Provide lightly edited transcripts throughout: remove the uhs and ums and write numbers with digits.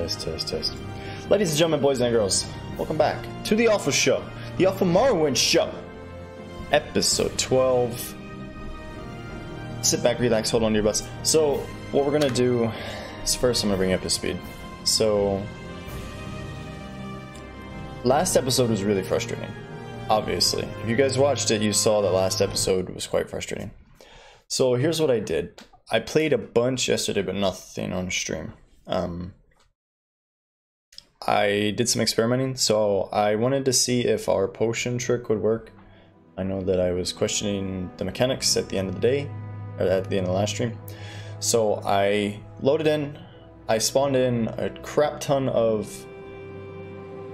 test. Ladies and gentlemen, boys and girls, welcome back to the Awfl Show, the Awfl Morrowind Show, episode 12. Sit back, relax, hold on to your butts. So, what we're gonna do is first I'm gonna bring you up to speed. So, last episode was really frustrating, obviously. If you guys watched it, you saw that last episode was quite frustrating. So, here's what I did. I played a bunch yesterday, but nothing on stream. I did some experimenting, so I wanted to see if our potion trick would work. I know that I was questioning the mechanics at the end of the day, or at the end of the last stream. So I loaded in, I spawned in a crap ton of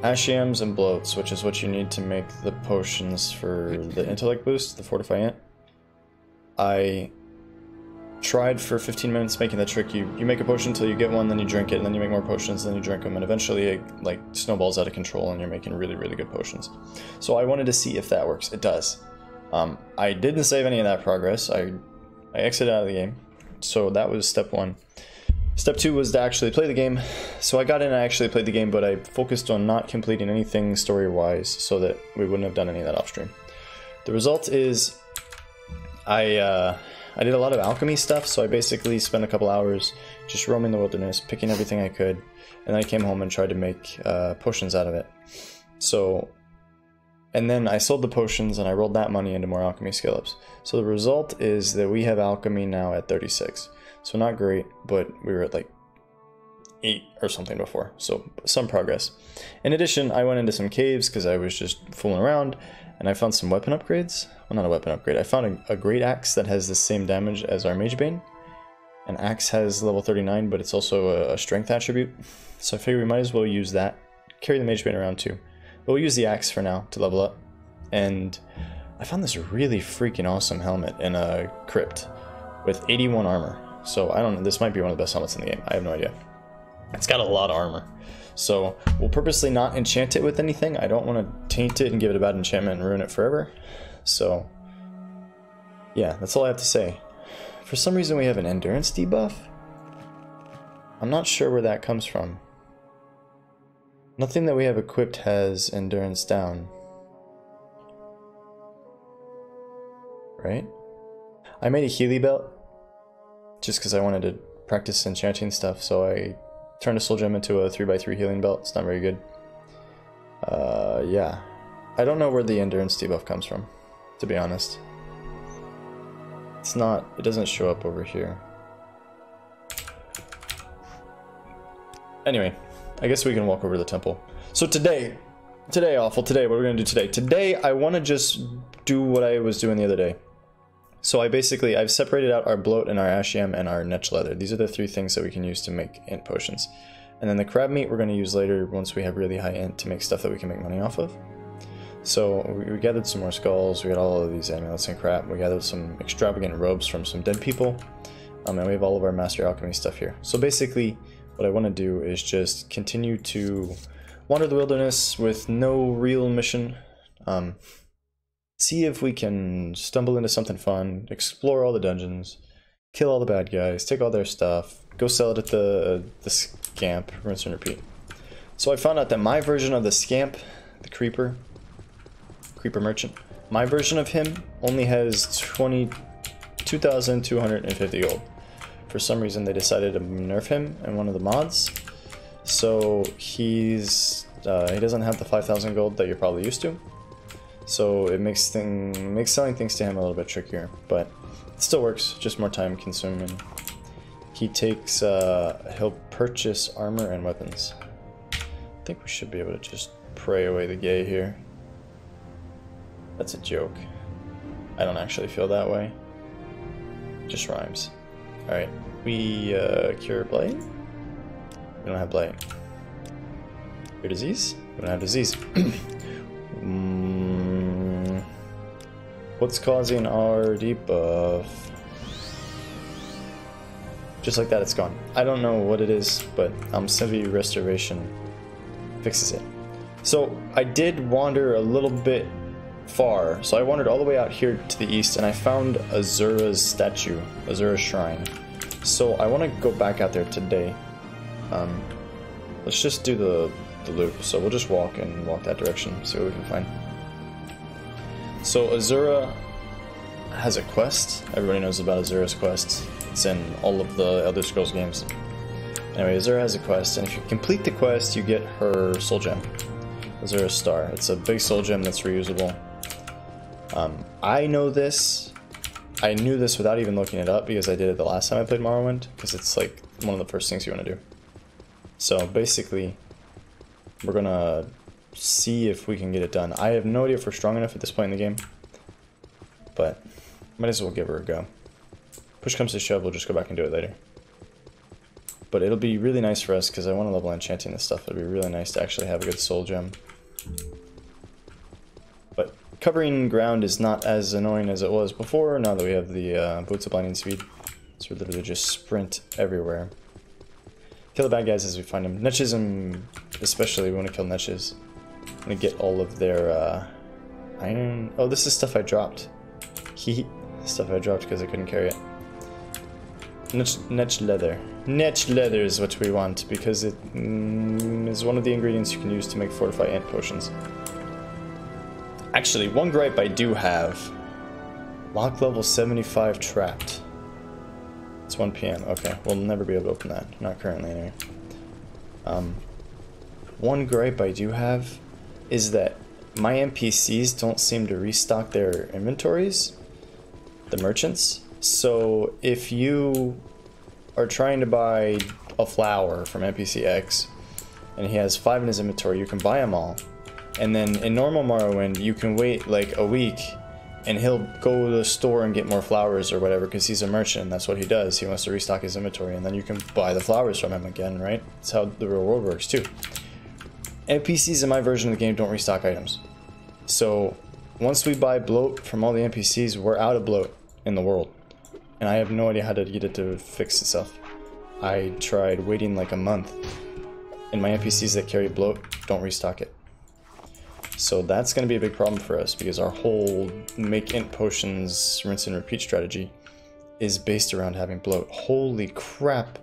ashiams and bloats, which is what you need to make the potions for the intellect boost, the fortify int. I tried for 15 minutes making that trick. You make a potion until you get one, then you drink it, and then you make more potions, then you drink them, and eventually it like snowballs out of control and you're making really, really good potions. So I wanted to see if that works. It does. I didn't save any of that progress. I exited out of the game. So that was step one. Step two was to actually play the game. So I got in and I actually played the game, but I focused on not completing anything story-wise so that we wouldn't have done any of that off-stream. The result is I did a lot of alchemy stuff, so I basically spent a couple hours just roaming the wilderness, picking everything I could, and then I came home and tried to make potions out of it. So, and then I sold the potions and I rolled that money into more alchemy skill ups. So the result is that we have alchemy now at 36. So not great, but we were at like 8 or something before, so some progress. In addition, I went into some caves because I was just fooling around, and I found some weapon upgrades. Well, not a weapon upgrade. I found a great axe that has the same damage as our mage bane. An axe has level 39, but it's also a strength attribute. So I figure we might as well use that. Carry the mage bane around too. But we'll use the axe for now to level up. And I found this really freaking awesome helmet in a crypt with 81 armor. So I don't know, this might be one of the best helmets in the game. I have no idea. It's got a lot of armor. So we'll purposely not enchant it with anything. I don't want to taint it and give it a bad enchantment and ruin it forever. So yeah, that's all I have to say. For some reason we have an endurance debuff. I'm not sure where that comes from. Nothing that we have equipped has endurance down. Right? I made a Healy belt just because I wanted to practice enchanting stuff, so I turned a soul gem into a 3x3 healing belt. It's not very good. Yeah. I don't know where the endurance debuff comes from, to be honest. It's not, it doesn't show up over here. Anyway, I guess we can walk over to the temple. So today, Awfl, today, what we're gonna do today? Today, I wanna just do what I was doing the other day. So I've separated out our bloat and our ashiam and our netch leather. These are the 3 things that we can use to make int potions. And then the crab meat we're going to use later once we have really high int to make stuff that we can make money off of. So we gathered some more skulls, we got all of these amulets and crap, we gathered some extravagant robes from some dead people, and we have all of our master alchemy stuff here. So basically what I want to do is just continue to wander the wilderness with no real mission. See if we can stumble into something fun, explore all the dungeons, kill all the bad guys, take all their stuff, go sell it at the scamp, rinse and repeat. So I found out that my version of the scamp, the creeper merchant, my version of him only has 2,250 gold. For some reason they decided to nerf him in one of the mods, so he doesn't have the 5,000 gold that you're probably used to. So it makes selling things to him a little bit trickier, but it still works, just more time consuming. He takes, he'll purchase armor and weapons. I think we should be able to just pray away the gay here. That's a joke. I don't actually feel that way. Just rhymes. Alright, we cure blight? We don't have blight. Cure disease? We don't have disease. What's causing our debuff? Just like that, it's gone. I don't know what it is, but Sevi Restoration fixes it. So I did wander a little bit far. So I wandered all the way out here to the east, and I found Azura's statue, Azura's shrine. So I want to go back out there today. let's just do the loop. So we'll just walk that direction, see what we can find. So Azura has a quest. Everybody knows about Azura's quest. It's in all of the Elder Scrolls games. Anyway, Azura has a quest, and if you complete the quest, you get her soul gem, Azura's Star. It's a big soul gem that's reusable. I know this. I knew this without even looking it up because I did it the last time I played Morrowind, because it's like one of the first things you want to do. So basically, we're gonna see if we can get it done. I have no idea if we're strong enough at this point in the game, but might as well give her a go. Push comes to shove, we'll just go back and do it later. But it'll be really nice for us because I want to level enchanting this stuff. It'll be really nice to actually have a good soul gem. But covering ground is not as annoying as it was before now that we have the boots of blinding speed. So we literally just sprint everywhere. Kill the bad guys as we find them. Netches, especially, we want to kill Netches. I'm going to get all of their iron. Oh, this is stuff I dropped. Stuff I dropped because I couldn't carry it. Netch leather. Netch leather is what we want because it is one of the ingredients you can use to make fortified ant potions. Actually, one gripe I do have. Lock level 75 trapped. It's 1 PM. Okay, we'll never be able to open that. Not currently, anyway. One gripe I do have is that my NPCs don't seem to restock their inventories. The merchants. So if you are trying to buy a flower from NPC X and he has 5 in his inventory, you can buy them all. And then in normal Morrowind, you can wait like a week and he'll go to the store and get more flowers or whatever because he's a merchant. That's what he does. He wants to restock his inventory and then you can buy the flowers from him again, right? That's how the real world works too. NPCs in my version of the game don't restock items. So once we buy bloat from all the NPCs, we're out of bloat in the world. And I have no idea how to get it to fix itself. I tried waiting like a month, and my NPCs that carry bloat don't restock it. So that's going to be a big problem for us because our whole make int potions rinse and repeat strategy is based around having bloat. Holy crap.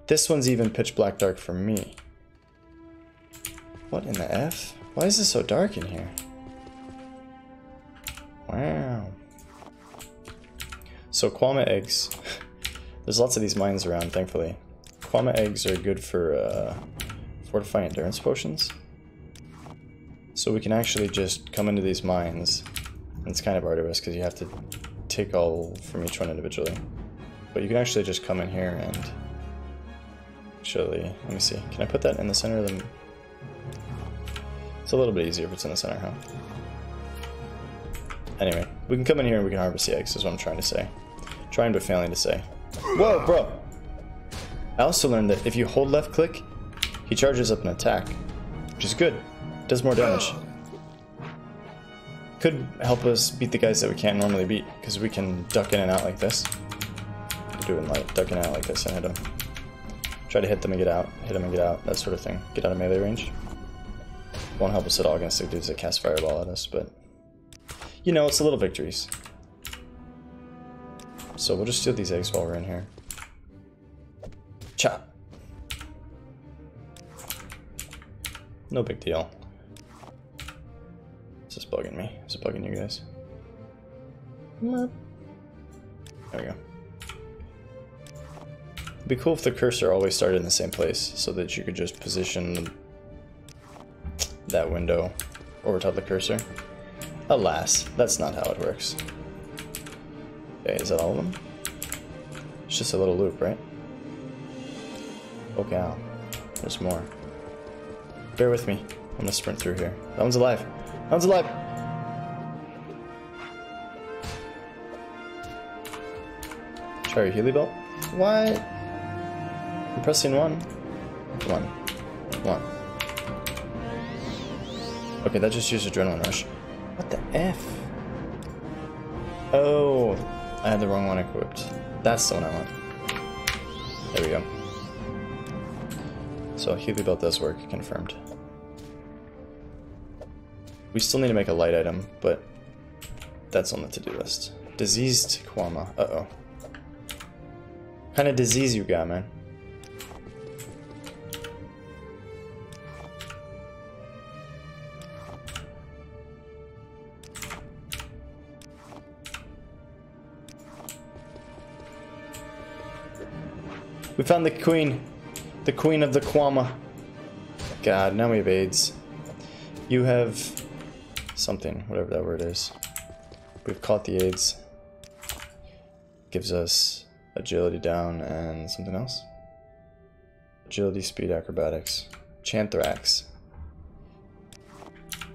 This one's even pitch black dark for me. What in the F? Why is this so dark in here? Wow. So Kwama eggs, there's lots of these mines around, thankfully. Kwama eggs are good for fortifying endurance potions. So we can actually just come into these mines. And it's kind of arduous because you have to take all from each one individually. But you can actually just come in here and actually, let me see, can I put that in the center of the... It's a little bit easier if it's in the center, huh? Anyway, we can come in here and we can harvest the eggs, is what I'm trying to say. Trying but failing to say. Whoa, bro! I also learned that if you hold left click, he charges up an attack, which is good. Does more damage. Could help us beat the guys that we can't normally beat, because we can duck in and out like this. We're doing like ducking out like this and hit them. Try to hit them and get out, hit them and get out, that sort of thing. Get out of melee range. Won't help us at all against the dudes that cast fireball at us, but... You know, it's the little victories. So we'll just steal these eggs while we're in here. Chop. No big deal. Is this bugging me? Is it bugging you guys? There we go. It'd be cool if the cursor always started in the same place so that you could just position that window over top of the cursor. Alas, that's not how it works. Okay, is that all of them? It's just a little loop, right? Oh cow. There's more. Bear with me. I'm gonna sprint through here. That one's alive. That one's alive! Try your Healy belt? What? I'm pressing one. One. Okay, that just used Adrenaline Rush. What the F? Oh, I had the wrong one equipped. That's the one I want. There we go. So Healy belt does work, confirmed. We still need to make a light item, but that's on the to-do list. Diseased Kwama. Uh-oh. What kind of disease you got, man? We found the queen. The queen of the Kwama. God, now we have AIDS. You have something, whatever that word is. We've caught the AIDS. Gives us agility down and something else. Agility, speed, acrobatics. Chanthrax.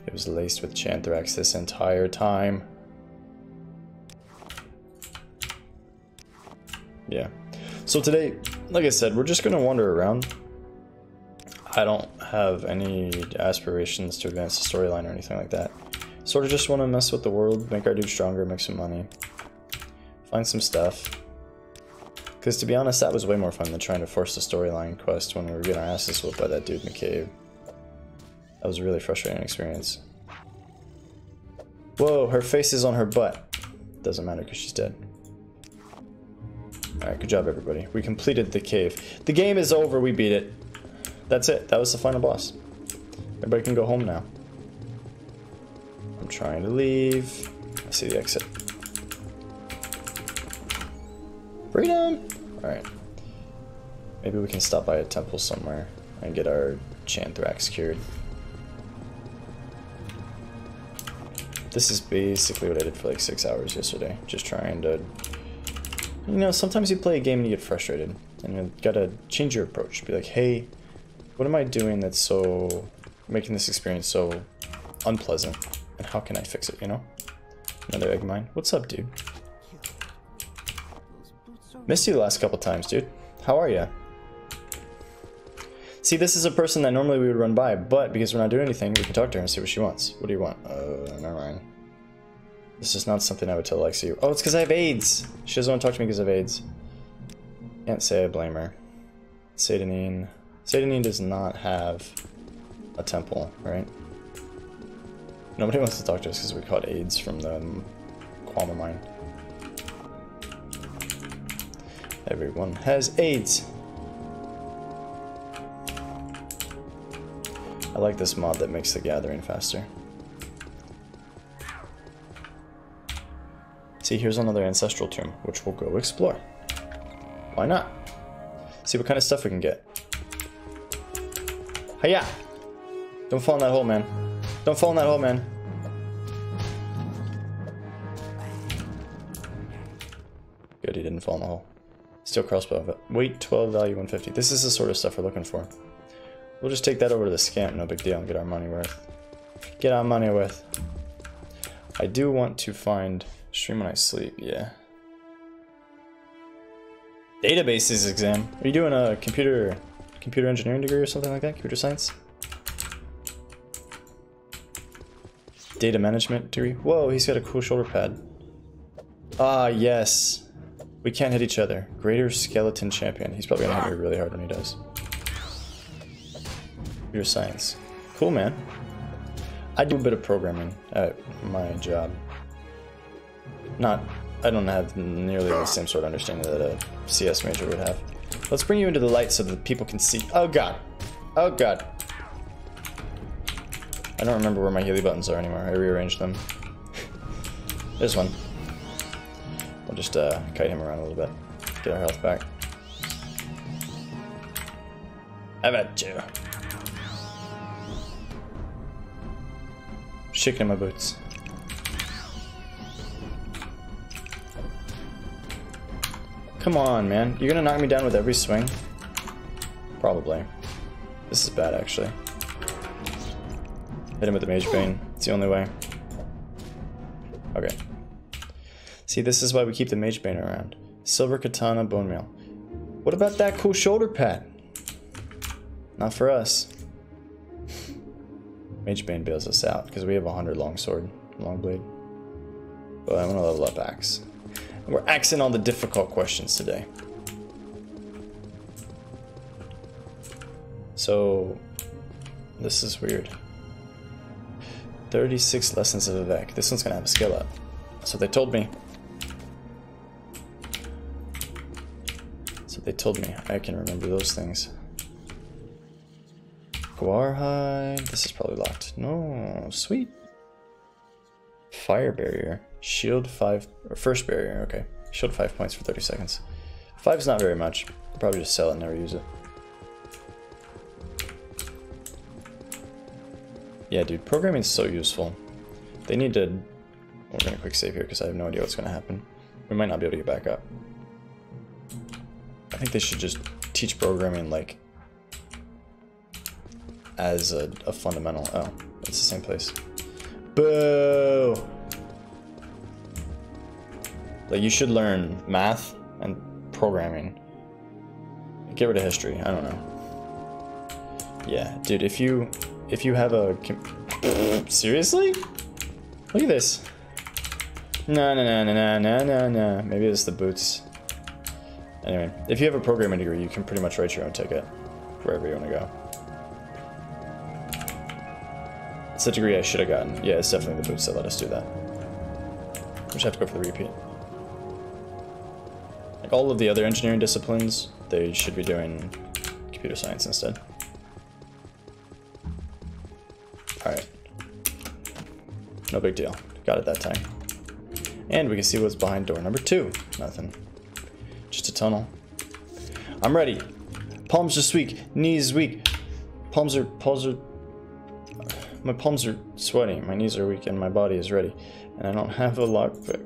It was laced with Chanthrax this entire time. Yeah. So today, like I said, we're just going to wander around. I don't have any aspirations to advance the storyline or anything like that. Sort of just want to mess with the world, make our dude stronger, make some money. Find some stuff. Because to be honest, that was way more fun than trying to force the storyline quest when we were getting our asses whooped by that dude in the cave. That was a really frustrating experience. Whoa, her face is on her butt. Doesn't matter because she's dead. Alright, good job everybody. We completed the cave. The game is over, we beat it. That's it, that was the final boss. Everybody can go home now. I'm trying to leave. I see the exit. Freedom! Alright. Maybe we can stop by a temple somewhere and get our Chanthrax cured. This is basically what I did for like 6 hours yesterday. Just trying to... You know, sometimes you play a game and you get frustrated. And you gotta change your approach. Be like, hey, what am I doing that's so... making this experience so unpleasant? And how can I fix it, you know? Another egg mine. What's up, dude? Missed you the last couple times, dude. How are ya? See, this is a person that normally we would run by, but because we're not doing anything, we can talk to her and see what she wants. What do you want? Never mind. This is not something I would tell Lexi. Oh, it's because I have AIDS! She doesn't want to talk to me because I have AIDS. Can't say I blame her. Satanine. Satanine does not have a temple, right? Nobody wants to talk to us because we caught AIDS from the Kwama mine. Everyone has AIDS. I like this mod that makes the gathering faster. See, here's another ancestral tomb, which we'll go explore. Why not? See what kind of stuff we can get. Hiya! Don't fall in that hole, man. Don't fall in that hole, man. Good, he didn't fall in the hole. Steel crossbow. Weight 12, value 150. This is the sort of stuff we're looking for. We'll just take that over to the scamp, no big deal, and get our money worth. Get our money worth. I do want to find... Stream when I sleep, yeah. Databases exam. Are you doing a computer engineering degree or something like that? Computer science? Data management degree? Whoa, he's got a cool shoulder pad. Ah, yes. We can't hit each other. Greater skeleton champion. He's probably gonna hit me really hard when he does. Computer science. Cool, man. I do a bit of programming at my job. I don't have nearly the same sort of understanding that a CS major would have. Let's bring you into the light so that people can see. Oh god. Oh god. I don't remember where my Healy buttons are anymore. I rearranged them. There's one. We'll just kite him around a little bit. Get our health back. How about you? Shaking in my boots. Come on, man. You're gonna knock me down with every swing? Probably. This is bad, actually. Hit him with the Mage Bane. It's the only way. Okay. See, this is why we keep the Mage Bane around. Silver Katana, Bone Meal. What about that cool shoulder pad? Not for us. Mage Bane bails us out, because we have 100 longsword, long blade. But I'm gonna level up Axe. We're axing all the difficult questions today. So, this is weird. 36 lessons of Vivek. This one's gonna have a skill up. That's what they told me. That's what they told me. I can remember those things. Guarhide. This is probably locked. No, sweet. Fire barrier. Shield 5, or first barrier, okay. Shield 5 points for 30 seconds. 5's not very much. Probably just sell it and never use it. Yeah, dude, programming is so useful. They need to... We're gonna quick save here because I have no idea what's gonna happen. We might not be able to get back up. I think they should just teach programming, like, as a fundamental... Oh, it's the same place. Boo! Like, you should learn math and programming. Get rid of history, I don't know. Yeah, dude, if you have a... Seriously? Look at this. No. Maybe it's the boots. Anyway, if you have a programming degree, you can pretty much write your own ticket wherever you want to go. It's the degree I should have gotten. Yeah, it's definitely the boots that let us do that. We just have to go for the repeat. Like all of the other engineering disciplines, they should be doing computer science instead. Alright. No big deal. Got it that time. And we can see what's behind door number 2. Nothing. Just a tunnel. I'm ready. Palms are weak. Knees weak. Palms are... My palms are sweaty. My knees are weak and my body is ready. And I don't have a lockpick.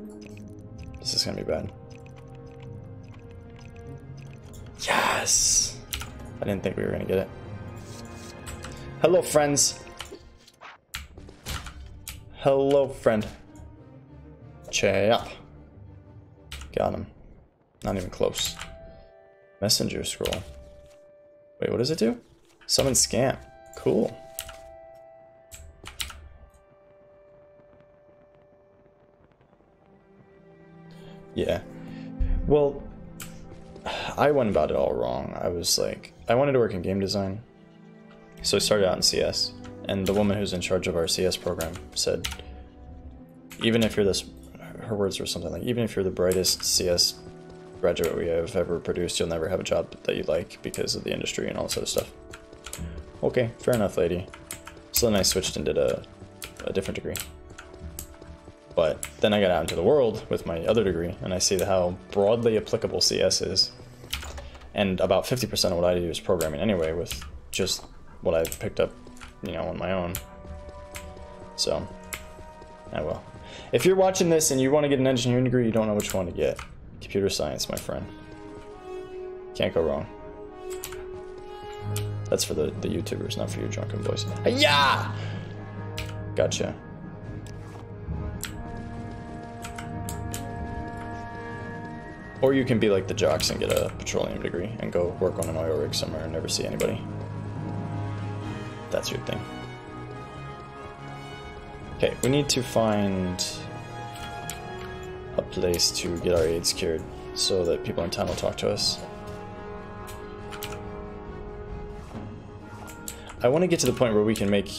This is gonna be bad. Yes! I didn't think we were gonna get it. Hello, friends. Hello, friend. Chap. Got him. Not even close. Messenger scroll. Wait, what does it do? Summon scamp. Cool. Yeah. Well, I went about it all wrong. I was like, I wanted to work in game design. So I started out in CS. And the woman who's in charge of our CS program said, even if you're this, her words were something like, even if you're the brightest CS graduate we have ever produced, you'll never have a job that you like because of the industry and all this other stuff. Okay, fair enough, lady. So then I switched and did a different degree. But then I got out into the world with my other degree, and I see how broadly applicable CS is. And about 50% of what I do is programming anyway, with just what I've picked up, you know, on my own. So, I will. If you're watching this and you want to get an engineering degree, you don't know which one to get. Computer science, my friend. Can't go wrong. That's for the YouTubers, not for your drunken boys. Yeah! Gotcha. Or you can be like the jocks and get a petroleum degree and go work on an oil rig somewhere and never see anybody. That's your thing. Okay, we need to find a place to get our AIDS cured so that people in town will talk to us. I want to get to the point where we can make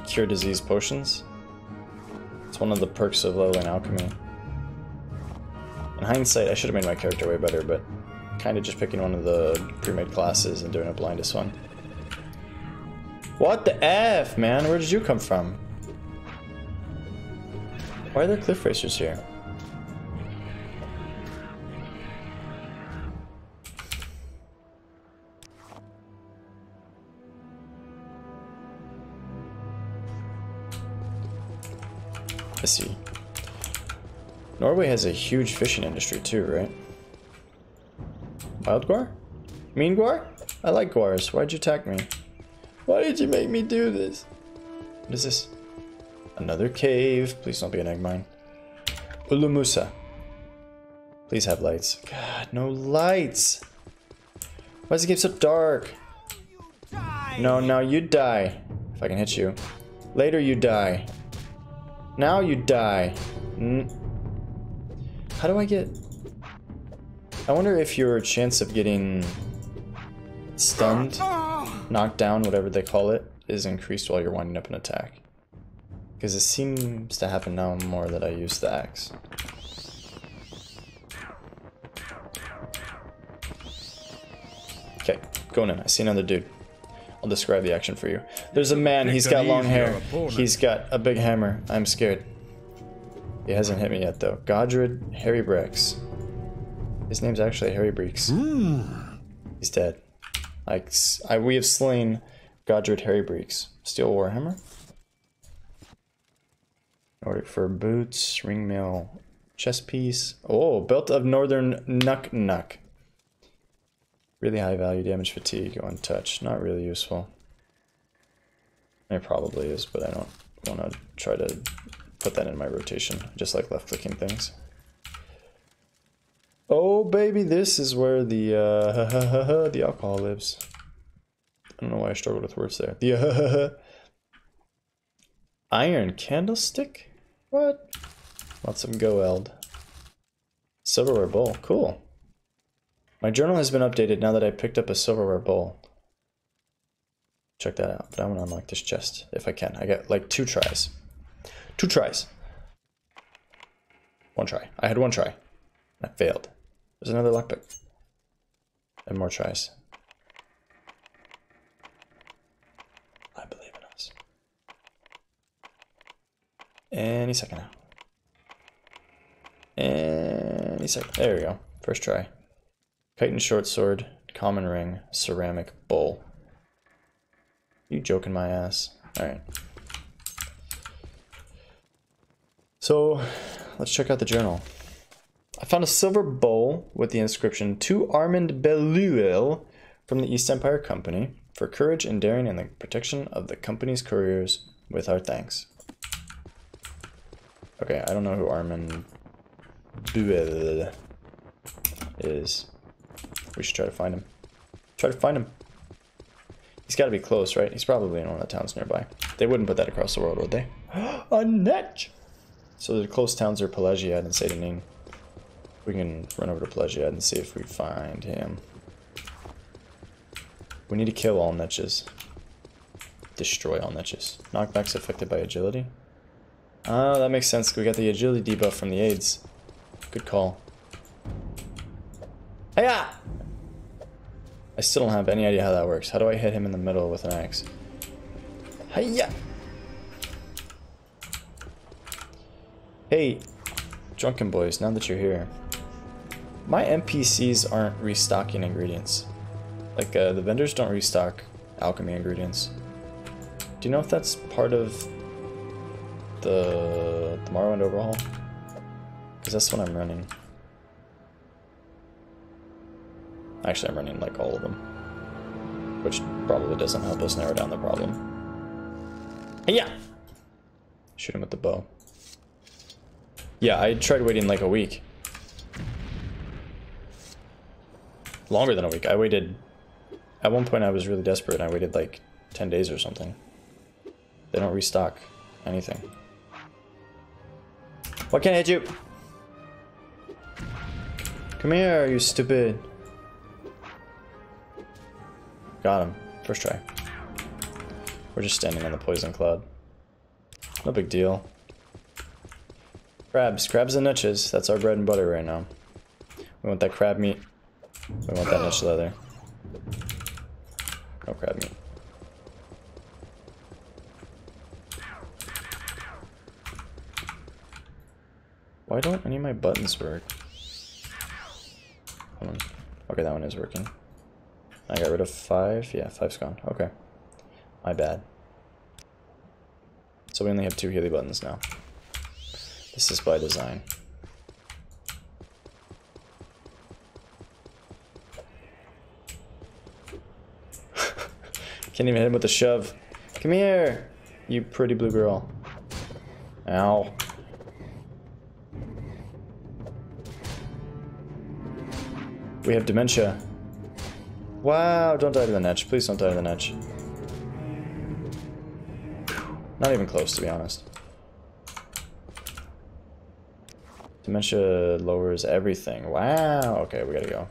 cure disease potions. It's one of the perks of leveling alchemy. In hindsight, I should have made my character way better, but kind of just picking one of the pre-made classes and doing a blindest one. What the F, man? Where did you come from? Why are there cliff racers here? I see. Norway has a huge fishing industry too, right? Wild guar? Mean guar? I like guars. Why'd you attack me? Why did you make me do this? What is this? Another cave. Please don't be an egg mine. Ulumusa. Please have lights. God, no lights. Why is the game so dark? No, now you die. If I can hit you. Later you die. Now you die. How do I get... I wonder if your chance of getting stunned, knocked down, whatever they call it, is increased while you're winding up an attack. Because it seems to happen now more that I use the axe. Okay, going in. I see another dude. I'll describe the action for you. There's a man, he's got long hair. He's got a big hammer. I'm scared. He hasn't hit me yet though. Godred Harry Brex. His name's actually Harry Breeks. He's He's dead. We have slain Godred Harrybreeks. Steel Warhammer. Nordic fur boots, ringmail, chest piece. Oh, belt of northern Nuck. Really high value damage fatigue, untouched. Not really useful. It probably is, but I don't want to try to put that in my rotation. I just like left clicking things. Oh baby, this is where the the alcohol lives. I don't know why I struggled with words there. The iron candlestick? What? Lots of gold. Silverware bowl. Cool. My journal has been updated now that I picked up a silverware bowl. Check that out. But I want to unlock this chest if I can. I got like 2 tries. 2 tries. 1 try. I had 1 try. I failed. There's another lockpick. And more tries. I believe in us. Any second now. Any second. There we go. First try. Chitin short sword, common ring, ceramic bowl. You joking my ass. Alright. So, let's check out the journal. I found a silver bowl with the inscription, To Armand Beluil from the East Empire Company for courage and daring in the protection of the company's couriers with our thanks. Okay, I don't know who Armand Beluil is. We should try to find him. Try to find him. He's got to be close, right? He's probably in one of the towns nearby. They wouldn't put that across the world, would they? A net! So the close towns are Pelagiad and Satanin. We can run over to Pelagiad and see if we find him. We need to kill all netches. Destroy all netches. Knockbacks affected by agility. Oh, that makes sense. We got the agility debuff from the aids. Good call. Hiya! I still don't have any idea how that works. How do I hit him in the middle with an axe? Hiya! Hey, drunken boys, now that you're here. My NPCs aren't restocking ingredients. Like, the vendors don't restock alchemy ingredients. Do you know if that's part of the Morrowind overhaul? Because that's what I'm running. Actually, I'm running like all of them. Which probably doesn't help us narrow down the problem. Yeah. Shoot him with the bow. Yeah, I tried waiting like a week. Longer than a week. I waited... At one point I was really desperate and I waited like 10 days or something. They don't restock anything. Why can't I hit you? Come here, you stupid. Got him. First try. We're just standing on the poison cloud. No big deal. Crabs. Crabs and niches. That's our bread and butter right now. We want that crab meat. We want that niche leather. No crab meat. Why don't any of my buttons work? Hold on. Okay, that one is working. I got rid of 5. Yeah, 5's gone. Okay. My bad. So we only have 2 Healy buttons now. This is by design. Can't even hit him with a shove. Come here, you pretty blue girl. Ow. We have dementia. Wow, don't die to the netch. Please don't die to the netch. Not even close, to be honest. Dementia lowers everything. Wow. Okay, we gotta go.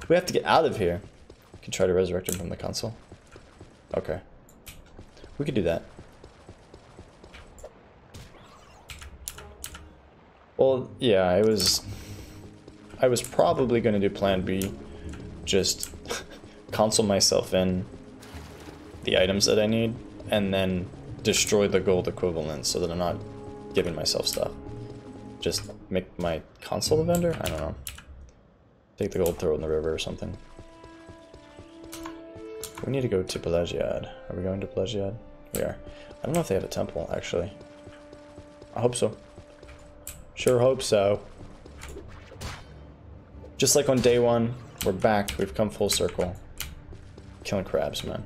We have to get out of here. We can try to resurrect him from the console. Okay. We could do that. Well, yeah, I was probably going to do plan B. Just console myself in the items that I need, and then destroy the gold equivalent so that I'm not giving myself stuff. Just make my console the vendor? I don't know. Take the gold, throw it in the river or something. We need to go to Pelagiad. Are we going to Pelagiad? We are. I don't know if they have a temple, actually. I hope so. Sure hope so. Just like on day one, we're back. We've come full circle. Killing crabs, man.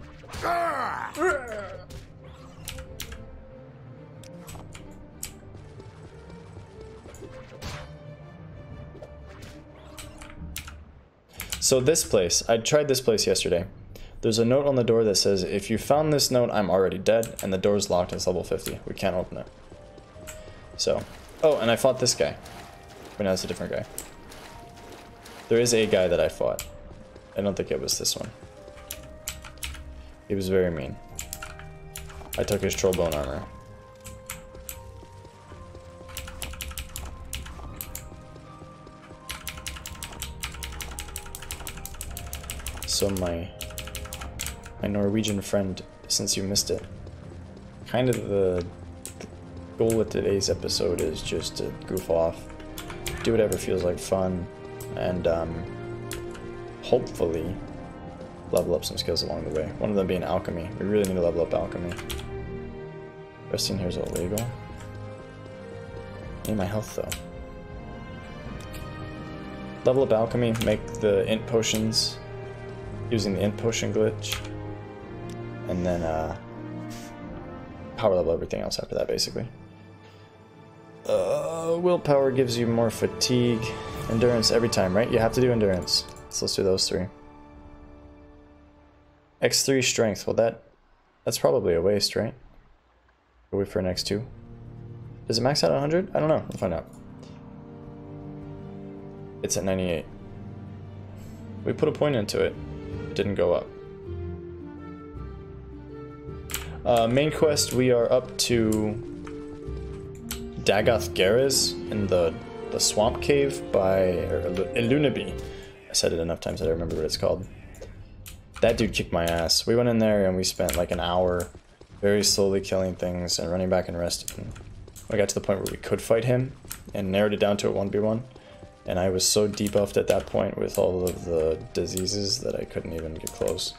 So this place, I tried this place yesterday. There's a note on the door that says, if you found this note, I'm already dead, and the door's locked and it's level 50. We can't open it. So, oh, and I fought this guy. But now it's a different guy. There is a guy that I fought. I don't think it was this one. He was very mean. I took his trollbone armor. So my Norwegian friend, since you missed it, kind of the goal with today's episode is just to goof off, do whatever feels like fun, and hopefully level up some skills along the way. One of them being alchemy. We really need to level up alchemy. Resting here is illegal. I need my health though. Level up alchemy, make the int potions using the int potion glitch, and then power level everything else after that, basically. Willpower gives you more fatigue. Endurance every time, right? You have to do endurance. So let's do those three. X3 strength. Well, that's probably a waste, right? Go wait for an X2. Does it max out at 100? I don't know. We'll find out. It's at 98. We put a point into it. It didn't go up. Main quest, we are up to Dagoth Ur in the swamp cave by Ilunabi. I said it enough times that I remember what it's called. That dude kicked my ass. We went in there and we spent like an hour very slowly killing things and running back and resting. We got to the point where we could fight him and narrowed it down to a 1v1. And I was so debuffed at that point with all of the diseases that I couldn't even get close.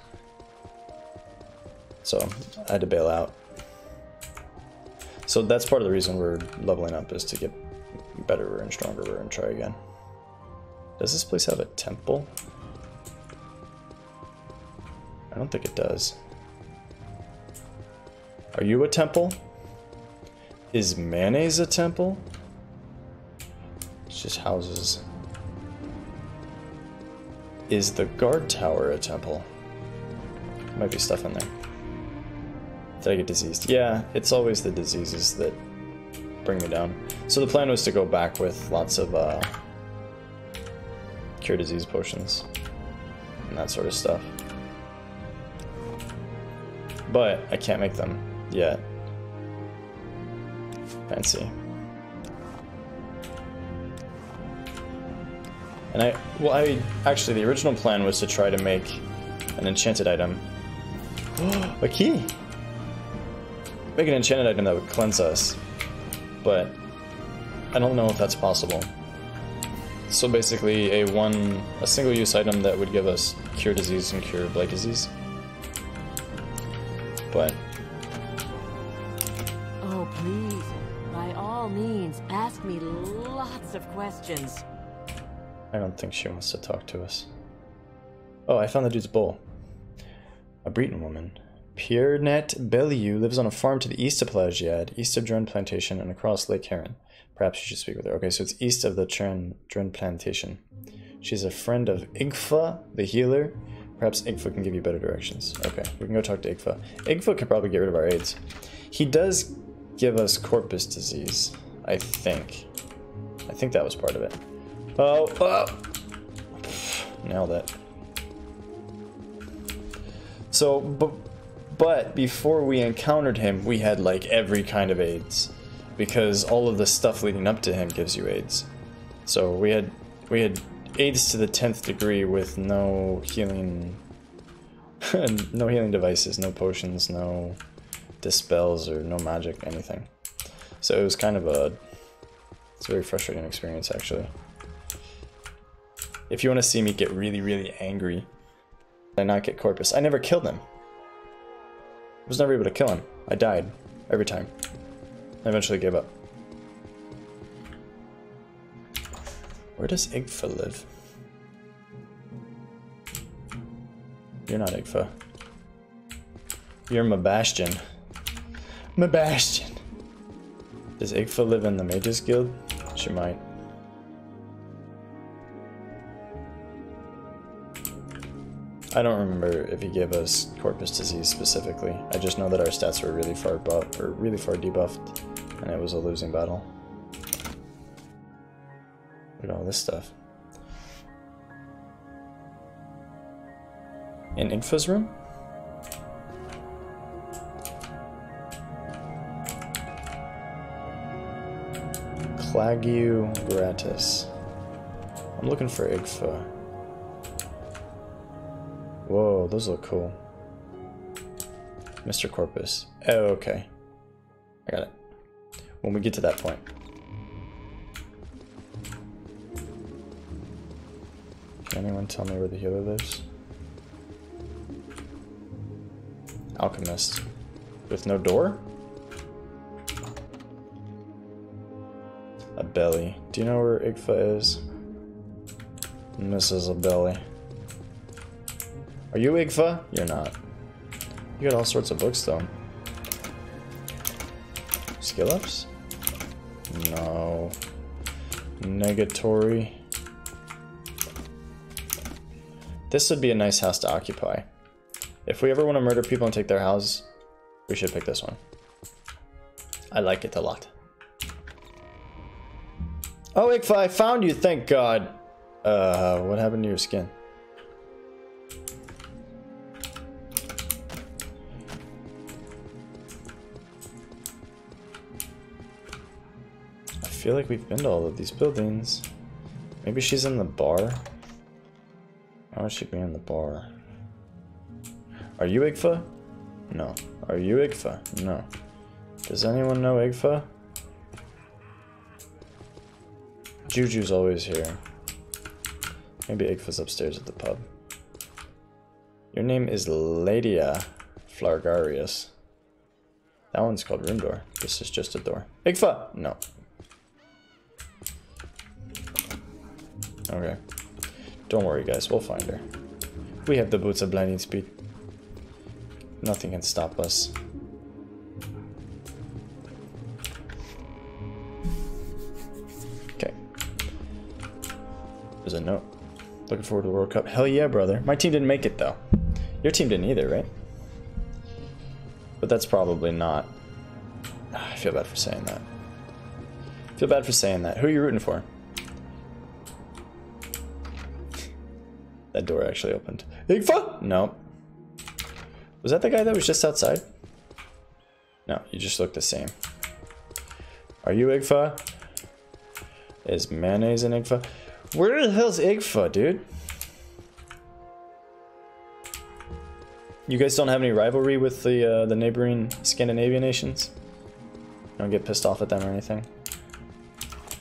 So I had to bail out. So that's part of the reason we're leveling up, is to get better and stronger and try again. Does this place have a temple? I don't think it does. Are you a temple? Is Mannaz a temple? It's just houses. Is the guard tower a temple? Might be stuff in there. Did I get diseased? Yeah, it's always the diseases that bring me down. So the plan was to go back with lots of cure disease potions and that sort of stuff. But I can't make them yet. Fancy. And actually, the original plan was to try to make an enchanted item. A key! Make an enchanted item that would cleanse us. But I don't know if that's possible. So basically a single-use item that would give us cure disease and cure blight disease. But oh, please, by all means, ask me lots of questions. I don't think she wants to talk to us. Oh, I found the dude's bowl. A Breton woman. Piernet Bellieu lives on a farm to the east of Pelagiad, east of Dren Plantation, and across Lake Heron. Perhaps you should speak with her. Okay, so it's east of the Dren Plantation. She's a friend of Igfa, the healer. Perhaps Igfa can give you better directions. Okay, we can go talk to Igfa. Igfa could probably get rid of our AIDS. He does give us corpus disease, I think. I think that was part of it. Oh! Nailed it. So, but before we encountered him, we had like every kind of AIDS, because all of the stuff leading up to him gives you AIDS. So we had AIDS to the 10th degree with no healing, no healing devices, no potions, no dispels or no magic, anything. So it was kind of it's a very frustrating experience, actually. If you want to see me get really, really angry, I not get Corpus? I never killed him. I was never able to kill him. I died every time. I eventually gave up. Where does Awfl live? You're not Awfl. You're my bastion. My bastion. Does Awfl live in the Mages Guild? She might. I don't remember if he gave us Corpus Disease specifically. I just know that our stats were really far debuffed, and it was a losing battle. Look at all this stuff. In Igfa's room? Clagu gratis. I'm looking for Awfl. Whoa, those look cool. Mr. Corpus. Oh, okay. I got it. When we get to that point. Can anyone tell me where the healer lives? Alchemist. With no door? A belly. Do you know where Awfl is? Mrs. A belly. Are you Awfl? You're not. You got all sorts of books though. Skill ups? No. Negatory. This would be a nice house to occupy. If we ever want to murder people and take their house, we should pick this one. I like it a lot. Oh, Awfl, I found you, thank God. What happened to your skin? I feel like we've been to all of these buildings. Maybe she's in the bar? Why would she be in the bar? Are you Awfl? No. Are you Awfl? No. Does anyone know Awfl? Juju's always here. Maybe Awfl's upstairs at the pub. Your name is Ladia Flargarius. That one's called room door. This is just a door. Awfl! No. Okay. Don't worry, guys. We'll find her. We have the boots of blinding speed. Nothing can stop us. Okay. There's a note. Looking forward to the World Cup. Hell yeah, brother. My team didn't make it, though. Your team didn't either, right? But that's probably not... I feel bad for saying that. I feel bad for saying that. Who are you rooting for? That door actually opened. Awfl? No. Was that the guy that was just outside? No, you just look the same. Are you Awfl? Is Mannaz in Awfl? Where the hell's Awfl, dude? You guys don't have any rivalry with the neighboring Scandinavian nations? Don't get pissed off at them or anything?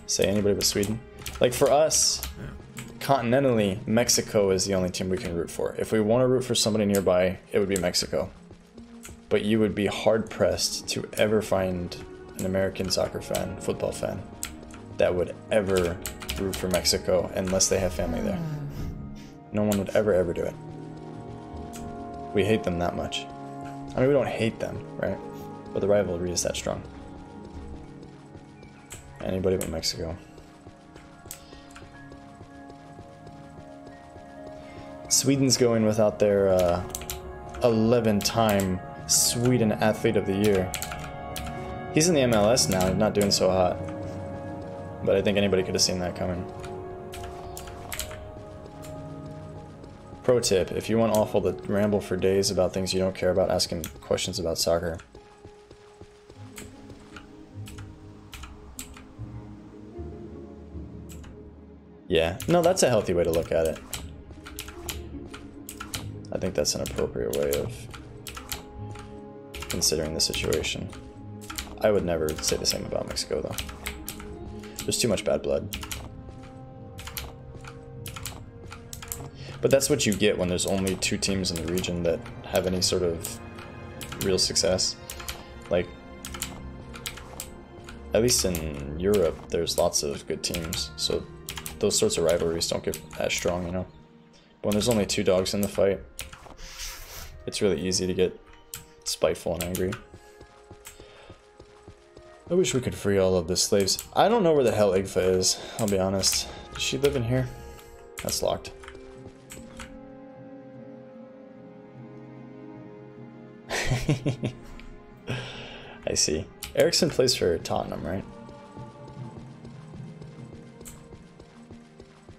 Say anybody but Sweden? Like for us... Continentally, Mexico is the only team we can root for. If we want to root for somebody nearby, it would be Mexico. But you would be hard-pressed to ever find an American soccer fan, football fan, that would ever root for Mexico unless they have family there. No one would ever do it. We hate them that much. I mean, we don't hate them, right? But the rivalry is that strong. Anybody but Mexico. Sweden's going without their 11-time Sweden Athlete of the Year. He's in the MLS now, not doing so hot. But I think anybody could have seen that coming. Pro tip, if you want Awfl to ramble for days about things you don't care about, ask him questions about soccer. Yeah, no, that's a healthy way to look at it. I think that's an appropriate way of considering the situation. I would never say the same about Mexico, though. There's too much bad blood. But that's what you get when there's only 2 teams in the region that have any sort of real success. Like, at least in Europe, there's lots of good teams, so those sorts of rivalries don't get as strong, you know? But when there's only 2 dogs in the fight, it's really easy to get spiteful and angry. I wish we could free all of the slaves. I don't know where the hell Igfa is, I'll be honest. Does she live in here? That's locked. I see. Ericsson plays for Tottenham, right?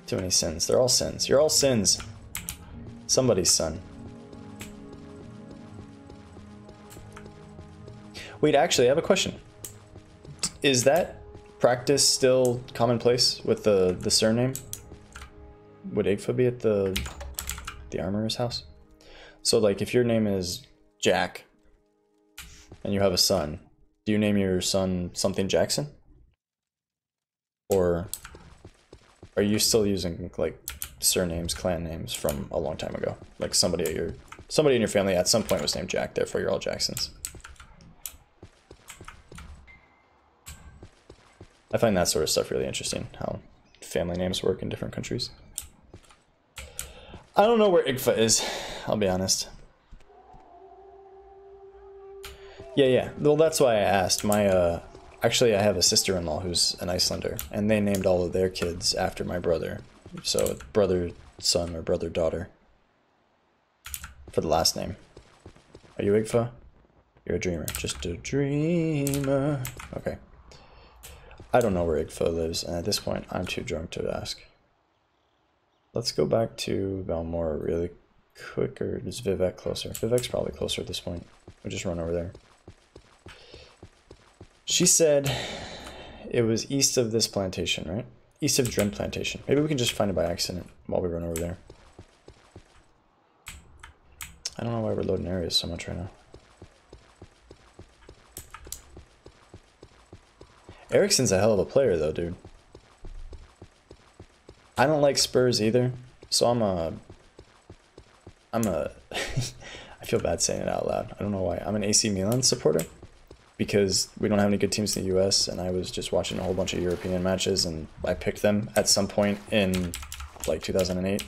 Too many sins. They're all sins. You're all sins. Somebody's son. Wait, actually, I have a question. Is that practice still commonplace with the surname? Would Igfa be at the armorer's house? So, like, if your name is Jack, and you have a son, do you name your son something Jackson? Or are you still using, like, surnames, clan names from a long time ago? Like, somebody in your family at some point was named Jack, therefore you're all Jacksons. I find that sort of stuff really interesting, how family names work in different countries. I don't know where Igfa is, I'll be honest. Yeah. Well, that's why I asked. Actually, I have a sister-in-law who's an Icelander, and they named all of their kids after my brother. So, brother, son, or brother, daughter. For the last name. Are you Igfa? You're a dreamer. Just a dreamer. Okay. I don't know where Igfa lives, and at this point, I'm too drunk to ask. Let's go back to Balmora really quick, or is Vivek closer? Vivek's probably closer at this point. We'll just run over there. She said it was east of this plantation, right? East of Dren Plantation. Maybe we can just find it by accident while we run over there. I don't know why we're loading areas so much right now. Ericsson's a hell of a player though, dude. I don't like Spurs either, so I'm a I feel bad saying it out loud. I don't know why. I'm an AC Milan supporter because we don't have any good teams in the US, and I was just watching a whole bunch of European matches and I picked them at some point in like 2008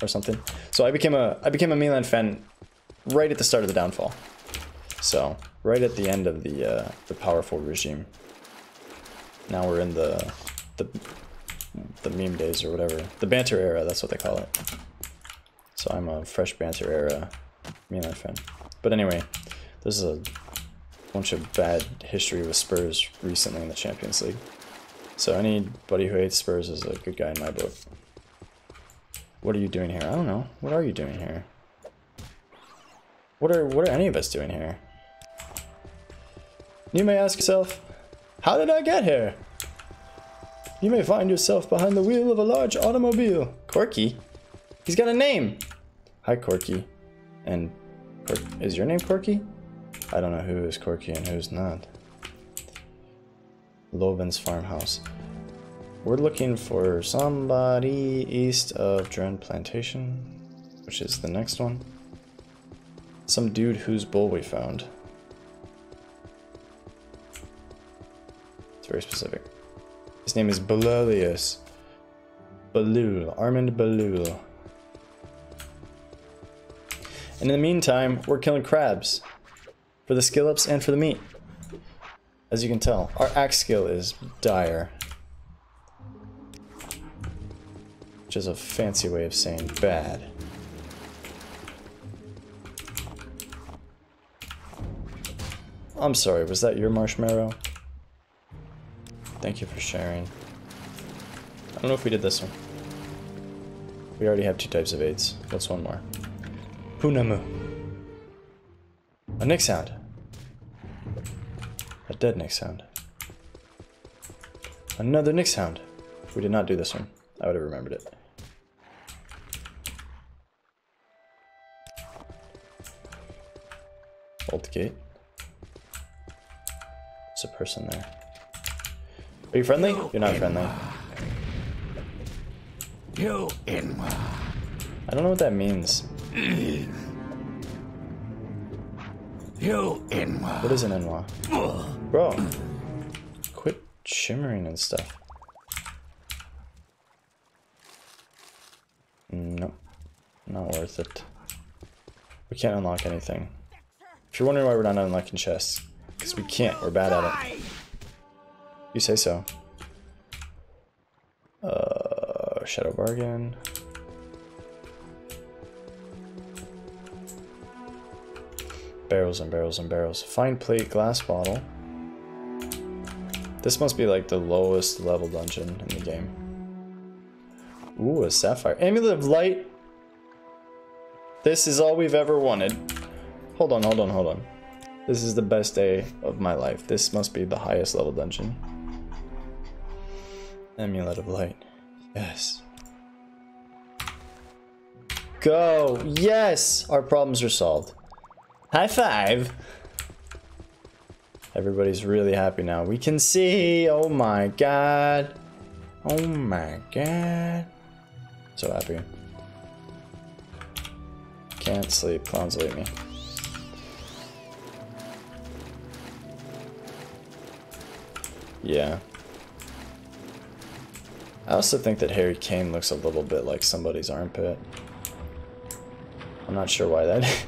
or something. So I became a Milan fan right at the start of the downfall. So, right at the end of the powerful regime. Now we're in the meme days or whatever. The banter era, that's what they call it. So I'm a fresh banter era Milan fan. But anyway, there's a bunch of bad history with Spurs recently in the Champions League. So anybody who hates Spurs is a good guy in my book. What are you doing here? I don't know. What are you doing here? What are any of us doing here? You may ask yourself, how did I get here? You may find yourself behind the wheel of a large automobile. Corky? He's got a name! Hi, Corky. And is your name Corky? I don't know who is Corky and who's not. Loven's farmhouse. We're looking for somebody east of Dren Plantation, which is the next one. Some dude whose bull we found. It's very specific. His name is Balelius. Balul. Armand Balul. And in the meantime, we're killing crabs. For the skill ups and for the meat. As you can tell, our axe skill is dire. Which is a fancy way of saying bad. I'm sorry, was that your marshmallow? Thank you for sharing. I don't know if we did this one. We already have 2 types of aids. What's one more? Punamu. A nick sound. A dead nick sound. Another nick sound. We did not do this one. I would have remembered it. Old gate. There's a person there. Are you friendly? You're not friendly. You in I don't know what that means. What is an Enwa? Bro, quit shimmering and stuff. Nope, not worth it. We can't unlock anything. If you're wondering why we're not unlocking chests, because we can't, we're bad at it. You say so. Shadow Bargain. Barrels and barrels and barrels. Fine plate glass bottle. This must be like the lowest level dungeon in the game. Ooh, a sapphire. Amulet of Light. This is all we've ever wanted. Hold on, hold on, hold on. This is the best day of my life. This must be the highest level dungeon. Amulet of Light. Yes. Go! Yes! Our problems are solved. High five! Everybody's really happy now. We can see! Oh my god! Oh my god! So happy. Can't sleep. Clowns will eat me. Yeah. I also think that Harry Kane looks a little bit like somebody's armpit. I'm not sure why that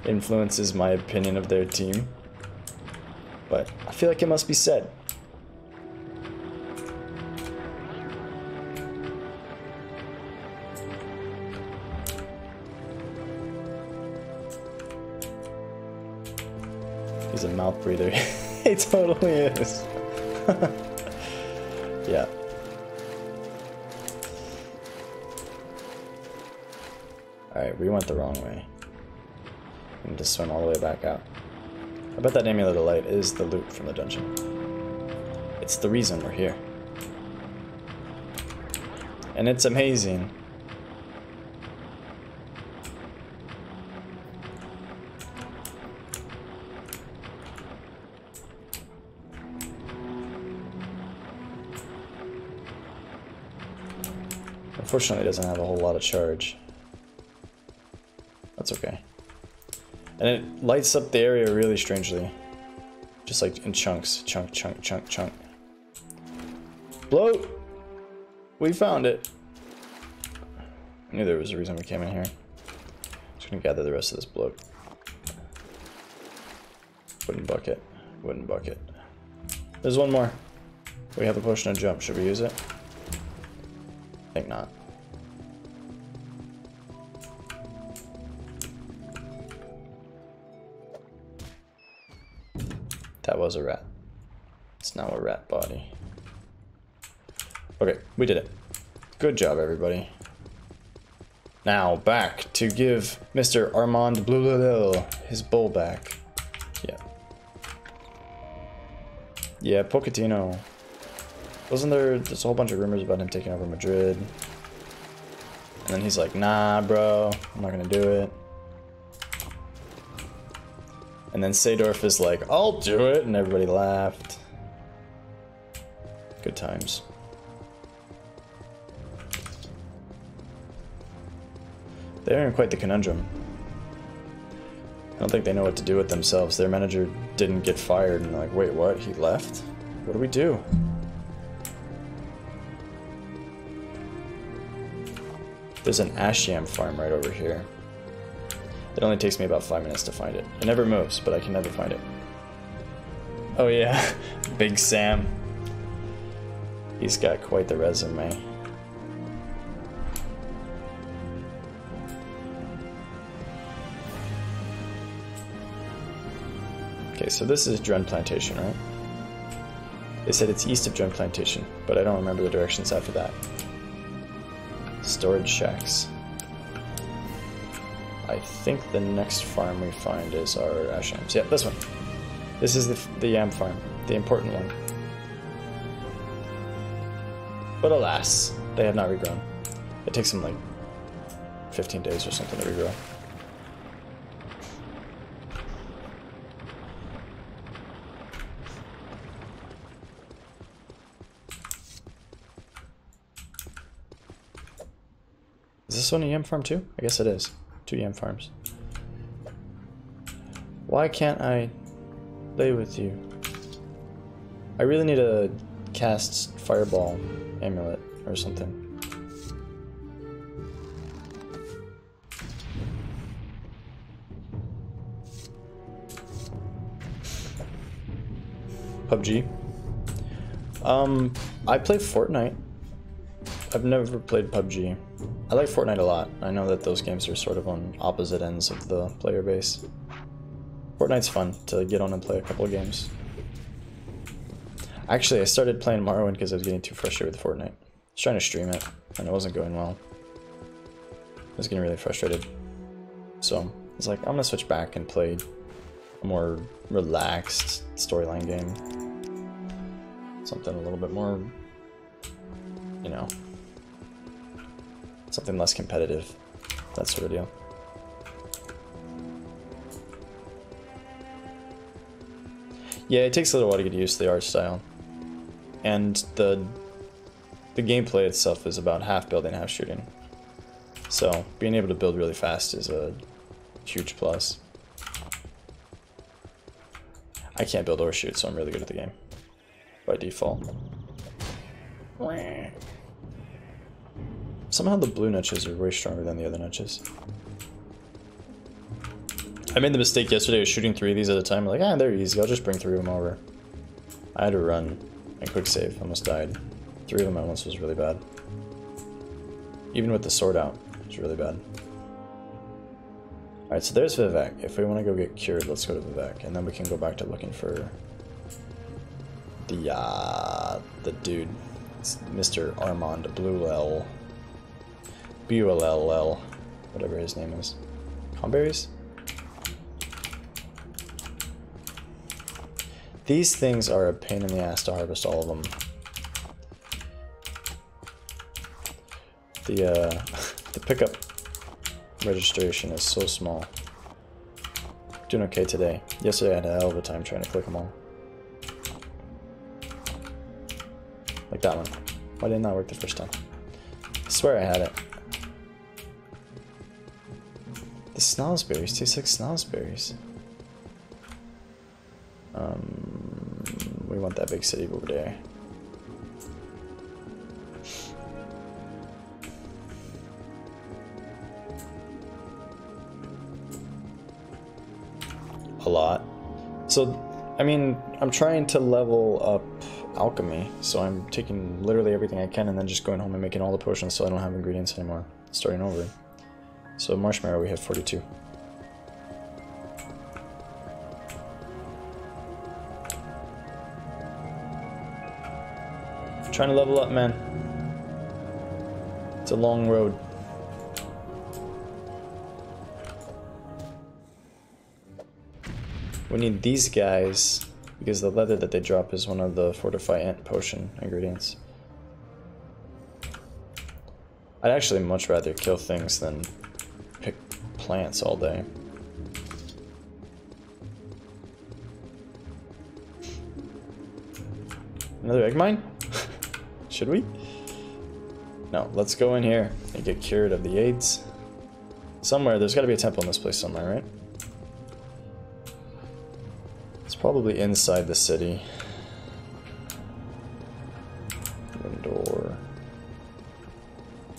influences my opinion of their team, but I feel like it must be said. He's a mouth breather. He totally is. Yeah. Alright, we went the wrong way. We need to swim all the way back out. I bet that Amulet of Light is the loot from the dungeon. It's the reason we're here. And it's amazing. Unfortunately, it doesn't have a whole lot of charge. That's okay. And it lights up the area really strangely. Just like in chunks. Chunk, chunk, chunk, chunk. Bloat! We found it. I knew there was a reason we came in here. Just gonna gather the rest of this bloat. Wooden bucket. Wooden bucket. There's one more. We have a potion of jump. Should we use it? I think not. That was a rat. It's now a rat body. Okay, we did it. Good job, everybody. Now back to give Mr. Armand Blululil his bowl back. Yeah. Yeah, Pochettino. Wasn't there's a whole bunch of rumors about him taking over Madrid? And then he's like, nah, bro, I'm not gonna do it. And then Seedorf is like, I'll do it, and everybody laughed. Good times. They're in quite the conundrum. I don't think they know what to do with themselves. Their manager didn't get fired, and they're like, wait, what? He left? What do we do? There's an ash yam farm right over here. It only takes me about 5 minutes to find it. It never moves, but I can never find it. Oh yeah, Big Sam. He's got quite the resume. Okay, so this is Dren Plantation, right? They said it's east of Dren Plantation, but I don't remember the directions after that. Storage shacks. I think the next farm we find is our ash yams. Yeah, this one. This is the yam farm, the important one. But alas, they have not regrown. It takes them like 15 days or something to regrow. Is this one a yam farm too? I guess it is. 2 yam farms. Why can't I play with you? I really need to cast Fireball Amulet or something. PUBG. I play Fortnite. I've never played PUBG. I like Fortnite a lot. I know that those games are sort of on opposite ends of the player base. Fortnite's fun to get on and play a couple of games. Actually, I started playing Morrowind because I was getting too frustrated with Fortnite. I was trying to stream it, and it wasn't going well. I was getting really frustrated. So, I was like, I'm gonna switch back and play a more relaxed storyline game. Something a little bit more, you know, something less competitive. That sort of deal. Yeah, it takes a little while to get used to the art style. And the gameplay itself is about half building, half shooting. So, being able to build really fast is a huge plus. I can't build or shoot, so I'm really good at the game. By default. Somehow the blue nutches are way stronger than the other nutches. I made the mistake yesterday of shooting 3 of these at a time. I'm like, they're easy, I'll just bring 3 of them over. I had to run and quick save, almost died. 3 of them at once was really bad. Even with the sword out, it was really bad. Alright, so there's Vivek. If we want to go get cured, let's go to Vivek, and then we can go back to looking for the dude. It's Mr. Armand Bluell. Bull, whatever his name is. Comberries? These things are a pain in the ass to harvest all of them. The pickup registration is so small. Doing okay today. Yesterday I had a hell of a time trying to click them all. Like that one. Why didn't that work the first time? I swear I had it. The snozberries taste like snozberries. We want that big city over there. A lot. So, I mean, I'm trying to level up alchemy, so I'm taking literally everything I can and then just going home and making all the potions so I don't have ingredients anymore. Starting over. So marshmallow we have 42. Trying to level up, man. It's a long road. We need these guys because the leather that they drop is one of the fortify ant potion ingredients. I'd actually much rather kill things than pick plants all day. Another egg mine? Should we? No, let's go in here and get cured of the AIDS. Somewhere, there's gotta be a temple in this place somewhere, right? It's probably inside the city. Door.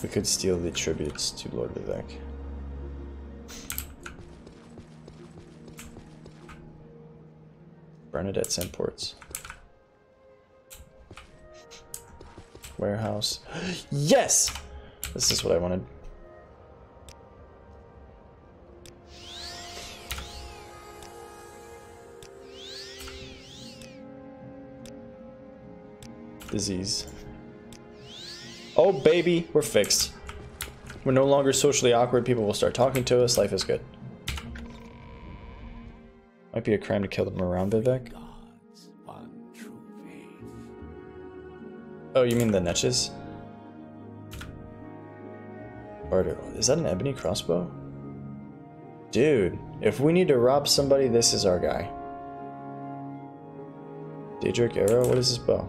We could steal the tributes to Lord Vivek. Bernadette's imports. Warehouse. Yes! This is what I wanted. Disease. Oh baby, we're fixed. We're no longer socially awkward. People will start talking to us. Life is good. Might be a crime to kill them around Vivek. Oh, you mean the Netches? Barter. Is that an ebony crossbow? Dude, if we need to rob somebody, this is our guy. Daedric arrow? What is this bow?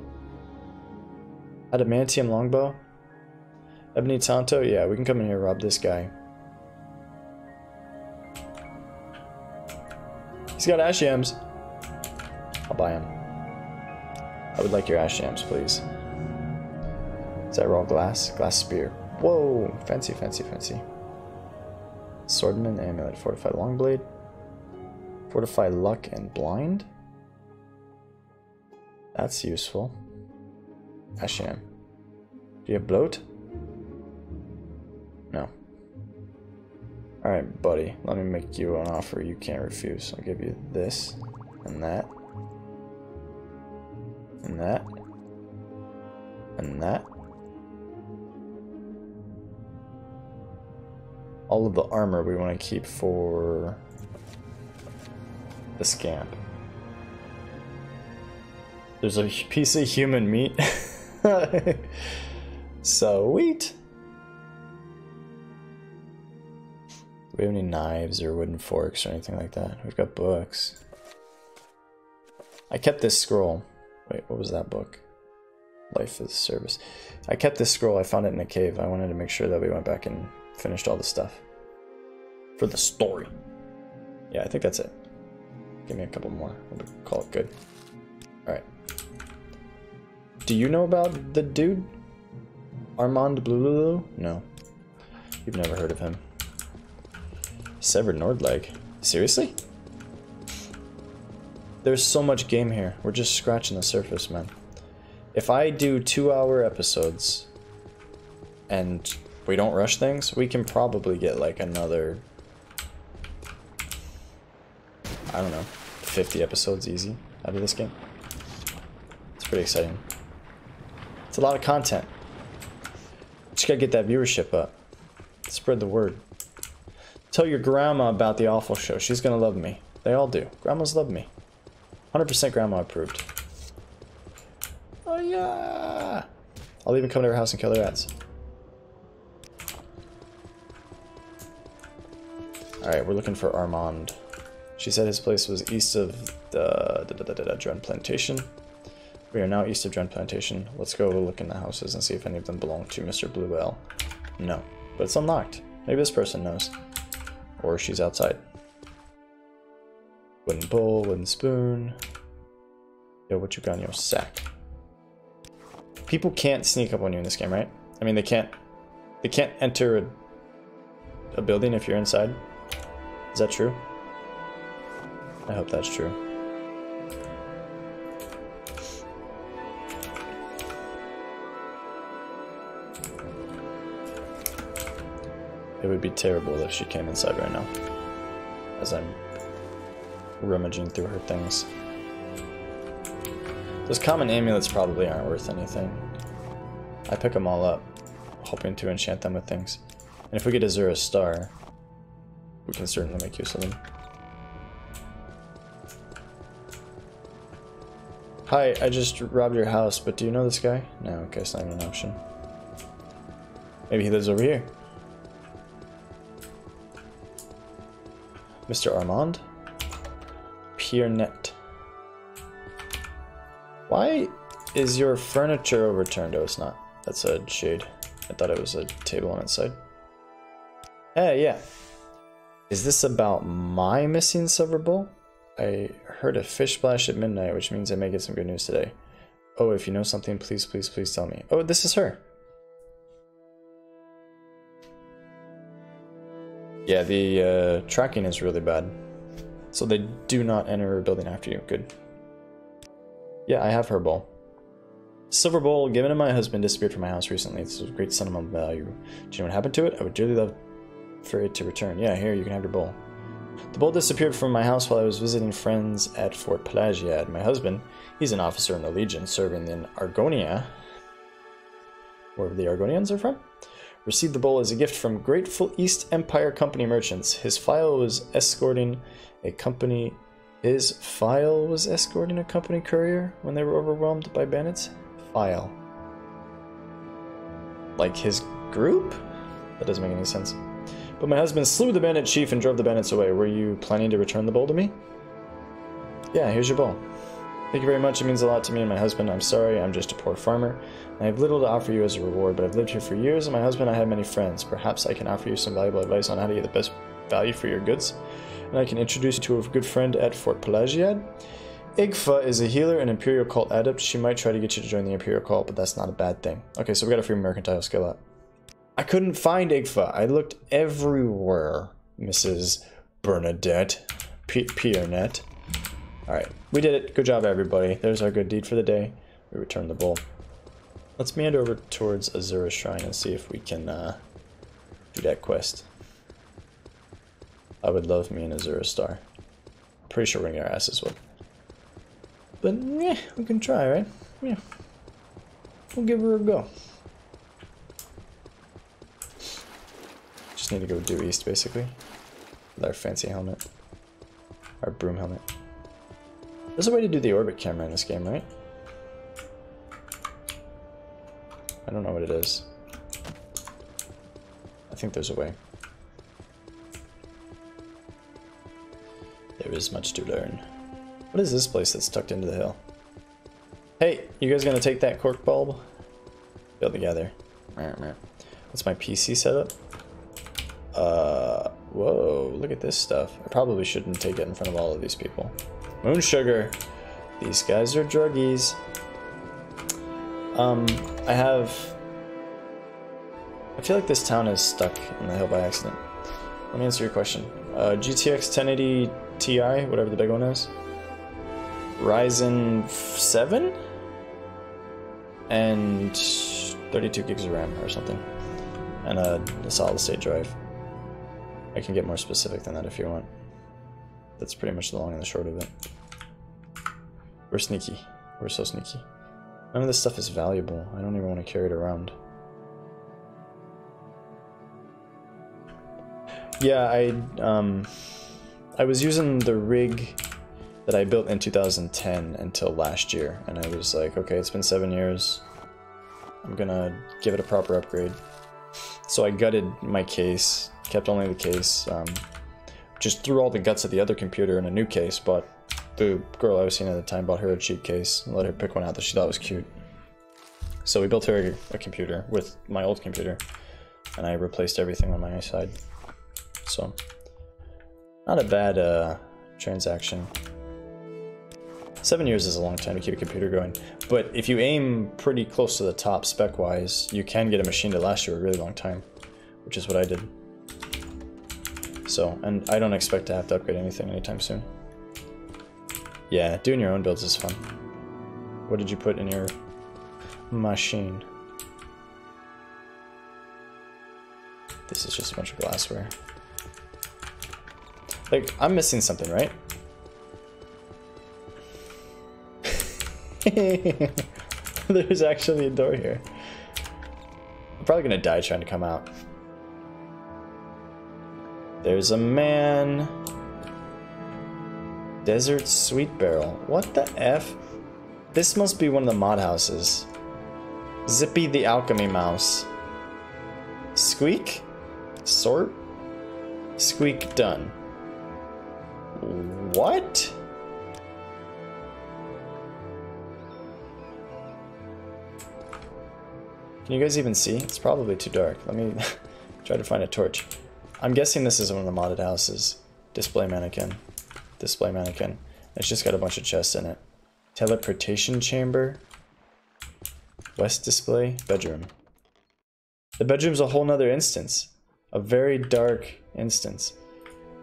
Adamantium longbow? Ebony Tanto? Yeah, we can come in here and rob this guy. He's got ash yams. I'll buy him. I would like your ash yams, please. Is that raw glass? Glass spear. Whoa! Fancy, fancy, fancy. Swordman, amulet, fortified longblade. Fortify luck and blind? That's useful. Ash yam. Do you have bloat? No. Alright, buddy. Let me make you an offer you can't refuse. I'll give you this, and that, and that, and that. All of the armor we want to keep for the scamp. There's a piece of human meat. Sweet. Do we have any knives or wooden forks or anything like that? We've got books. I kept this scroll. Wait, what was that book? Life is Service. I kept this scroll. I found it in a cave. I wanted to make sure that we went back and finished all the stuff. For the story. Yeah, I think that's it. Give me a couple more. We'll call it good. Alright. Do you know about the dude? Armand Blululu? No. You've never heard of him. Severed Nordleg. Seriously? There's so much game here. We're just scratching the surface, man. If I do 2-hour episodes and we don't rush things, we can probably get like another, I don't know, 50 episodes easy out of this game. It's pretty exciting. It's a lot of content. Just gotta get that viewership up. Spread the word. Tell your grandma about the Awfl show. She's gonna love me. They all do. Grandmas love me. 100% grandma approved. Oh yeah! I'll even come to her house and kill their rats. Alright, we're looking for Armand. She said his place was east of the Dren Plantation. We are now east of Dren Plantation. Let's go look in the houses and see if any of them belong to Mr. Bluebell. No, but it's unlocked. Maybe this person knows. Or she's outside. Wooden bowl, wooden spoon. Yo, what you got in your sack? People can't sneak up on you in this game, right? I mean, they can't enter a building if you're inside. Is that true? I hope that's true. It would be terrible if she came inside right now, as I'm rummaging through her things. Those common amulets probably aren't worth anything. I pick them all up, hoping to enchant them with things. And if we get Azura's Star, we can certainly make use of them. Hi, I just robbed your house, but do you know this guy? No, okay, it's not even an option. Maybe he lives over here. Mr. Armand? Piernet. Why is your furniture overturned? Oh, it's not. That's a shade. I thought it was a table on its side. Hey, yeah. Is this about my missing silver bowl? I heard a fish splash at midnight, which means I may get some good news today. Oh, if you know something, please, please, please tell me. Oh, this is her. Yeah, the tracking is really bad. So they do not enter a building after you. Good. Yeah, I have her bowl. Silver bowl given to my husband disappeared from my house recently. It's a great sentimental value. Do you know what happened to it? I would dearly love for it to return. Yeah, here, you can have your bowl. The bowl disappeared from my house while I was visiting friends at Fort Pelagiad. My husband, he's an officer in the Legion serving in Argonia, wherever the Argonians are from, received the bowl as a gift from grateful East Empire Company merchants. His file was escorting a company courier when they were overwhelmed by bandits. File. Like his group? That doesn't make any sense. But my husband slew the bandit chief and drove the bandits away. Were you planning to return the bowl to me? Yeah, here's your bowl. Thank you very much. It means a lot to me and my husband. I'm sorry, I'm just a poor farmer. I have little to offer you as a reward, but I've lived here for years, and my husband and I have many friends. Perhaps I can offer you some valuable advice on how to get the best value for your goods, and I can introduce you to a good friend at Fort Pelagiad. Awfl is a healer and Imperial cult adept. She might try to get you to join the Imperial cult, but that's not a bad thing. Okay, so we got a free mercantile skill up. I couldn't find Awfl. I looked everywhere, Mrs. Bernadette. Piernet. Alright, we did it. Good job, everybody. There's our good deed for the day. We returned the bowl. Let's meander over towards Azura's Shrine and see if we can do that quest. I would love me an Azura Star. Pretty sure we're gonna get our asses whipped. But yeah, we can try, right? Yeah. We'll give her a go. Just need to go due east, basically. With our fancy helmet. Our broom helmet. There's a way to do the orbit camera in this game, right? I don't know what it is. I think there's a way. There is much to learn. What is this place that's tucked into the hill? Hey, you guys gonna take that cork bulb? Build together. What's my PC setup? Whoa, look at this stuff. I probably shouldn't take it in front of all of these people. Moon sugar. These guys are druggies. I feel like this town is stuck in the hill by accident. Let me answer your question. GTX 1080 Ti, whatever the big one is. Ryzen 7? And 32 gigs of RAM or something. And a solid state drive. I can get more specific than that if you want. That's pretty much the long and the short of it. We're sneaky. We're so sneaky. None of this stuff is valuable. I don't even want to carry it around. Yeah, I was using the rig that I built in 2010 until last year, and I was like, okay, it's been 7 years. I'm gonna give it a proper upgrade. So I gutted my case, kept only the case, just threw all the guts of the other computer in a new case, but the girl I was seeing at the time bought her a cheap case and let her pick one out that she thought was cute. So we built her a computer with my old computer, and I replaced everything on my side. So, not a bad transaction. 7 years is a long time to keep a computer going, but if you aim pretty close to the top spec-wise, you can get a machine to last you a really long time, which is what I did. So, and I don't expect to have to upgrade anything anytime soon. Yeah, doing your own builds is fun. What did you put in your machine? This is just a bunch of glassware. Like, I'm missing something, right? There's actually a door here. I'm probably gonna die trying to come out. There's a man. Desert Sweet Barrel. What the F? This must be one of the mod houses. Zippy the Alchemy Mouse. Squeak? Sort? Squeak done. What? Can you guys even see? It's probably too dark. Let me try to find a torch. I'm guessing this is one of the modded houses. Display mannequin. Display mannequin. It's just got a bunch of chests in it. Teleportation chamber. West display. Bedroom. The bedroom's a whole nother instance. A very dark instance.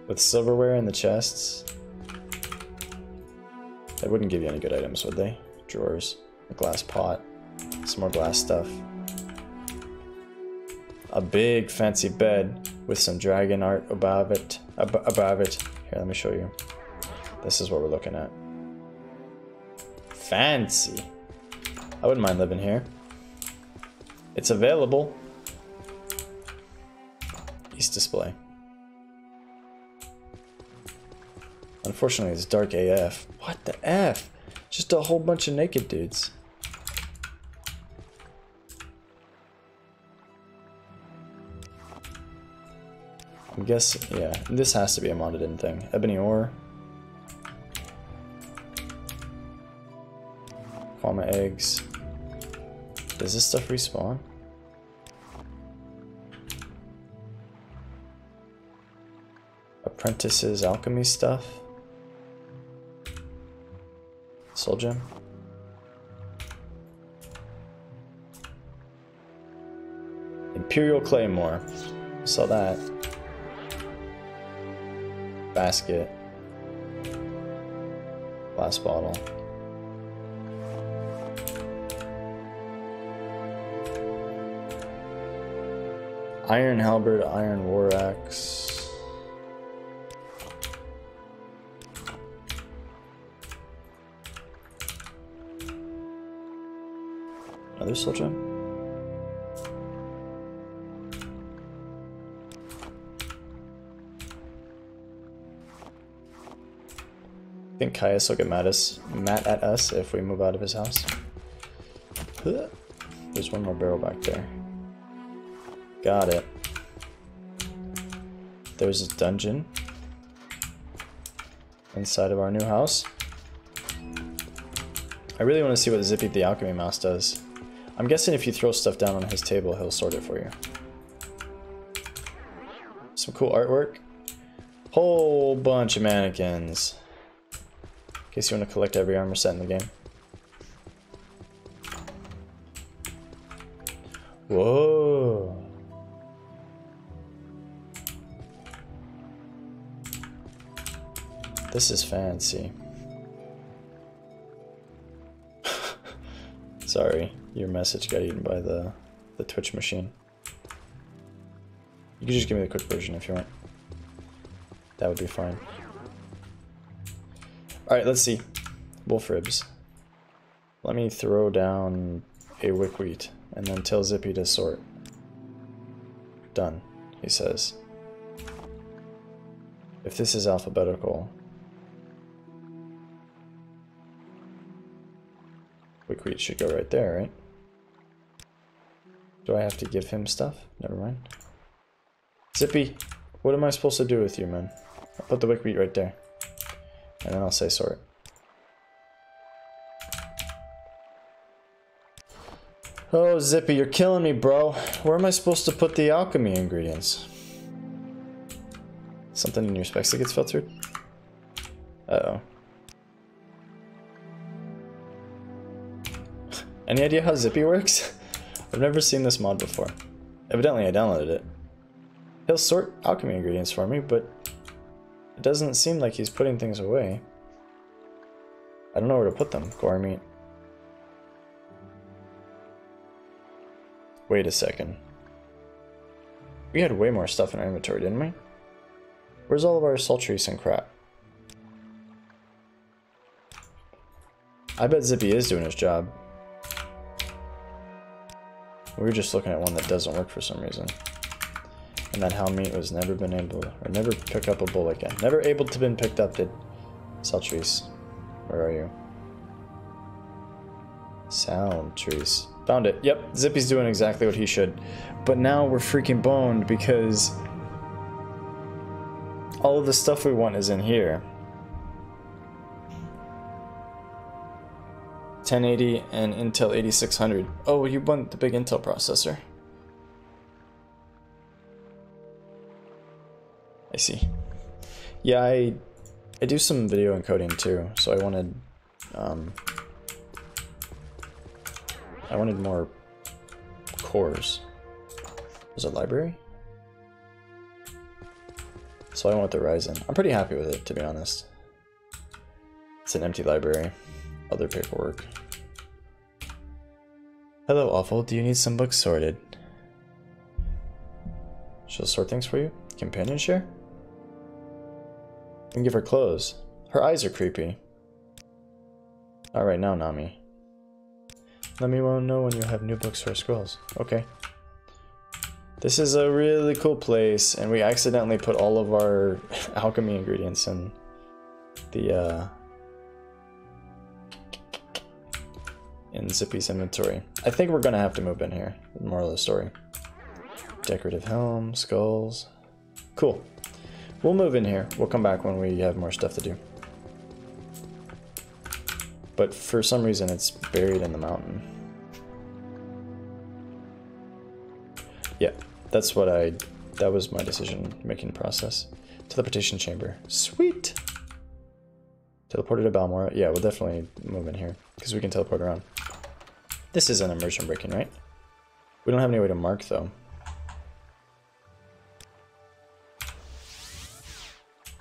With silverware in the chests. They wouldn't give you any good items, would they? Drawers. A glass pot. Some more glass stuff. A big fancy bed with some dragon art above it. Here, let me show you. This is what we're looking at. Fancy. I wouldn't mind living here. It's available. East display. Unfortunately, it's dark AF. What the F? Just a whole bunch of naked dudes. I'm guessing, yeah, this has to be a modded in thing. Ebony ore. Farma eggs. Does this stuff respawn? Apprentices, alchemy stuff. Soul gem. Imperial claymore. Saw that. Basket. Glass bottle. Iron halberd, iron war axe. Another soul gem. I think Caius will get mad at us if we move out of his house. There's one more barrel back there. Got it. There's a dungeon inside of our new house. I really want to see what Zippy the Alchemy Mouse does. I'm guessing if you throw stuff down on his table, he'll sort it for you. Some cool artwork. Whole bunch of mannequins. In case you want to collect every armor set in the game. Whoa. This is fancy. Sorry, your message got eaten by the Twitch machine. You could just give me the quick version if you want. That would be fine. Alright, let's see. Wolf ribs. Let me throw down a wickwheat and then tell Zippy to sort. Done, he says. If this is alphabetical, wickwheat should go right there, right? Do I have to give him stuff? Never mind. Zippy, what am I supposed to do with you, man? I'll put the wickwheat right there. And then I'll say sort. Oh, Zippy, you're killing me, bro. Where am I supposed to put the alchemy ingredients? Something in your specs that gets filtered? Uh-oh. Any idea how Zippy works? I've never seen this mod before. Evidently, I downloaded it. He'll sort alchemy ingredients for me, but it doesn't seem like he's putting things away. I don't know where to put them. Gore meat. Wait a second. We had way more stuff in our inventory, didn't we? Where's all of our sultries and crap? I bet Zippy is doing his job. We were just looking at one that doesn't work for some reason. And that hound meat was never been able, or never pick up a bull again. Never able to been picked up, did sultries. Where are you? Sound trees. Found it. Yep, Zippy's doing exactly what he should. But now we're freaking boned because all of the stuff we want is in here. 1080 and Intel 8600. Oh, you want the big Intel processor. I see. Yeah, I do some video encoding too, so I wanted more cores. Is it library? So I went with the Ryzen. I'm pretty happy with it, to be honest. It's an empty library. Other paperwork. Hello, Awfl. Do you need some books sorted? She'll sort things for you? Companion share? You can give her clothes. Her eyes are creepy. Alright, now Nami. Let me know when you have new books or scrolls. Okay. This is a really cool place, and we accidentally put all of our alchemy ingredients in the in Zippy's inventory. I think we're gonna have to move in here. Moral of the story. Decorative helm, skulls. Cool. We'll move in here. We'll come back when we have more stuff to do. But for some reason it's buried in the mountain. that's what that was my decision-making process. Teleportation chamber. Sweet! Teleported to Balmora. Yeah, we'll definitely move in here, because we can teleport around. This is an immersion breaking, right? We don't have any way to mark, though.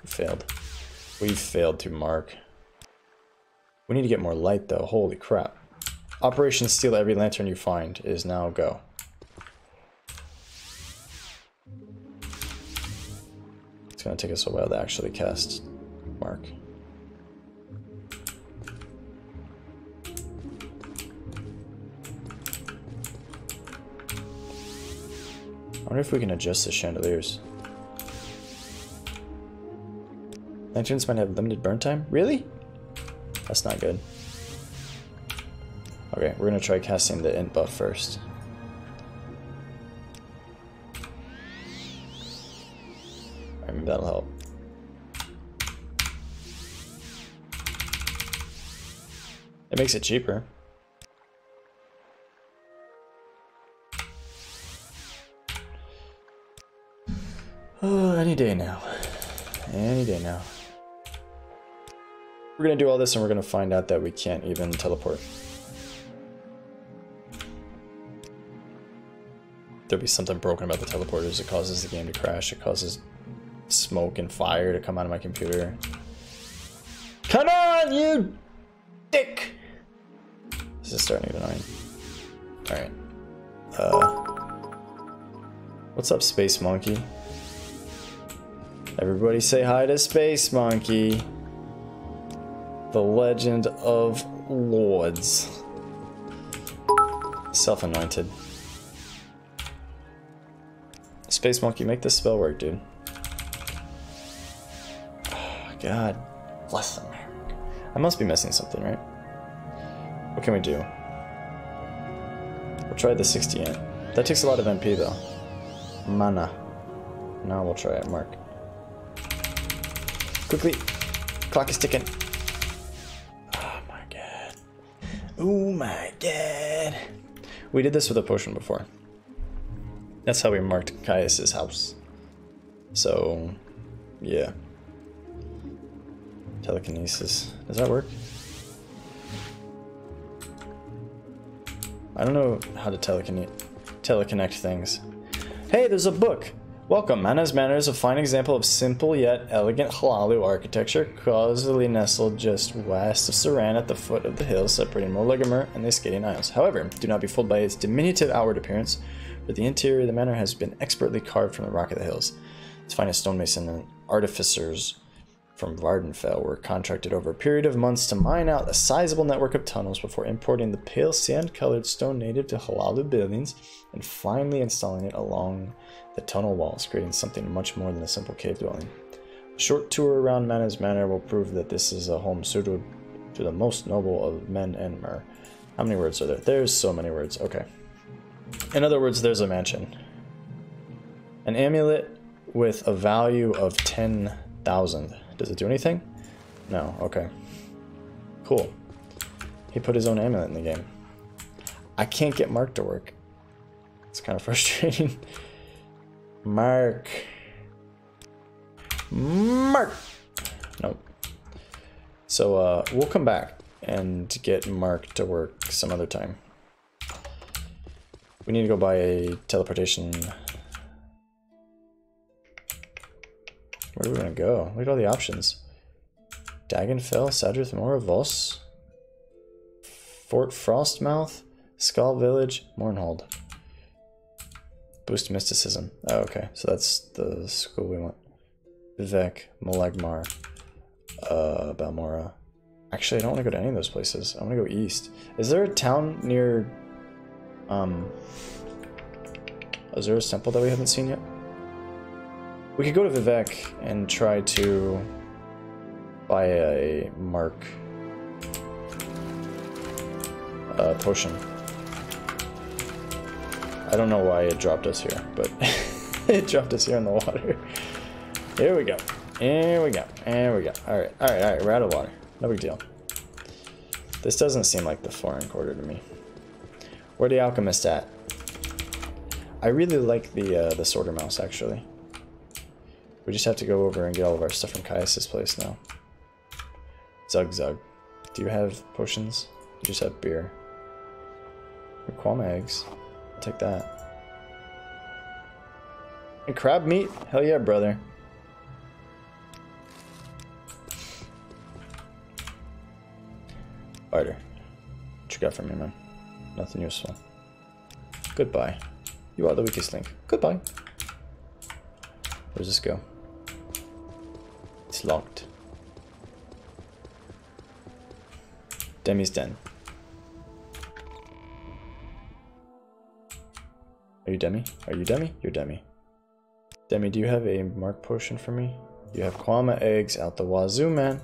We failed. We failed to mark. We need to get more light, though. Holy crap. Operation Steal Every Lantern You Find is now go. It's gonna take us a while to actually cast mark. I wonder if we can adjust the chandeliers. Lanterns might have limited burn time? Really? That's not good. Okay, we're gonna try casting the int buff first. Alright, maybe that'll help. It makes it cheaper. Oh, any day now. Any day now. We're gonna do all this and we're gonna find out that we can't even teleport. There'll be something broken about the teleporters. It causes the game to crash. It causes smoke and fire to come out of my computer. Come on, you dick! This is starting to get annoying. Alright. What's up, Space Monkey? Everybody say hi to Space Monkey. The Legend of Lords. Self-anointed. Space Monkey, make this spell work, dude. Oh, God. Bless them. I must be missing something, right? What can we do? We'll try the 60 int. That takes a lot of MP, though. Mana. Now we'll try it, Mark. Quickly. Clock is ticking. Oh my god. Oh my god. We did this with a potion before. That's how we marked Caius's house. So, yeah. Telekinesis. Does that work? I don't know how to teleconnect things. Hey, there's a book! Welcome, Mannaz Manor is a fine example of simple yet elegant Hlaalu architecture, causally nestled just west of Saran at the foot of the hills separating Morrowind and the Ascadian Isles. However, do not be fooled by its diminutive outward appearance, for the interior of the manor has been expertly carved from the rock of the hills. Its finest stonemason and artificers from Vvardenfell were contracted over a period of months to mine out a sizable network of tunnels before importing the pale sand-colored stone native to Hlaalu buildings and finally installing it along the tunnel walls, creating something much more than a simple cave dwelling. A short tour around Mannaz Manor will prove that this is a home suited to the most noble of men and mer. How many words are there? There's so many words. Okay. In other words, there's a mansion. An amulet with a value of 10,000. Does it do anything? No. Okay. Cool. He put his own amulet in the game. I can't get Mark to work. It's kind of frustrating. Mark. Mark! Nope. So, we'll come back and get Mark to work some other time. We need to go buy a teleportation. Where are we gonna go? Look at all the options. Daggerfall, Sadrith Mora, Voss, Fort Frostmouth, Skull Village, Mournhold. Boost mysticism. Oh, okay. So that's the school we want. Vivek, Malagmar, Balmora. Actually, I don't want to go to any of those places. I want to go east. Is there a town near Azura's temple that we haven't seen yet? We could go to Vivek and try to buy a Mark potion. I don't know why it dropped us here, but it dropped us here in the water. Here we go. Here we go. Here we go. Alright, alright, alright. We're out of water. No big deal. This doesn't seem like the foreign quarter to me. Where the alchemist at? I really like the sorter mouse, actually. We just have to go over and get all of our stuff from Caius' place now. Zug Zug. Do you have potions? You just have beer. Qualm eggs. I'll take that. And crab meat? Hell yeah, brother. Barter. What you got for me, man? Nothing useful. Goodbye. You are the weakest link. Goodbye. Where does this go? It's locked. Demi's den. Are you Demi? Are you Demi? You're Demi. Demi, do you have a mark potion for me? You have Kwama eggs out the wazoo, man.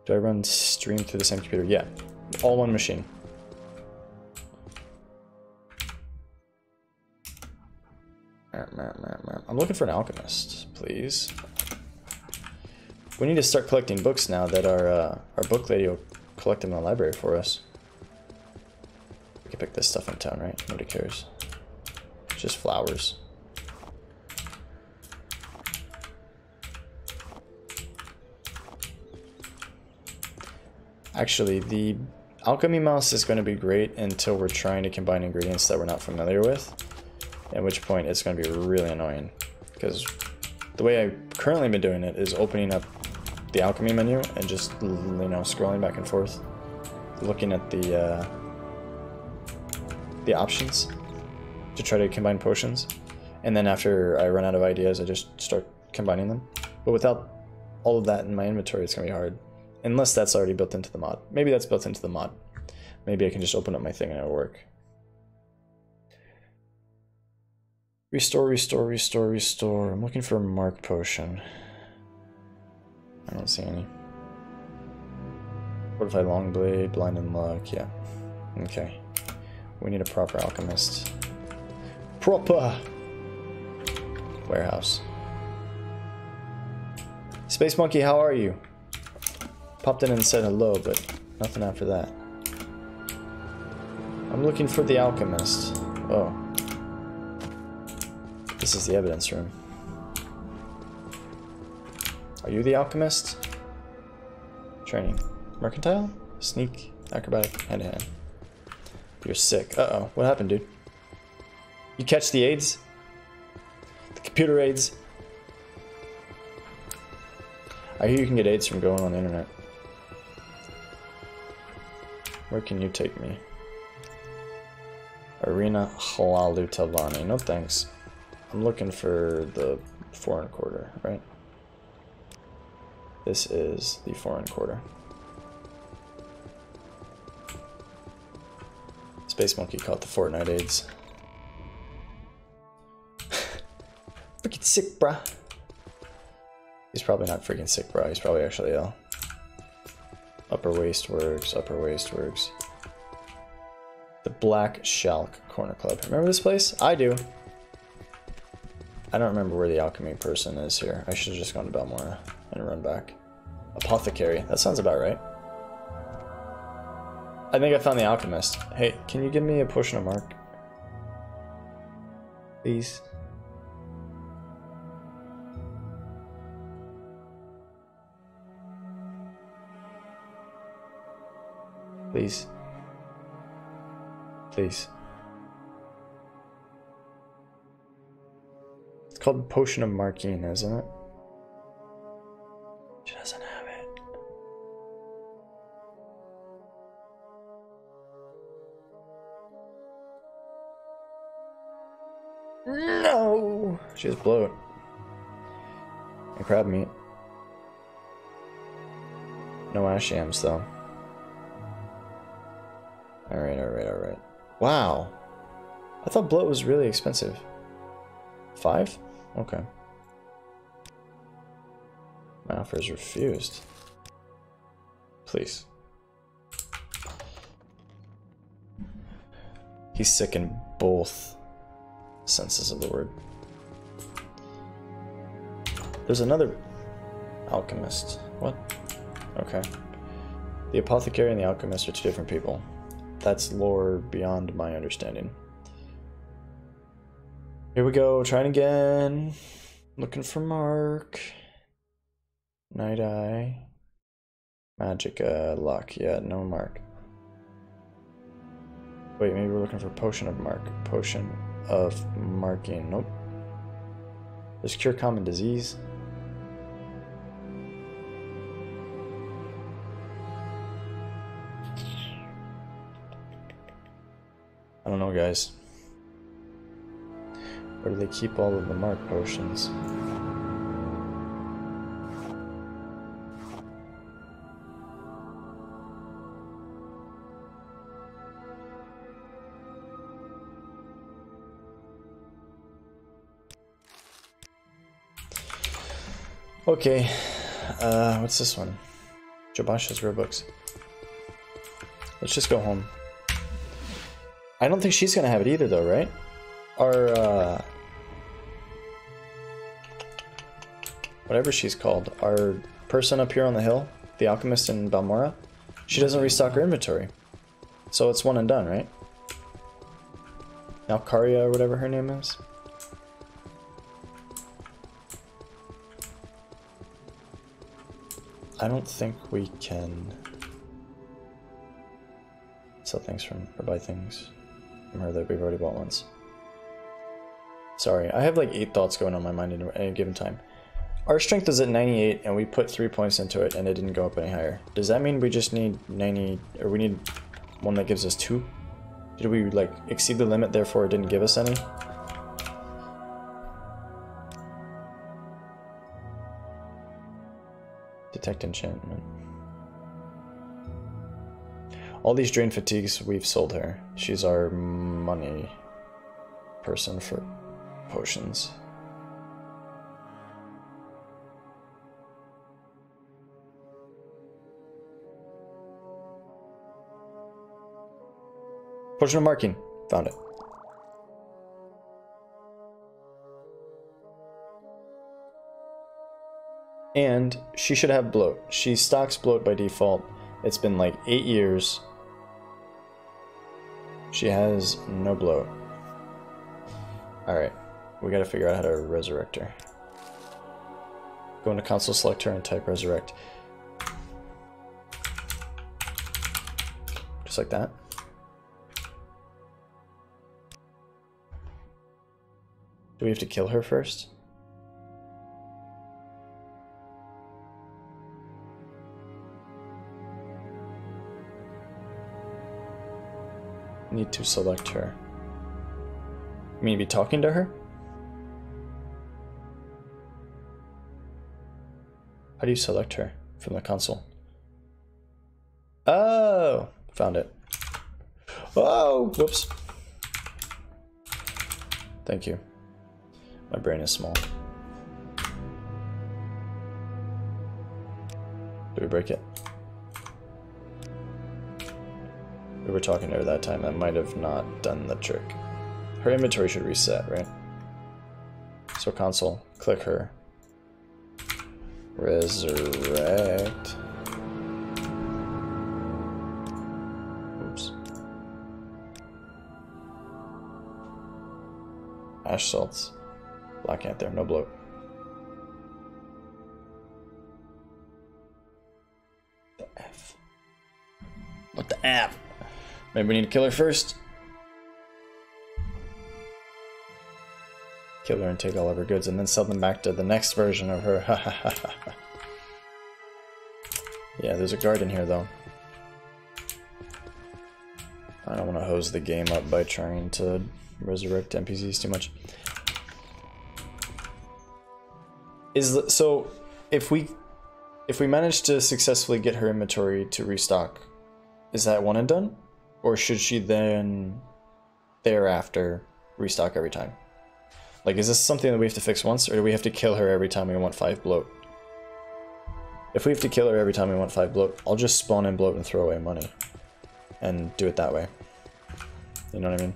Do I run stream through the same computer? Yeah. All one machine. I'm looking for an alchemist, please. We need to start collecting books now that our book lady will collect them in the library for us. We can pick this stuff in town, right? Nobody cares. It's just flowers. Actually, the alchemy mouse is going to be great until we're trying to combine ingredients that we're not familiar with. At which point it's going to be really annoying. Because the way I've currently been doing it is opening up the alchemy menu and just, you know, scrolling back and forth. Looking at the options to try to combine potions. And then after I run out of ideas, I just start combining them. But without all of that in my inventory, it's going to be hard. Unless that's already built into the mod. Maybe that's built into the mod. Maybe I can just open up my thing and it'll work. Restore, restore, restore, restore. I'm looking for a mark potion. I don't see any. Fortify long blade, blind and luck, yeah. Okay. We need a proper alchemist. Proper warehouse. Space Monkey, how are you? Popped in and said hello, but nothing after that. I'm looking for the alchemist. Oh. This is the evidence room. Are you the alchemist? Training. Mercantile? Sneak? Acrobatic? Hand-to-hand. You're sick. Uh-oh. What happened, dude? You catch the AIDS? The computer AIDS? I hear you can get AIDS from going on the internet. Where can you take me? Arena Halalu Talvani. No thanks. I'm looking for the foreign quarter, right? This is the foreign quarter. Space Monkey caught the Fortnite AIDS. Freaking sick, bruh. He's probably not freaking sick, bruh. He's probably actually ill. Upper waist works, upper waist works. The Black Shalk Corner Club. Remember this place? I do. I don't remember where the alchemy person is here. I should have just gone to Belmora and run back. Apothecary. That sounds about right. I think I found the alchemist. Hey, can you give me a potion of mark? Please. Please. Please. It's called Potion of Markine, isn't it? She doesn't have it. No! She has bloat. And crab meat. No ash yams, though. Alright, alright, alright. Wow. I thought bloat was really expensive. 5? Okay. My offer is refused. Please. He's sick in both senses of the word. There's another alchemist. What? Okay. The apothecary and the alchemist are two different people. that's lore beyond my understanding. Here we go, trying again. Looking for Mark. Night Eye. Magic, luck. Yeah, no Mark. Wait, maybe we're looking for Potion of Mark. Potion of Marking. Nope. There's Cure Common Disease. I don't know, guys. Where do they keep all of the Mark potions? Okay, what's this one? Jabasha's rare books. Let's just go home. I don't think she's gonna have it either, though, right? Our, whatever she's called, our person up here on the hill, the alchemist in Balmora, she doesn't restock her inventory. So it's one and done, right? Alcaria, or whatever her name is. I don't think we can sell things from, or buy things from her that we've already bought once. Sorry, I have like 8 thoughts going on in my mind at any given time. Our strength is at 98 and we put 3 points into it and it didn't go up any higher. Does that mean we just need 90, or we need one that gives us 2? Did we like exceed the limit, therefore it didn't give us any? Detect enchantment. All these drain fatigues, we've sold her. She's our money person for potions. Potion of marking. Found it. And she should have bloat. She stocks bloat by default. It's been like 8 years. She has no bloat. Alright, we gotta figure out how to resurrect her. Go into console, select her, and type resurrect. Just like that. Do we have to kill her first? Need to select her. You mean be talking to her? How do you select her from the console? Oh, found it. Oh, whoops. Thank you. My brain is small. Do we break it? We were talking to her that time. That might have not done the trick. Her inventory should reset, right? So console, click her. Resurrect. Oops. Ash salts. Black Anther, no bloat. The F. What the F? Maybe we need to kill her first. Kill her and take all of her goods and then sell them back to the next version of her. Yeah, there's a guard in here though. I don't want to hose the game up by trying to resurrect NPCs too much. So if we manage to successfully get her inventory to restock, is that one and done? Or should she then thereafter restock every time? Like, is this something that we have to fix once, or do we have to kill her every time we want 5 bloat? If we have to kill her every time we want 5 bloat, I'll just spawn in bloat and throw away money. And do it that way. You know what I mean?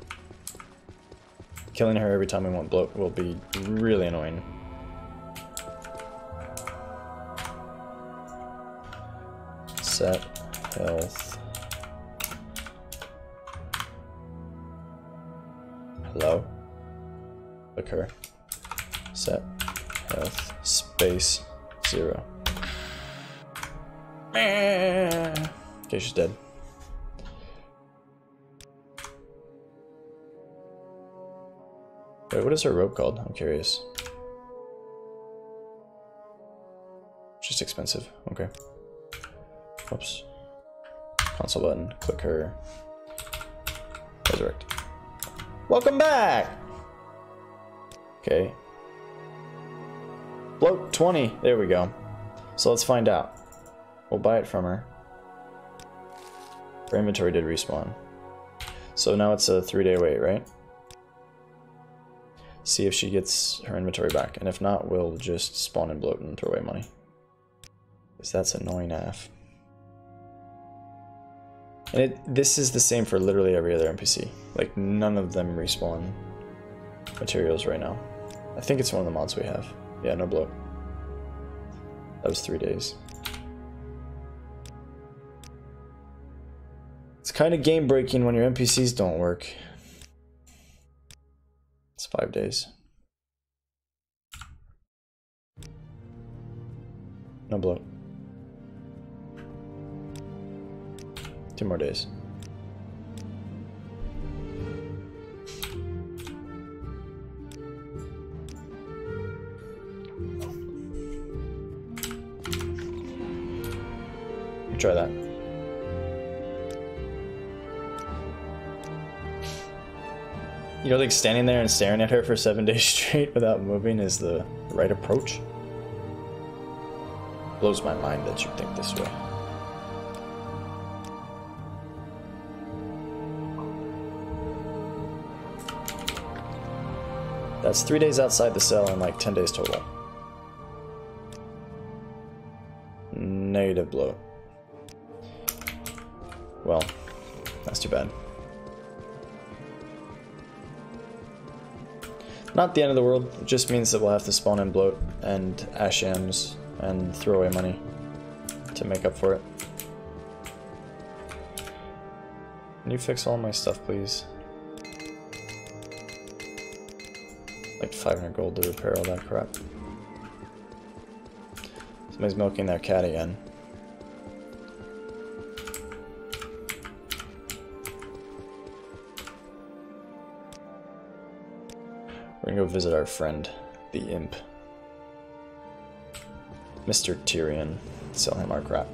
Killing her every time we want bloat will be really annoying. Set health Hello? Click her. Set health space 0. Okay, she's dead. Wait, what is her robe called? I'm curious. Just expensive. Okay. Oops. Console button. Click her. Resurrect. Welcome back! Okay. Bloat 20. There we go. So let's find out. We'll buy it from her. Her inventory did respawn. So now it's a 3-day wait, right? See if she gets her inventory back. And if not, we'll just spawn and bloat and throw away money. Because that's annoying AF. And this is the same for literally every other NPC. Like, none of them respawn materials right now. I think it's one of the mods we have. Yeah, no bloat. That was 3 days. It's kind of game breaking when your NPCs don't work. It's 5 days. No bloat. 2 more days. Try that. You know, like standing there and staring at her for 7 days straight without moving is the right approach. Blows my mind that you think this way. That's 3 days outside the cell and like 10 days total. Negative bloat. Well, that's too bad. Not the end of the world, it just means that we'll have to spawn in bloat and ash yams and throw away money to make up for it. Can you fix all my stuff, please? Like 500 gold to repair all that crap. Somebody's milking their cat again. We're gonna go visit our friend, the imp. Mr. Tyrion. Sell him our crap.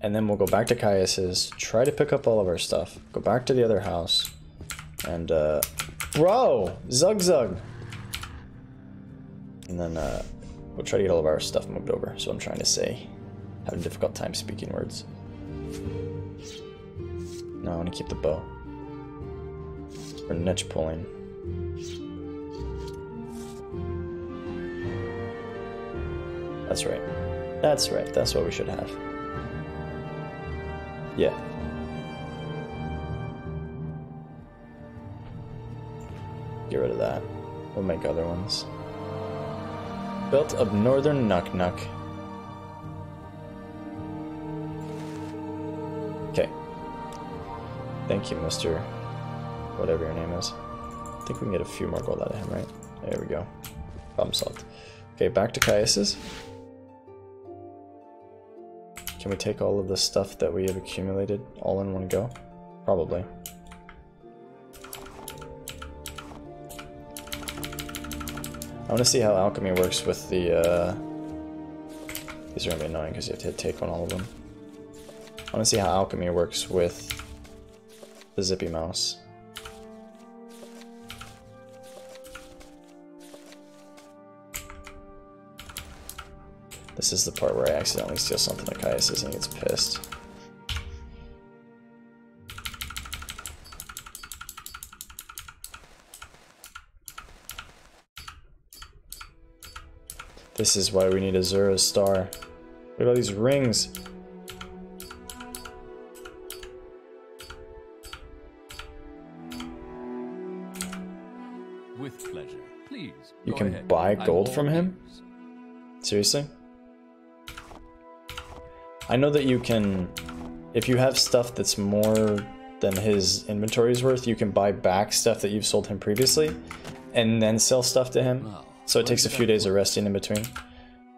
And then we'll go back to Caius's, try to pick up all of our stuff, go back to the other house, and bro! Zug Zug! And then we'll try to get all of our stuff moved over. So I'm trying to say. Having a difficult time speaking words. No, I want to keep the bow. For niche pulling. That's right. That's right. That's what we should have. Yeah. Get rid of that. We'll make other ones. Belt of Northern Nuck Nuck. Okay. Thank you, Mr. Whatever your name is. I think we can get a few more gold out of him, right? There we go. Problem solved. Okay, back to Caius's. Can we take all of the stuff that we have accumulated all in one go? Probably. I want to see how alchemy works with the, these are going to be annoying because you have to hit take on all of them. I want to see how alchemy works with the zippy mouse. This is the part where I accidentally steal something that Caius and he gets pissed. This is why we need Azura's star. Look at all these rings. With pleasure. Please. You can buy gold from him? Seriously? I know that you can, if you have stuff that's more than his inventory is worth, you can buy back stuff that you've sold him previously and then sell stuff to him. So it takes a few days of resting in between,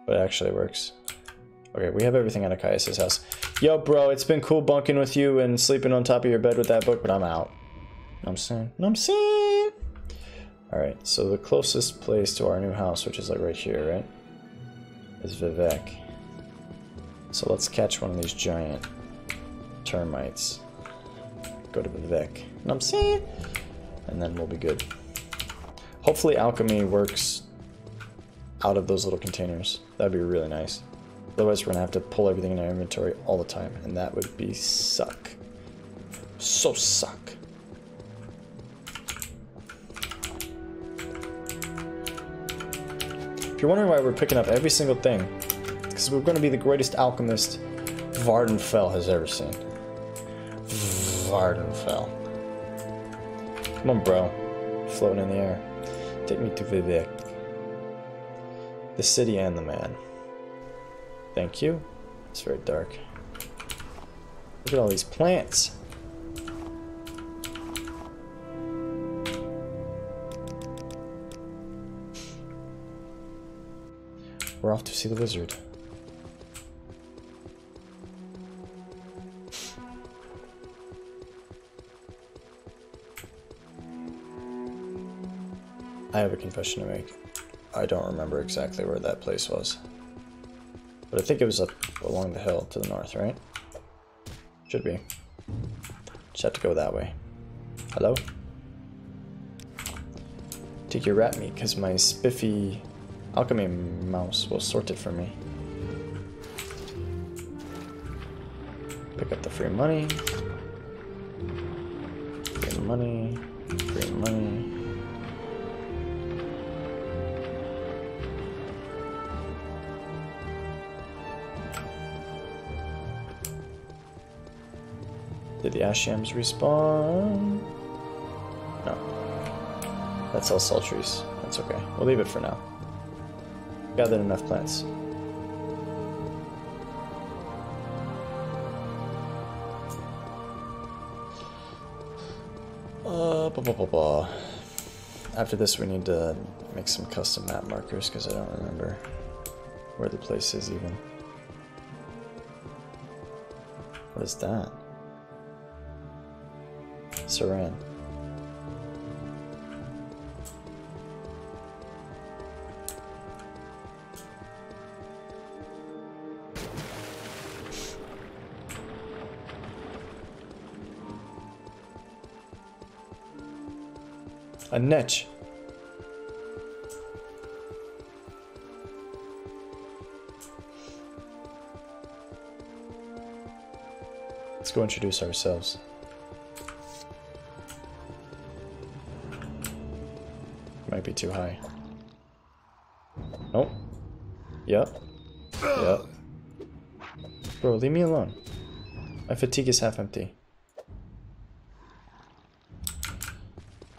but it actually works. Okay, we have everything out of Caius' house. Yo, bro, it's been cool bunking with you and sleeping on top of your bed with that book, but I'm out. Know what I'm saying? Know what I'm saying? Alright, so the closest place to our new house, which is like right here, right? Is Vivek. So let's catch one of these giant termites. Go to Vivek. Know what I'm saying? And then we'll be good. Hopefully alchemy works out of those little containers. That'd be really nice. Otherwise we're gonna have to pull everything in our inventory all the time, and that would be suck. So suck. If you're wondering why we're picking up every single thing, because we're gonna be the greatest alchemist Vvardenfell has ever seen. Vvardenfell. Come on, bro. Floating in the air. Take me to Vivek. The city and the man. Thank you. It's very dark. Look at all these plants. We're off to see the wizard. I have a confession to make. I don't remember exactly where that place was. But I think it was up along the hill to the north, right? Should be. Just have to go that way. Hello? Take your rat meat, because my spiffy alchemy mouse will sort it for me. Pick up the free money. Free money. Free money. Did the Ashiams respawn? No. That's all sultries. That's okay. We'll leave it for now. Gathered enough plants. After this we need to make some custom map markers because I don't remember where the place is even. What is that? Saran. A niche. Let's go introduce ourselves. Might be too high. Nope. Yep. Yep. Bro, leave me alone. My fatigue is half empty.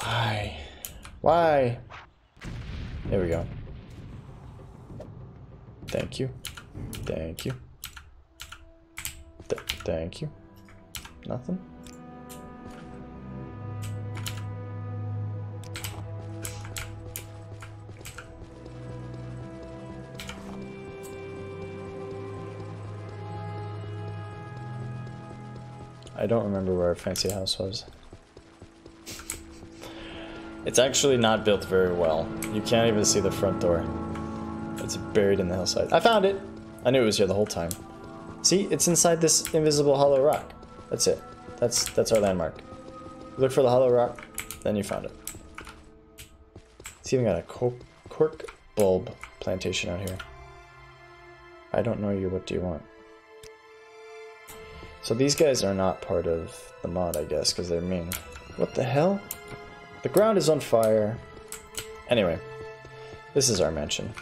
Why? Why? There we go. Thank you. Thank you. Thank you. Nothing? I don't remember where our fancy house was. It's actually not built very well. You can't even see the front door. It's buried in the hillside. I found it! I knew it was here the whole time. See, it's inside this invisible hollow rock. That's it. That's our landmark. Look for the hollow rock, then you found it. It's even got a cork bulb plantation out here. I don't know you, what do you want? So these guys are not part of the mod, I guess, because they're mean. What the hell? The ground is on fire. Anyway, this is our mansion.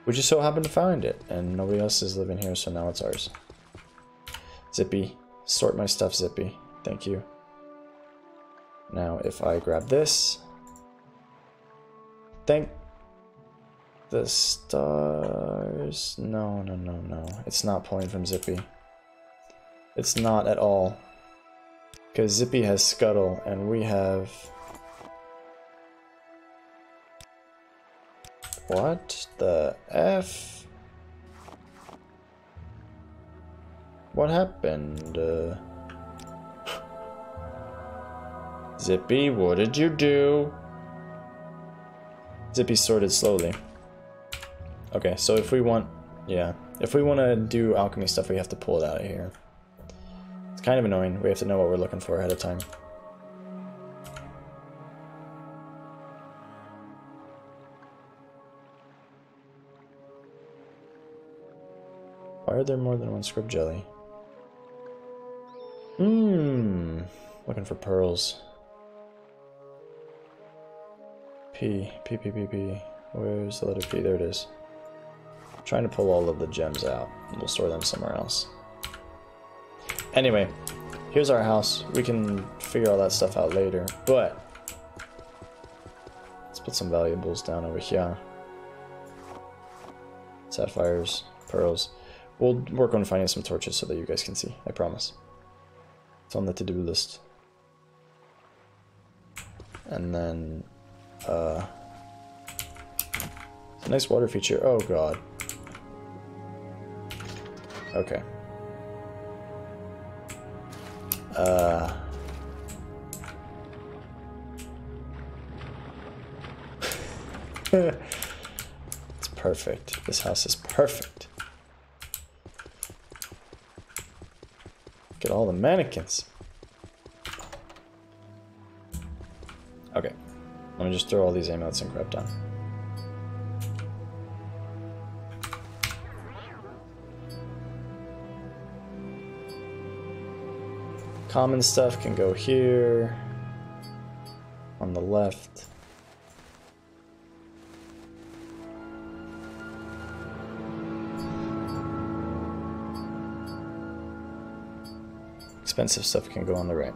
We just so happened to find it, and nobody else is living here, so now it's ours. Zippy. Sort my stuff, Zippy. Thank you. Now, if I grab this... Thank the stars... No. It's not pulling from Zippy. It's not at all. Because Zippy has Scuttle, and we have... What the F? What happened? Zippy, what did you do? Zippy sorted slowly. Okay, so if we want... Yeah. If we want to do alchemy stuff, we have to pull it out of here. It's kind of annoying. We have to know what we're looking for ahead of time. Why are there more than one scrib jelly? Looking for pearls. P. Where's the letter P? There it is. I'm trying to pull all of the gems out. We'll store them somewhere else. Anyway, here's our house. We can figure all that stuff out later, but let's put some valuables down over here. Sapphires, pearls. We'll work on finding some torches so that you guys can see, I promise. It's on the to-do list. And then, a nice water feature. Oh god. Okay. It's perfect. This house is perfect. Look at all the mannequins. Okay. Let me just throw all these amulets and crap down. Common stuff can go here. On the left. Expensive stuff can go on the right.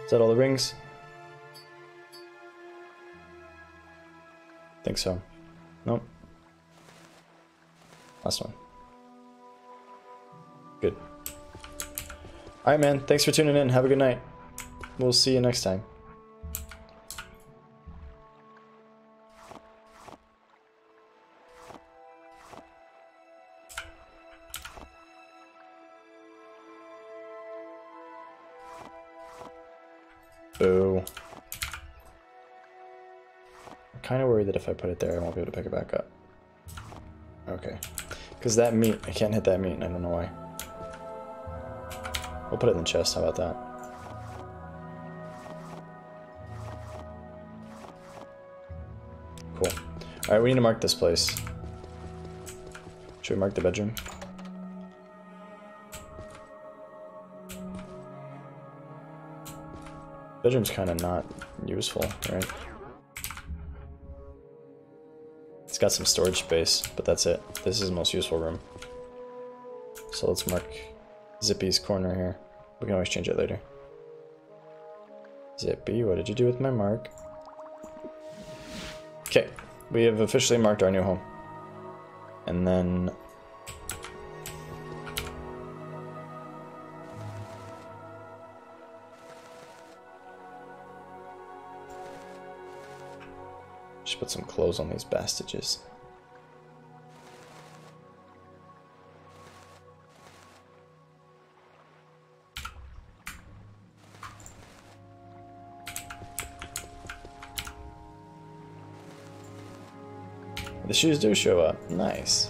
Is that all the rings? Think so. Nope. Last one. Good. Alright, man. Thanks for tuning in. Have a good night. We'll see you next time. Boo. I'm kind of worried that if I put it there, I won't be able to pick it back up. Okay. Because that meat, I can't hit that meat, and I don't know why. We'll put it in the chest, how about that? Cool. Alright, we need to mark this place. Should we mark the bedroom? Bedroom's kind of not useful, right? It's got some storage space, but that's it. This is the most useful room. So let's mark Zippy's corner here. We can always change it later. Zippy, what did you do with my mark? Okay, we have officially marked our new home. And then... just put some clothes on these bastages. The shoes do show up. Nice.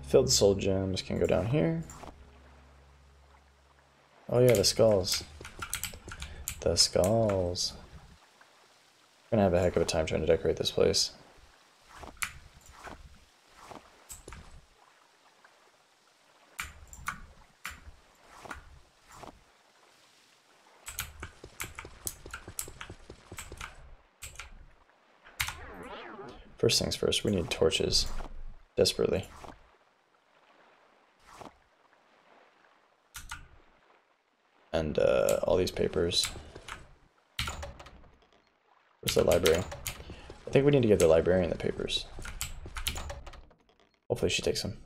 Filled soul gems can go down here. Oh yeah, the skulls. The skulls. I'm gonna have a heck of a time trying to decorate this place. First things first, we need torches. Desperately. And all these papers. Where's the library? I think we need to give the librarian the papers. Hopefully she takes them.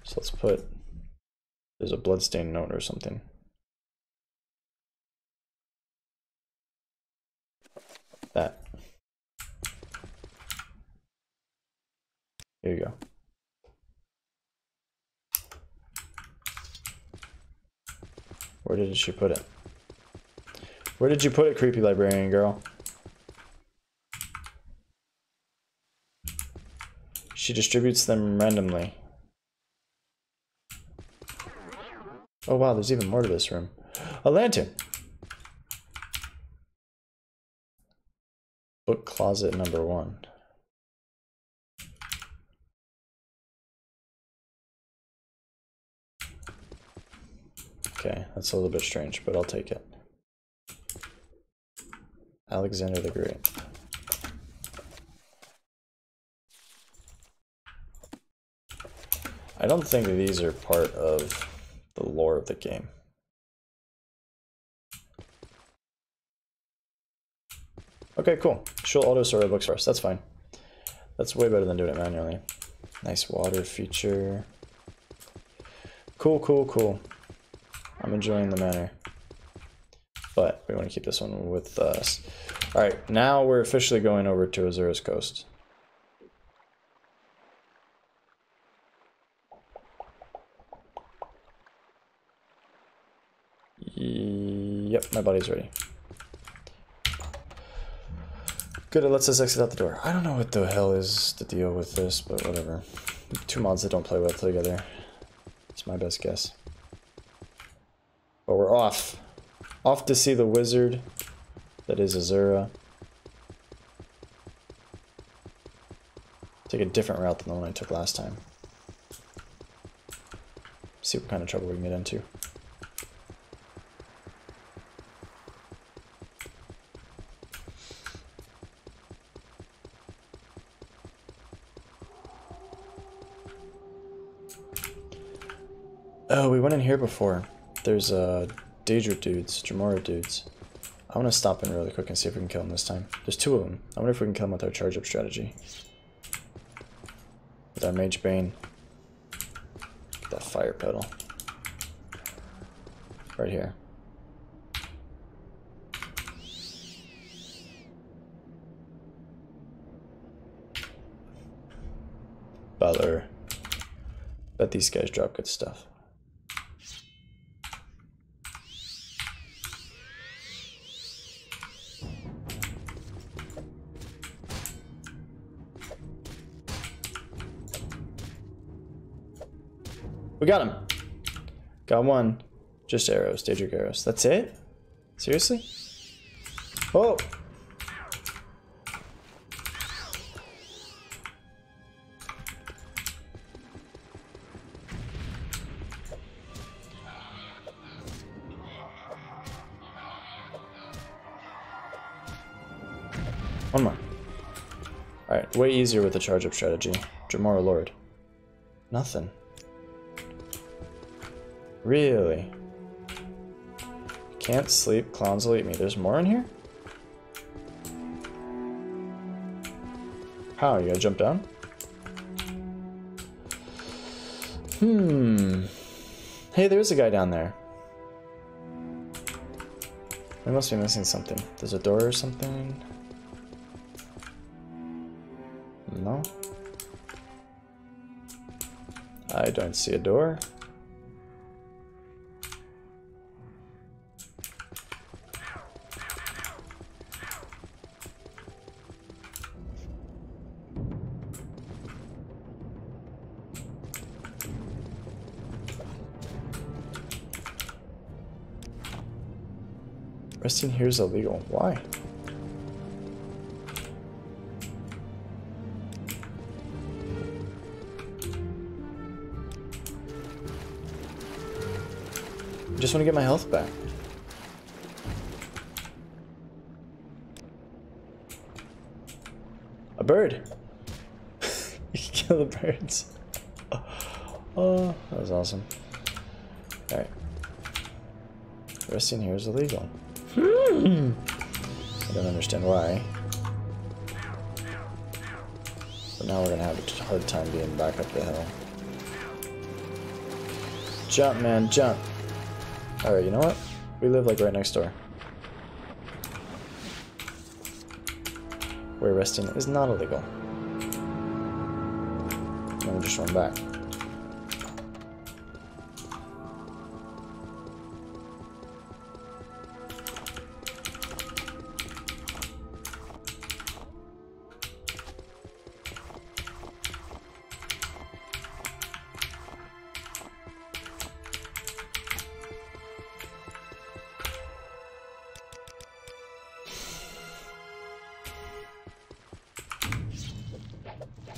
So let's put... There's a bloodstained note or something. That. Here you go. Where did she put it? Where did you put it, creepy librarian girl? She distributes them randomly. Oh wow, there's even more to this room. A lantern! Book closet number 1. Okay, that's a little bit strange, but I'll take it. Alexander the Great. I don't think these are part of the lore of the game. Okay, cool. She'll auto-sort our books for us. That's fine. That's way better than doing it manually. Nice water feature. Cool, cool, cool. I'm enjoying the manor. But we want to keep this one with us. Alright, now we're officially going over to Azura's Coast. Yep, my body's ready. Good, it lets us exit out the door. I don't know what the hell is the deal with this, but whatever. 2 mods that don't play well together. It's my best guess. But we're off. Off to see the wizard that is Azura. Take a different route than the one I took last time. See what kind of trouble we can get into. Oh, we went in here before. There's Daedra dudes, Jamora dudes. I want to stop in really quick and see if we can kill them this time. There's 2 of them. I wonder if we can kill them with our charge up strategy. With our Mage Bane. Get that fire pedal. Right here. Balor. Bet these guys drop good stuff. We got him. Got one. Just arrows, Daedric arrows. That's it? Seriously? Oh! One more. Alright, way easier with the charge up strategy. Jamora Lord. Nothing. Really? Can't sleep, clowns will eat me. There's more in here? How? You gotta jump down? Hey, there's a guy down there. We must be missing something. There's a door or something? No? I don't see a door. Resting here is illegal. Why? I just want to get my health back. A bird! You can kill the birds. Oh, that was awesome. Alright. Resting here is illegal. I don't understand why. But now we're gonna have a hard time getting back up the hill. Jump, man, jump! Alright, you know what? We live like right next door. Where resting is not illegal. And then we just run back.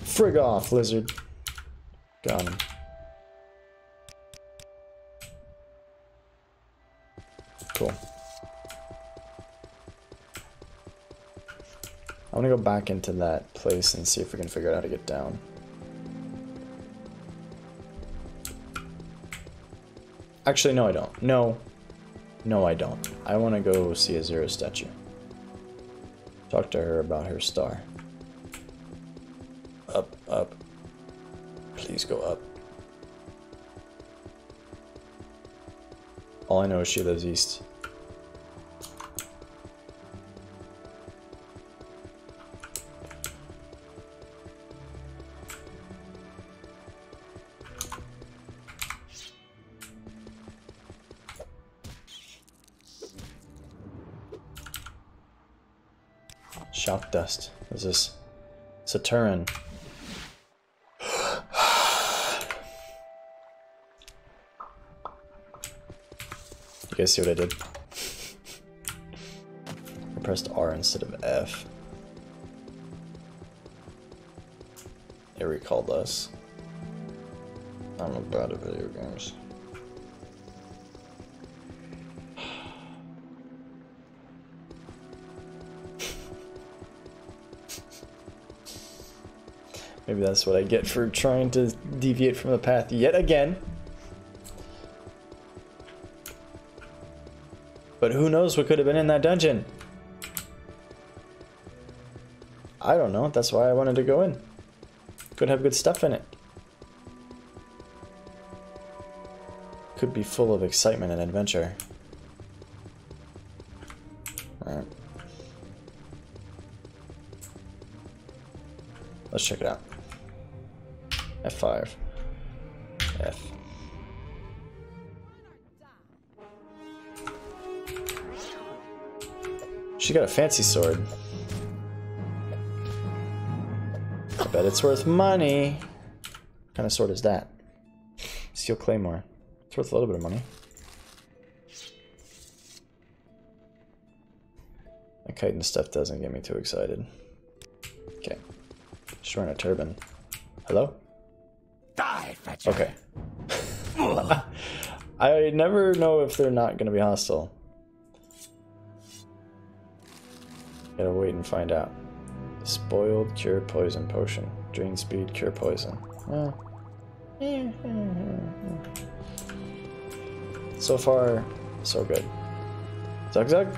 Frig off, lizard. Got him. Cool. I want to go back into that place and see if we can figure out how to get down. Actually, no I don't. No. No I don't. I want to go see a Zero statue. Talk to her about her star. Up, up. Please go up. All I know is she lives east. Shock dust. What is this? It's a Turin. You guys see what I did? I pressed R instead of F. It recalled us. I'm bad at video games. Maybe that's what I get for trying to deviate from the path yet again. But who knows what could have been in that dungeon? I don't know, that's why I wanted to go in. Could have good stuff in it. Could be full of excitement and adventure. Alright. Let's check it out. F5. F. She got a fancy sword. I bet it's worth money. What kind of sword is that? Steel Claymore. It's worth a little bit of money. The kite and stuff doesn't get me too excited. Okay. She's wearing a turban. Hello? Die, fetcher. Okay. I never know if they're not going to be hostile. Gotta wait and find out. Spoiled, cure poison potion. Drain speed, cure poison. So far, so good. Zug Zug?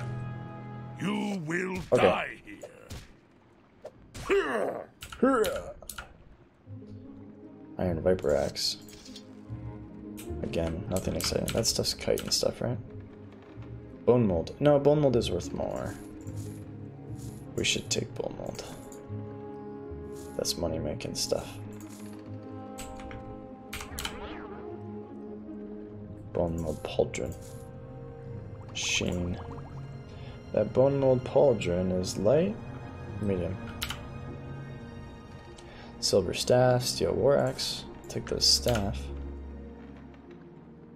You will Okay. die here. Iron Viper Axe. Again, nothing exciting. That stuff's kite and stuff, right? Bone Mold. No, Bone Mold is worth more. We should take Bone Mold. That's money making stuff. Bone Mold Pauldron. Sheen. That Bone Mold Pauldron is light? Medium. Silver Staff, Steel War Axe. Take the staff.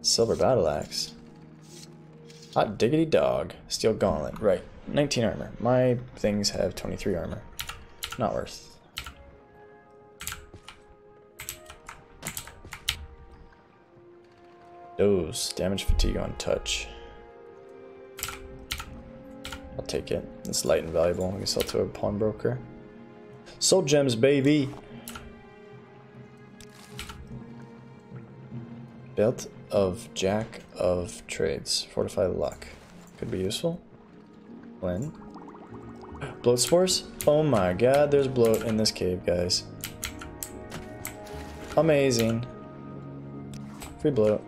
Silver Battle Axe. Hot Diggity Dog. Steel Gauntlet. Right. 19 armor. My things have 23 armor. Not worth. Those. Damage fatigue on touch. I'll take it. It's light and valuable. We can sell to a pawnbroker. Soul gems, baby. Belt of Jack of Trades. Fortify luck. Could be useful. When? Bloat spores? Oh my god, there's bloat in this cave, guys. Amazing. Free bloat.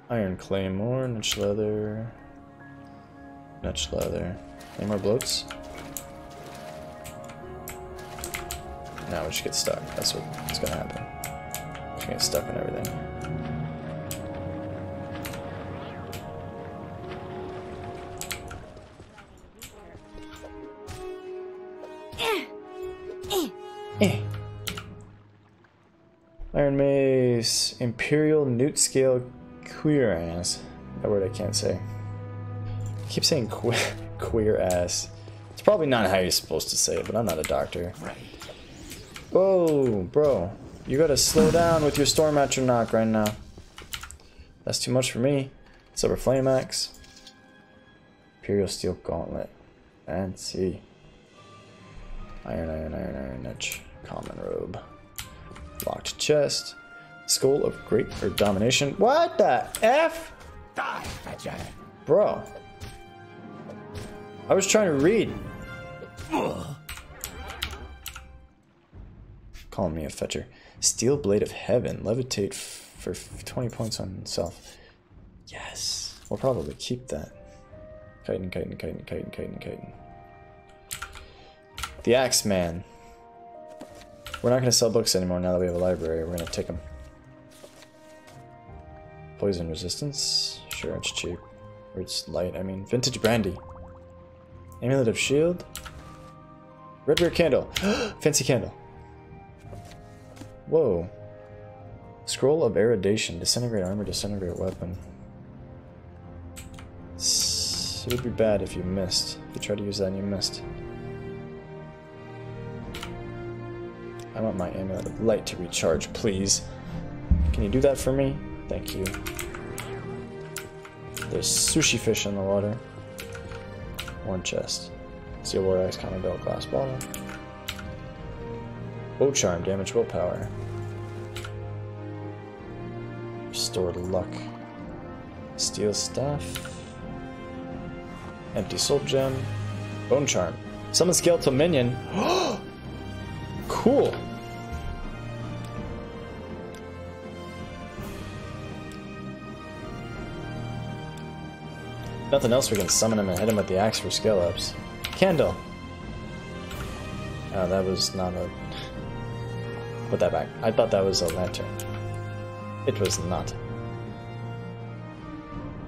Iron claymore, niche leather. Niche leather. Any more bloats? Now we should get stuck. That's what's gonna happen. We're gonna get stuck on everything. Iron mace, Imperial newt scale queer ass. That word I can't say. I keep saying queer ass. It's probably not how you're supposed to say it, but I'm not a doctor. Whoa, bro. You gotta slow down with your Storm Atronach right now. That's too much for me. Silver Flame Axe. Imperial Steel Gauntlet. Fancy. Iron Edge. Common Robe. Locked chest. Skull of Great or Domination. What the F? Die, fetcher. Bro. I was trying to read. Calling me a fetcher. Steel Blade of Heaven. Levitate for 20 points on himself. Yes. We'll probably keep that. Chitin. The Axeman. We're not going to sell books anymore now that we have a library. We're going to take them. Poison resistance. Sure, it's cheap. Or it's light, I mean. Vintage brandy. Amulet of shield. Red rare candle. Fancy candle. Whoa. Scroll of eridation. Disintegrate armor, disintegrate weapon. It would be bad if you missed. If you tried to use that and you missed. I want my amulet of light to recharge, please. Can you do that for me? Thank you. There's sushi fish in the water. One chest. Steel war axe, common belt, glass bottle. Bow charm, damage willpower. Restored luck. Steel staff. Empty soul gem. Bone charm. Summon skeletal minion. Cool. Nothing else, we can summon him and hit him with the axe for skill ups. Candle. Oh, that was not a... Put that back. I thought that was a lantern. It was not.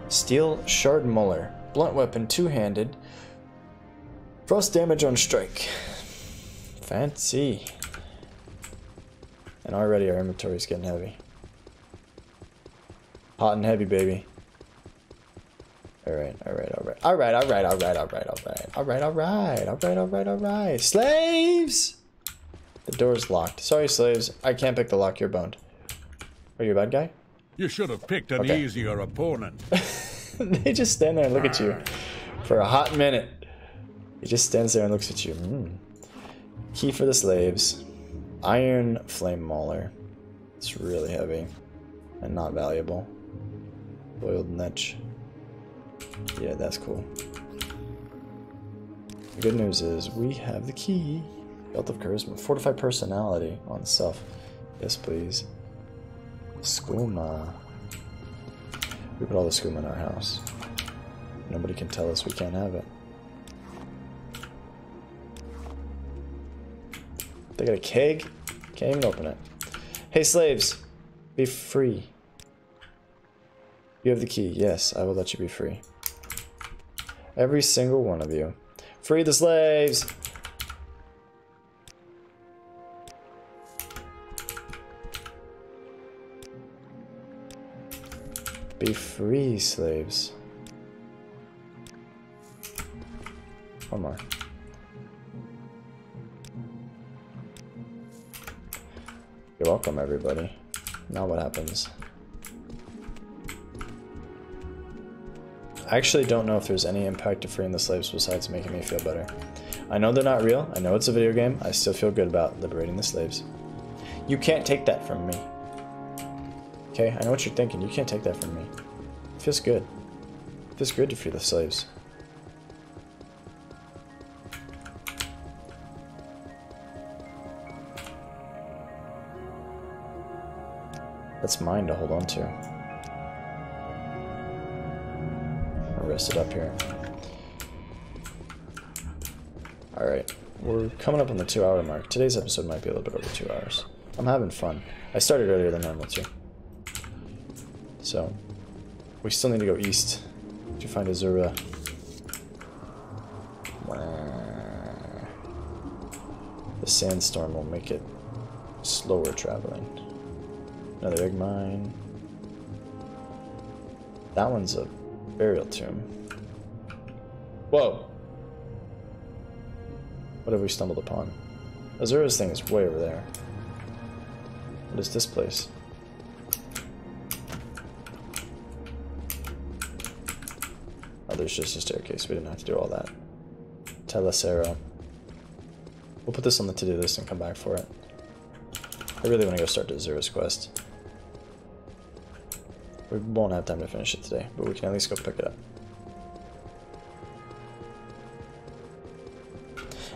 Steel Shard Muller. Blunt weapon, two-handed. Frost damage on strike. Fancy. And already our inventory's getting heavy. Hot and heavy, baby. Alright. Slaves! The door's locked. Sorry, slaves. I can't pick the lock. You're boned. Are you a bad guy? You should have picked an easier opponent. They just stand there and look at you for a hot minute. He just stands there and looks at you. Key for the slaves. Iron flame mauler. It's really heavy and not valuable. Boiled niche. Yeah, that's cool. The good news is we have the key. Belt of charisma. Fortified personality on self. Yes, please. Skooma. We put all the skooma in our house. Nobody can tell us we can't have it. They got a keg? Can't even open it. Hey, slaves. Be free. You have the key. Yes, I will let you be free. Every single one of you. Free the slaves! Be free, slaves. One more. You're welcome, everybody. Now what happens? I actually don't know if there's any impact to freeing the slaves besides making me feel better. I know they're not real, I know it's a video game, I still feel good about liberating the slaves. You can't take that from me. Okay, I know what you're thinking, you can't take that from me. It feels good. It feels good to free the slaves. That's mine to hold on to. I'll rest it up here. Alright, we're coming up on the 2-hour mark. Today's episode might be a little bit over 2 hours. I'm having fun. I started earlier than normal too. So, we still need to go east to find Azura. The sandstorm will make it slower traveling. Another egg mine. That one's a burial tomb. Whoa! What have we stumbled upon? Azura's thing is way over there. What is this place? Oh, there's just a staircase. We didn't have to do all that. Telesero. We'll put this on the to-do list and come back for it. I really want to go start Azura's quest. We won't have time to finish it today, but we can at least go pick it up.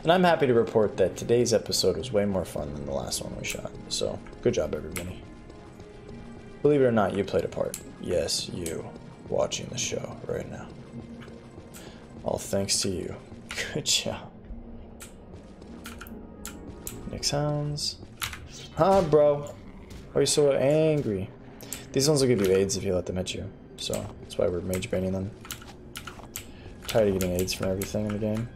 And I'm happy to report that today's episode was way more fun than the last one we shot. So, good job everybody. Believe it or not, you played a part. Yes, you, watching the show right now. All thanks to you. Good job. Nick sounds. Huh, bro? Why are you so angry? These ones will give you AIDS if you let them hit you. So, that's why we're mage baiting them. Tired of getting AIDS from everything in the game.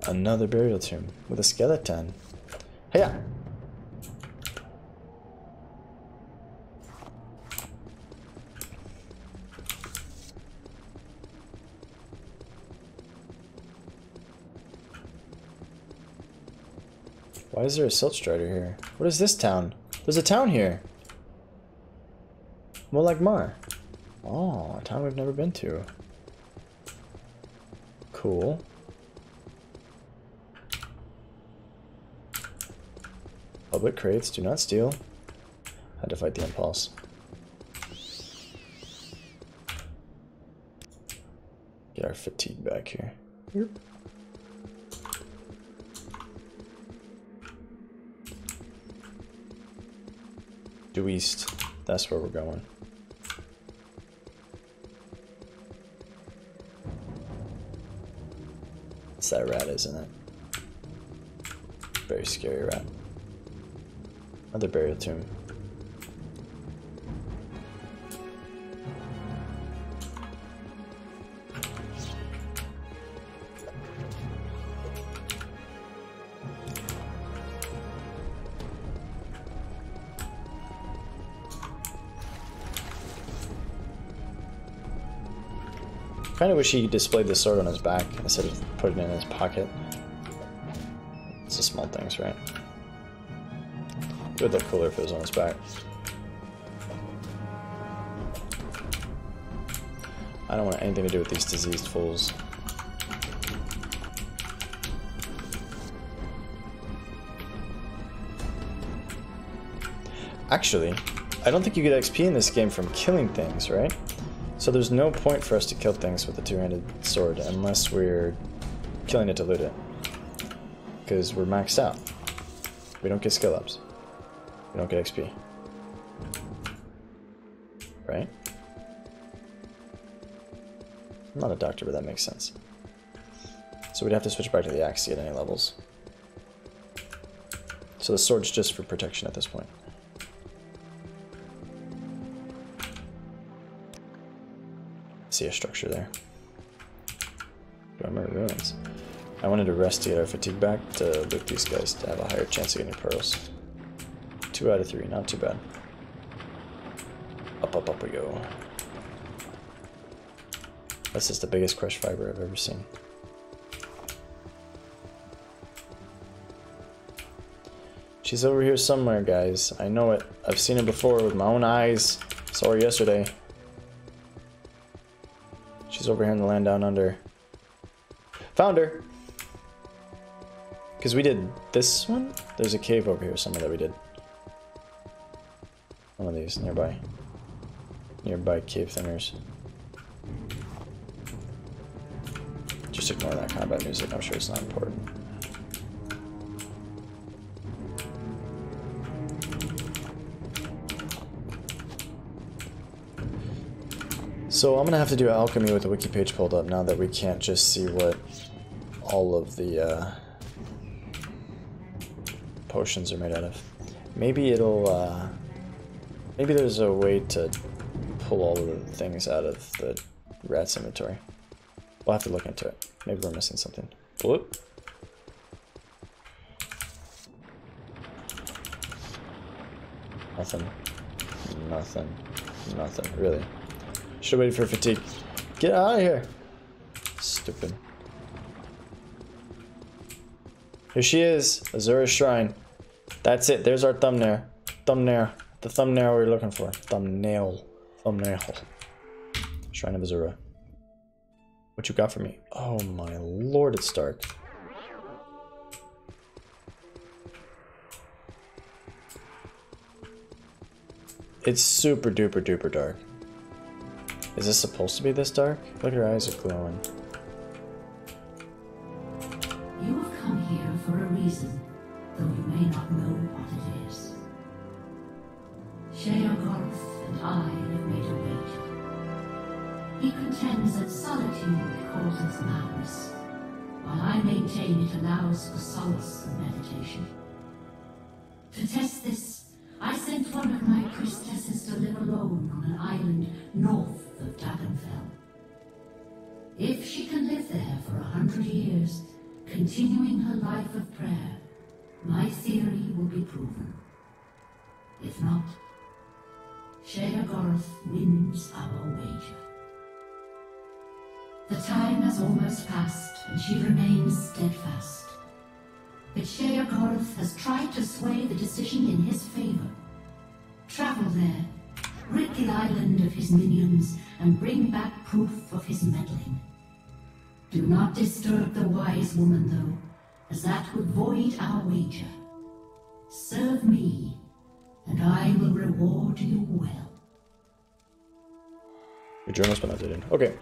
Another burial tomb with a skeleton. Hey! Why is there a silt strider here? What is this town? There's a town here. More like Mar. Oh, a town we've never been to. Cool. Public crates, do not steal. Had to fight the impulse. Get our fatigue back here. Yep. Due east. That's where we're going. It's that rat, isn't it? Very scary rat. Another burial tomb. Kind of wish he displayed the sword on his back instead of putting it in his pocket. It's the small things, right? It would look cooler if it was on his back. I don't want anything to do with these diseased fools. Actually, I don't think you get XP in this game from killing things, right? So there's no point for us to kill things with a two-handed sword unless we're killing it to loot it. Because we're maxed out. We don't get skill ups. We don't get XP. Right? I'm not a doctor, but that makes sense. So we'd have to switch back to the axe to get any levels. So the sword's just for protection at this point. See a structure there. Dunmer ruins. I wanted to rest to get our fatigue back to loot these guys to have a higher chance of getting pearls. 2 out of 3, not too bad. Up, up, up we go. This is the biggest crushed fiber I've ever seen. She's over here somewhere, guys. I know it. I've seen it before with my own eyes. Saw her yesterday. She's over here in the land down under. Found her! Because we did this one? There's a cave over here somewhere that we did. One of these nearby. Nearby cave thingers. Just ignore that combat music. I'm sure it's not important. So I'm gonna have to do alchemy with the wiki page pulled up now that we can't just see what all of the potions are made out of. Maybe it'll maybe there's a way to pull all of the things out of the rat's inventory. We'll have to look into it. Maybe we're missing something. Whoop. Nothing. Nothing. Nothing. Really. Should've waited for fatigue. Get out of here! Stupid. Here she is. Azura's Shrine. That's it. There's our thumbnail. Thumbnail. The thumbnail we're looking for. Thumbnail. Thumbnail. Shrine of Azura. What you got for me? Oh my lord, it's dark. It's super duper duper dark. Is this supposed to be this dark? Look, her eyes are glowing. You have come here for a reason, though you may not know what it is. Sheogoth and I have made a wager. He contends that solitude causes madness, while I maintain it allows for solace and meditation. To test this, I sent one of my priestesses to live alone on an island north of Daggerfall. If she can live there for 100 years, continuing her life of prayer, my theory will be proven. If not, Sheogoth wins our wager. The time has almost passed, and she remains steadfast. But Sheogoth has tried to sway the decision in his favor. Travel there, rid the island of his minions, and bring back proof of his meddling. Do not disturb the wise woman, though, as that would void our wager. Serve me, and I will reward you well. Your journal's been updated. Okay.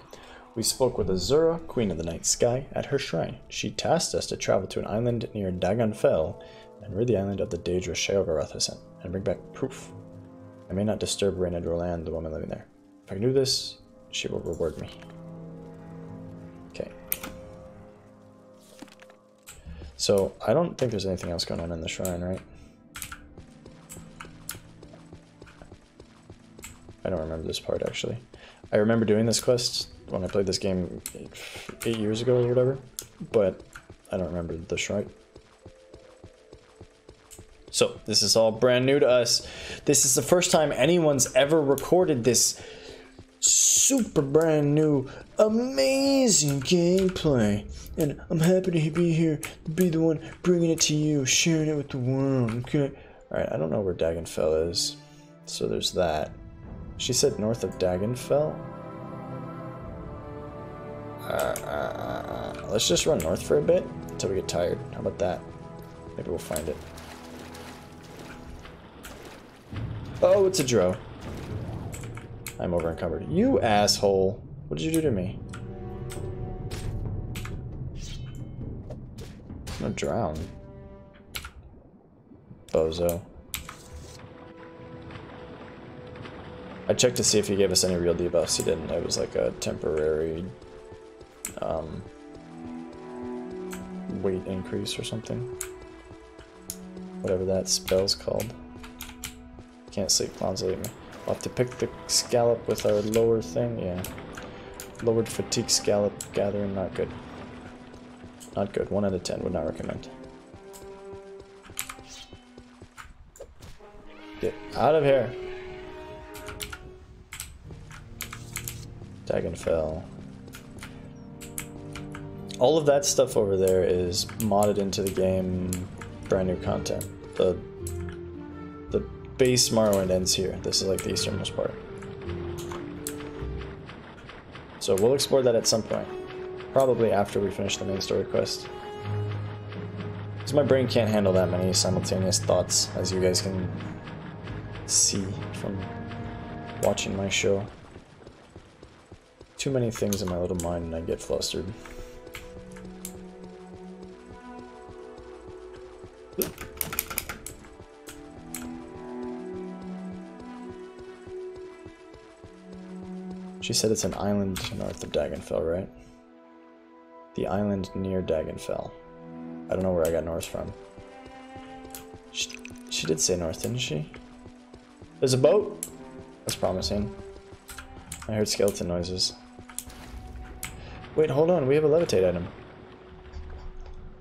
We spoke with Azura, Queen of the Night Sky, at her shrine. She tasked us to travel to an island near Daggerfall and rid the island of the dangerous Sheogoth has sent, and bring back proof. I may not disturb Reina Droland, the woman living there. If I can do this, she will reward me. Okay. So, I don't think there's anything else going on in the shrine, right? I don't remember this part, actually. I remember doing this quest when I played this game 8 years ago or whatever, but I don't remember the shrine. So, this is all brand new to us. This is the first time anyone's ever recorded this super brand new, amazing gameplay. And I'm happy to be here, to be the one bringing it to you, sharing it with the world, okay? Alright, I don't know where Daggerfall is, so there's that. She said north of Daggerfall? Let's just run north for a bit until we get tired. How about that? Maybe we'll find it. Oh, it's a drow. I'm over encumbered. You asshole! What did you do to me? I'm gonna drown. Bozo. I checked to see if he gave us any real debuffs. He didn't. It was like a temporary weight increase or something. Whatever that spell's called. Can't sleep, clowns leave me. I'll have to pick the scallop with our lower thing. Yeah. Lowered fatigue scallop gathering. Not good. Not good. 1 out of 10. Would not recommend. Get out of here. Daggerfall. All of that stuff over there is modded into the game, brand new content. the base Morrowind ends here. This is like the easternmost part. So we'll explore that at some point. Probably after we finish the main story quest. Because my brain can't handle that many simultaneous thoughts, as you guys can see from watching my show. Too many things in my little mind and I get flustered. She said it's an island north of Daggerfall, right? The island near Daggerfall. I don't know where I got north from. She did say north, didn't she? There's a boat! That's promising. I heard skeleton noises. Wait, hold on, we have a levitate item.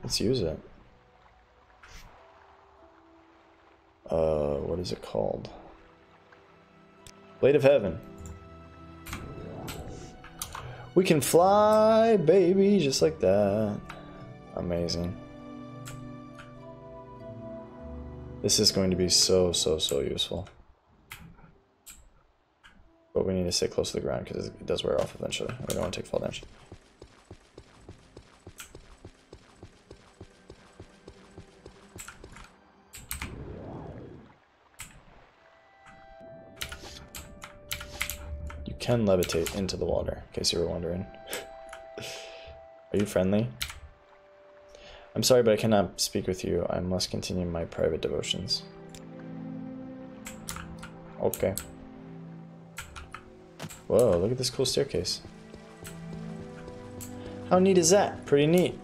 Let's use it. What is it called? Blade of Heaven. We can fly, baby, just like that. Amazing. This is going to be so useful. But we need to stay close to the ground because it does wear off eventually. We don't want to take fall damage. You can levitate into the water, in case you were wondering. Are you friendly? I'm sorry, but I cannot speak with you. I must continue my private devotions. Okay. Whoa, look at this cool staircase. How neat is that? Pretty neat.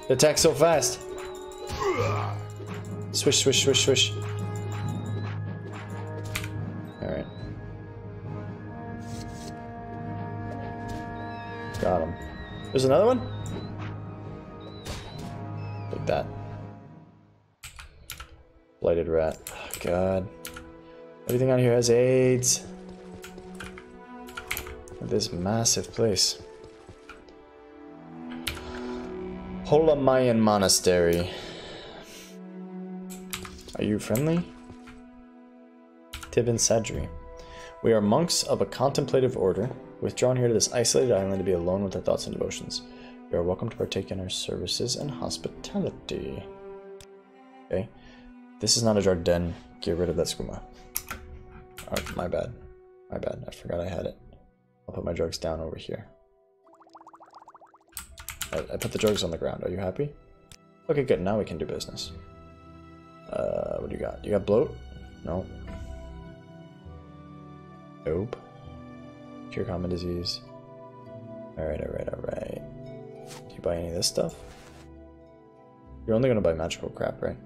They attack so fast. Swish, swish, swish, swish. Alright. Got him. There's another one? Like that. Blighted rat. Oh, God. Everything on here has AIDS. This massive place. Holamayan Monastery. Are you friendly? Tibin Sadri. We are monks of a contemplative order, withdrawn here to this isolated island to be alone with our thoughts and devotions. You are welcome to partake in our services and hospitality. Okay. This is not a drug den. Get rid of that skooma. Oh, my bad. My bad. I forgot I had it. I'll put my drugs down over here. I put the drugs on the ground. Are you happy? Okay, good. Now we can do business. What do you got? You got bloat? No. Nope. Cure common disease. Alright, alright, alright. Do you buy any of this stuff? You're only gonna buy magical crap, right?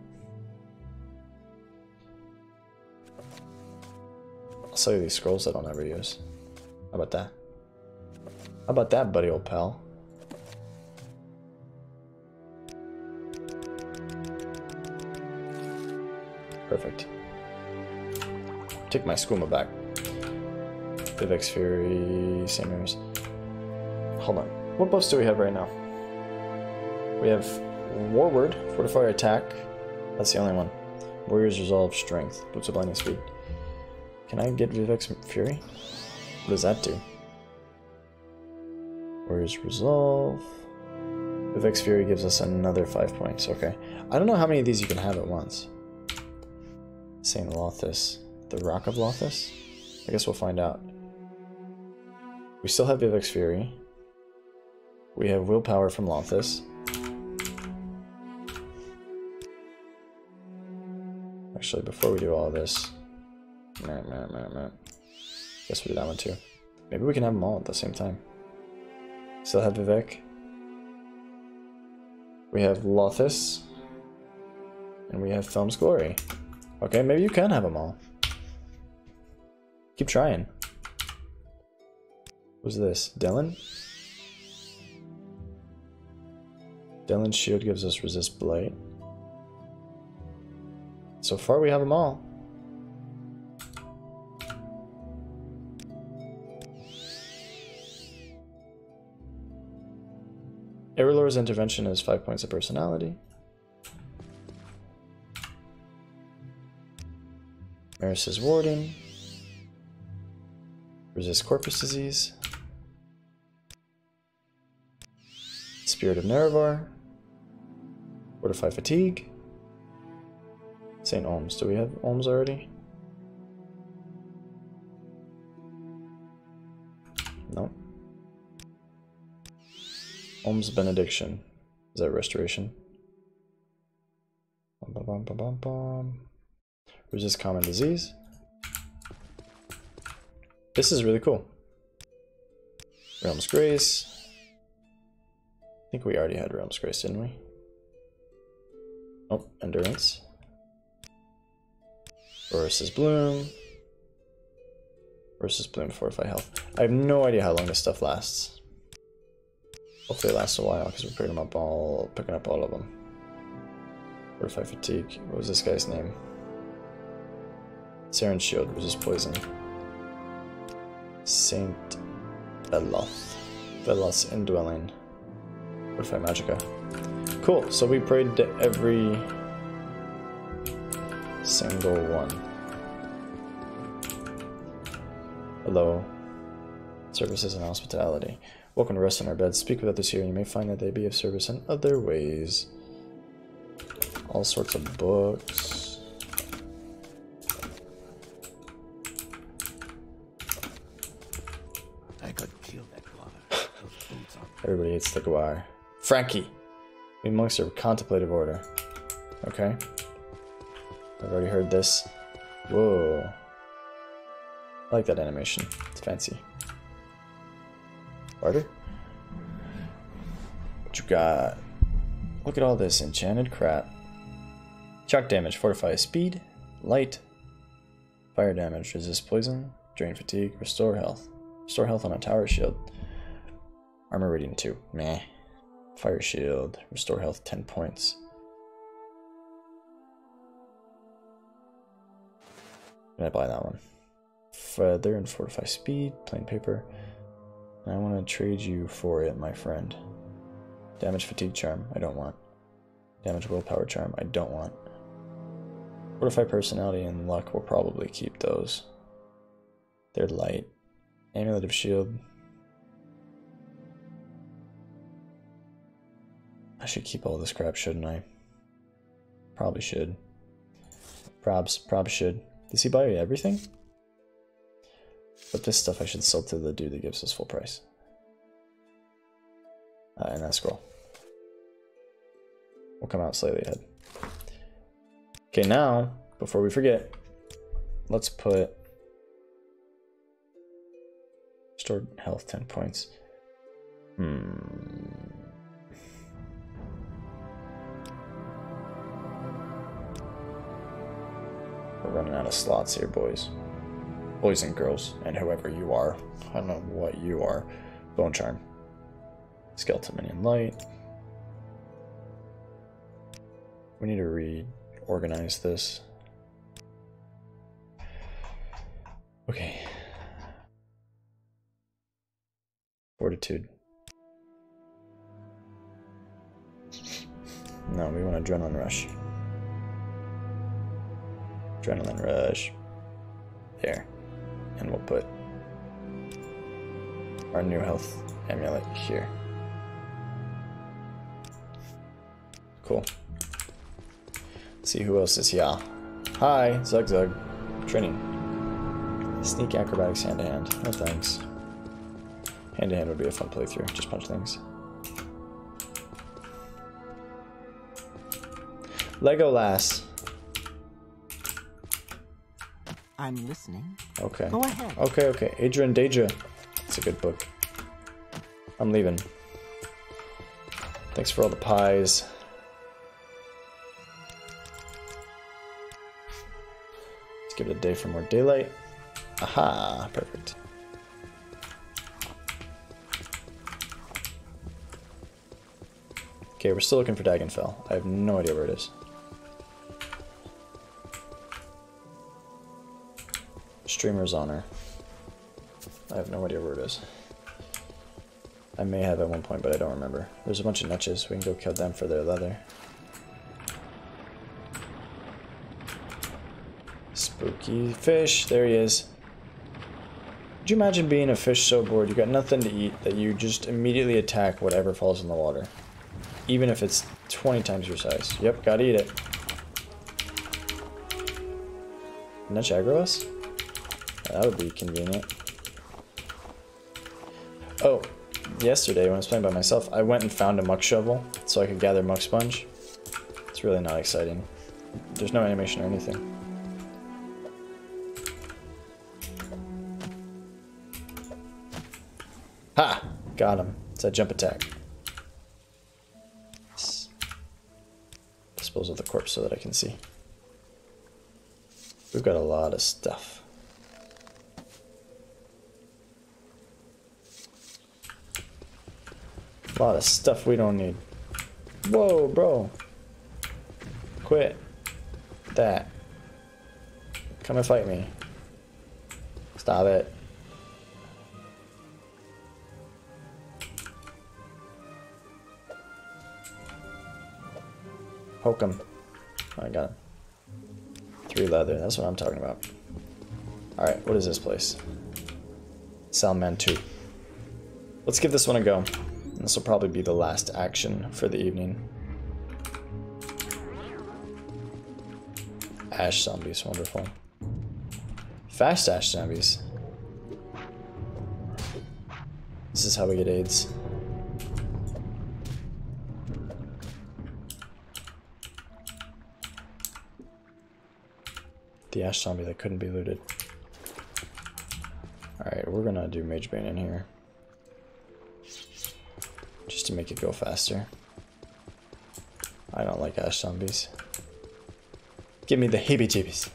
I'll sell you these scrolls that I'll never use. How about that? How about that, buddy old pal? Perfect. Take my skooma back. Vivek's Fury, Singers. Hold on. What buffs do we have right now? We have Warward, Fortify Attack. That's the only one. Warrior's Resolve, Strength, Boots of Blinding Speed. Can I get Vivek's Fury? What does that do? Warrior's Resolve. Vivek's Fury gives us another 5 points. Okay. I don't know how many of these you can have at once. St. Lothis. The Rock of Lothis? I guess we'll find out. We still have Vivek's Fury. We have Willpower from Lothis. Actually, before we do all this... Guess we do that one too. Maybe we can have them all at the same time. Still have Vivek. We have Lothis. And we have Film's Glory. Okay, maybe you can have them all. Keep trying. What's this? Dylan? Dylan's shield gives us resist blight. So far we have them all. Aerolor's intervention is 5 points of personality. Maris's Warden. Resist corpus disease. Spirit of Nerevar. Fortify fatigue. St. Olms. Do we have Olms already? No. Olms benediction. Is that restoration? Bum, bum, bum, bum, bum. Resist common disease. This is really cool. Realm's Grace. I think we already had Realm's Grace, didn't we? Oh, Endurance. Versus Bloom. Versus Bloom, Fortify Health. I have no idea how long this stuff lasts. Hopefully it lasts a while because we're picking up all of them. Fortify Fatigue. What was this guy's name? Saren's Shield, resist poison. Saint Veloth. Veloth's Indwelling. Fortify Magicka. Cool, so we prayed to every single one. Hello. Services and hospitality. Welcome to rest on our beds. Speak with others here, and you may find that they be of service in other ways. All sorts of books. I could kill that water. Everybody hates the Gwar. Frankie! We monks are contemplative order. Okay. I've already heard this. Whoa. I like that animation. It's fancy. Barter? What you got? Look at all this enchanted crap. Shock damage, fortify speed, light, fire damage, resist poison, drain fatigue, restore health. Restore health on a tower shield. Armor rating 2. Meh. Fire shield, restore health 10 points. Can I buy that one? Feather and fortify speed, plain paper. I want to trade you for it, my friend. Damage fatigue charm, I don't want. Damage willpower charm, I don't want. Fortify personality and luck, we'll probably keep those. They're light. Amulet of shield. I should keep all this crap, shouldn't I? Probably should. Probs should. Does he buy everything? But this stuff I should sell to the dude that gives us full price. And that scroll. We'll come out slightly ahead. Okay, now, before we forget, let's put stored health 10 points. We're running out of slots here, boys. Boys and girls, and whoever you are. I don't know what you are. Bone Charm. Skeleton Minion Light. We need to reorganize this. Okay. Fortitude. No, we want Adrenaline Rush. Adrenaline Rush. There. And we'll put our new health amulet here. Cool. Let's see who else is here. Hi, Zug Zug. Training. Sneak acrobatics hand to hand. No thanks. Hand to hand would be a fun playthrough. Just punch things. Legolas. I'm listening. Okay. Go ahead. Okay. Adrian Deja. It's a good book. I'm leaving. Thanks for all the pies. Let's give it a day for more daylight. Aha, perfect. Okay, we're still looking for Daggerfall. I have no idea where it is. Streamer's Honor. I have no idea where it is. I may have at one point, but I don't remember. There's a bunch of netches. We can go kill them for their leather. Spooky fish. There he is. Could you imagine being a fish so bored you got nothing to eat that you just immediately attack whatever falls in the water? Even if it's 20 times your size. Yep, gotta eat it. Netch aggro us? That would be convenient. Oh, yesterday when I was playing by myself, I went and found a muck shovel so I could gather muck sponge. It's really not exciting. There's no animation or anything. Ha! Got him. It's that jump attack. Dispose of the corpse so that I can see. We've got a lot of stuff. A lot of stuff we don't need. Whoa, bro. Quit that. Come and fight me. Stop it. Poke him. I got him. 3 leather, that's what I'm talking about. Alright, what is this place? Salman 2. Let's give this one a go. This will probably be the last action for the evening. Ash zombies, wonderful. Fast ash zombies. This is how we get AIDS. The ash zombie that couldn't be looted. Alright, we're gonna do Mage Bane in here. Just to make it go faster. I don't like ash zombies. Give me the heebie-jeebies.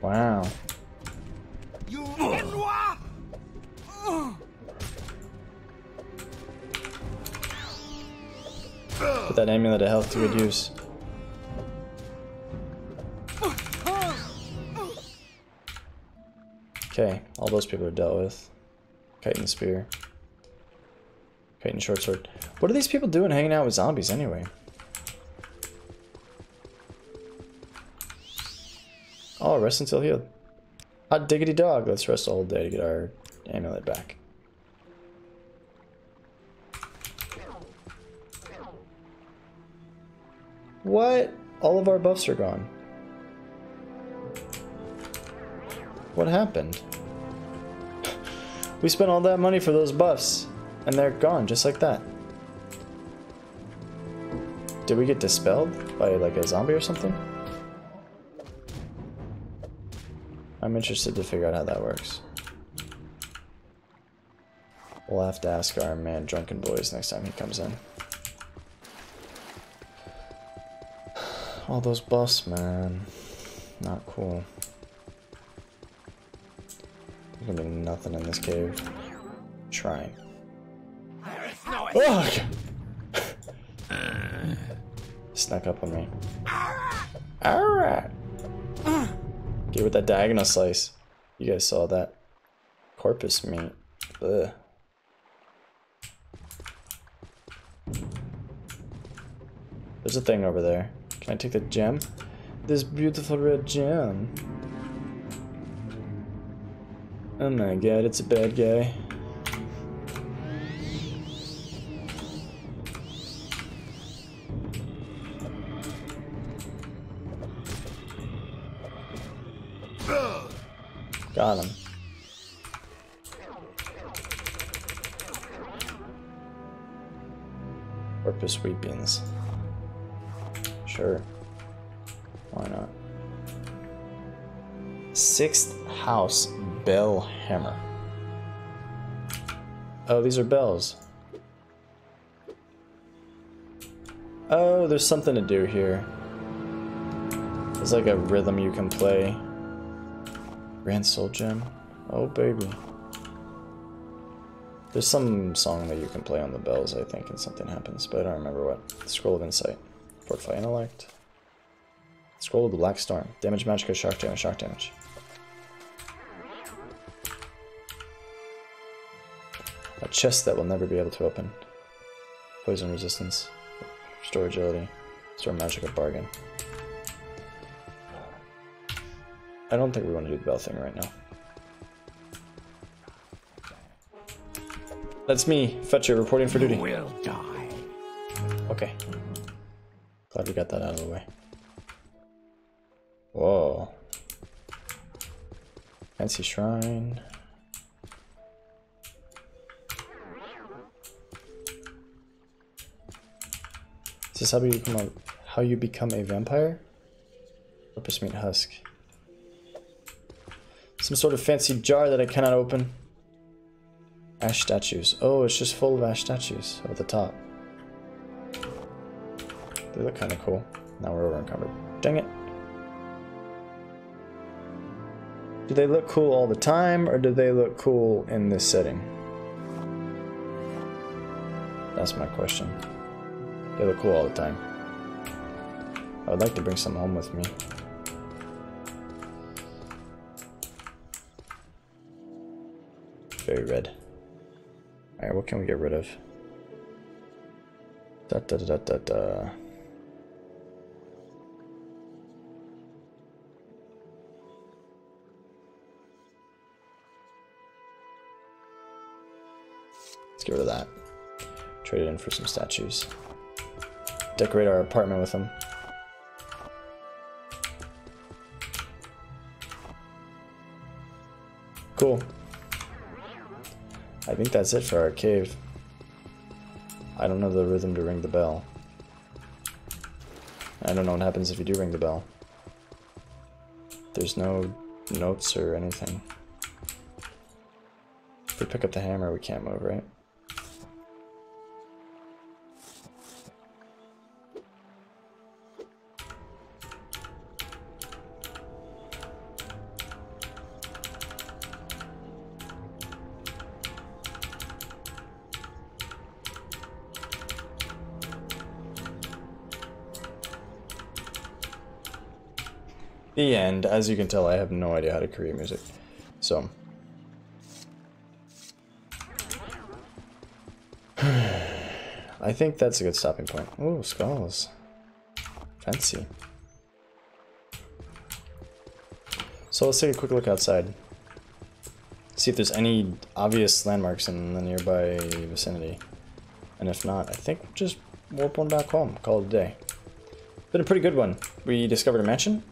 Wow. Put that amulet of health to good use. Okay, all those people are dealt with. Kite and spear. Kite and short sword. What are these people doing hanging out with zombies anyway? Oh, rest until healed. Hot diggity dog. Let's rest all day to get our amulet back. What? All of our buffs are gone. What happened? We spent all that money for those buffs, and they're gone just like that. Did we get dispelled by like a zombie or something? I'm interested to figure out how that works. We'll have to ask our man Drunken Boys next time he comes in. All those buffs, man. Not cool. There's gonna be nothing in this cave. Trying. Oh! Snuck up on me. Alright. Get with that diagonal slice. You guys saw that. Corpus meat. Ugh. There's a thing over there. Can I take the gem? This beautiful red gem. Oh my god, it's a bad guy. Got him. Corpus wheat beans. Sure. Why not? 6th house bell hammer. Oh, these are bells. Oh, there's something to do here. There's like a rhythm you can play. Grand Soul Gem. Oh, baby. There's some song that you can play on the bells, I think, and something happens, but I don't remember what. Scroll of Insight. Fortify Intellect. Scroll of the Black Storm. Damage, magic, shock damage, shock damage. A chest that we'll never be able to open. Poison resistance. Restore agility. Restore magic at bargain. I don't think we want to do the bell thing right now. That's me, Fetcher, reporting for duty. You will die. Okay. Glad we got that out of the way. Whoa. Fancy shrine. Is this how you become a vampire? Purpose meat husk. Some sort of fancy jar that I cannot open. Ash statues. Oh, it's just full of ash statues at the top. They look kind of cool. Now we're over encumbered. Dang it. Do they look cool all the time, or do they look cool in this setting? That's my question. They look cool all the time. I would like to bring some home with me. Very red. Alright, what can we get rid of? Da da da da da. Let's get rid of that. Trade it in for some statues. Decorate our apartment with them. Cool. I think that's it for our cave. I don't know the rhythm to ring the bell. I don't know what happens if you do ring the bell. There's no notes or anything. If we pick up the hammer, we can't move, right? The end. As you can tell, I have no idea how to create music. So. I think that's a good stopping point. Oh, skulls. Fancy. So let's take a quick look outside. See if there's any obvious landmarks in the nearby vicinity. And if not, I think we'll just warp one back home. Call it a day. Been a pretty good one. We discovered a mansion.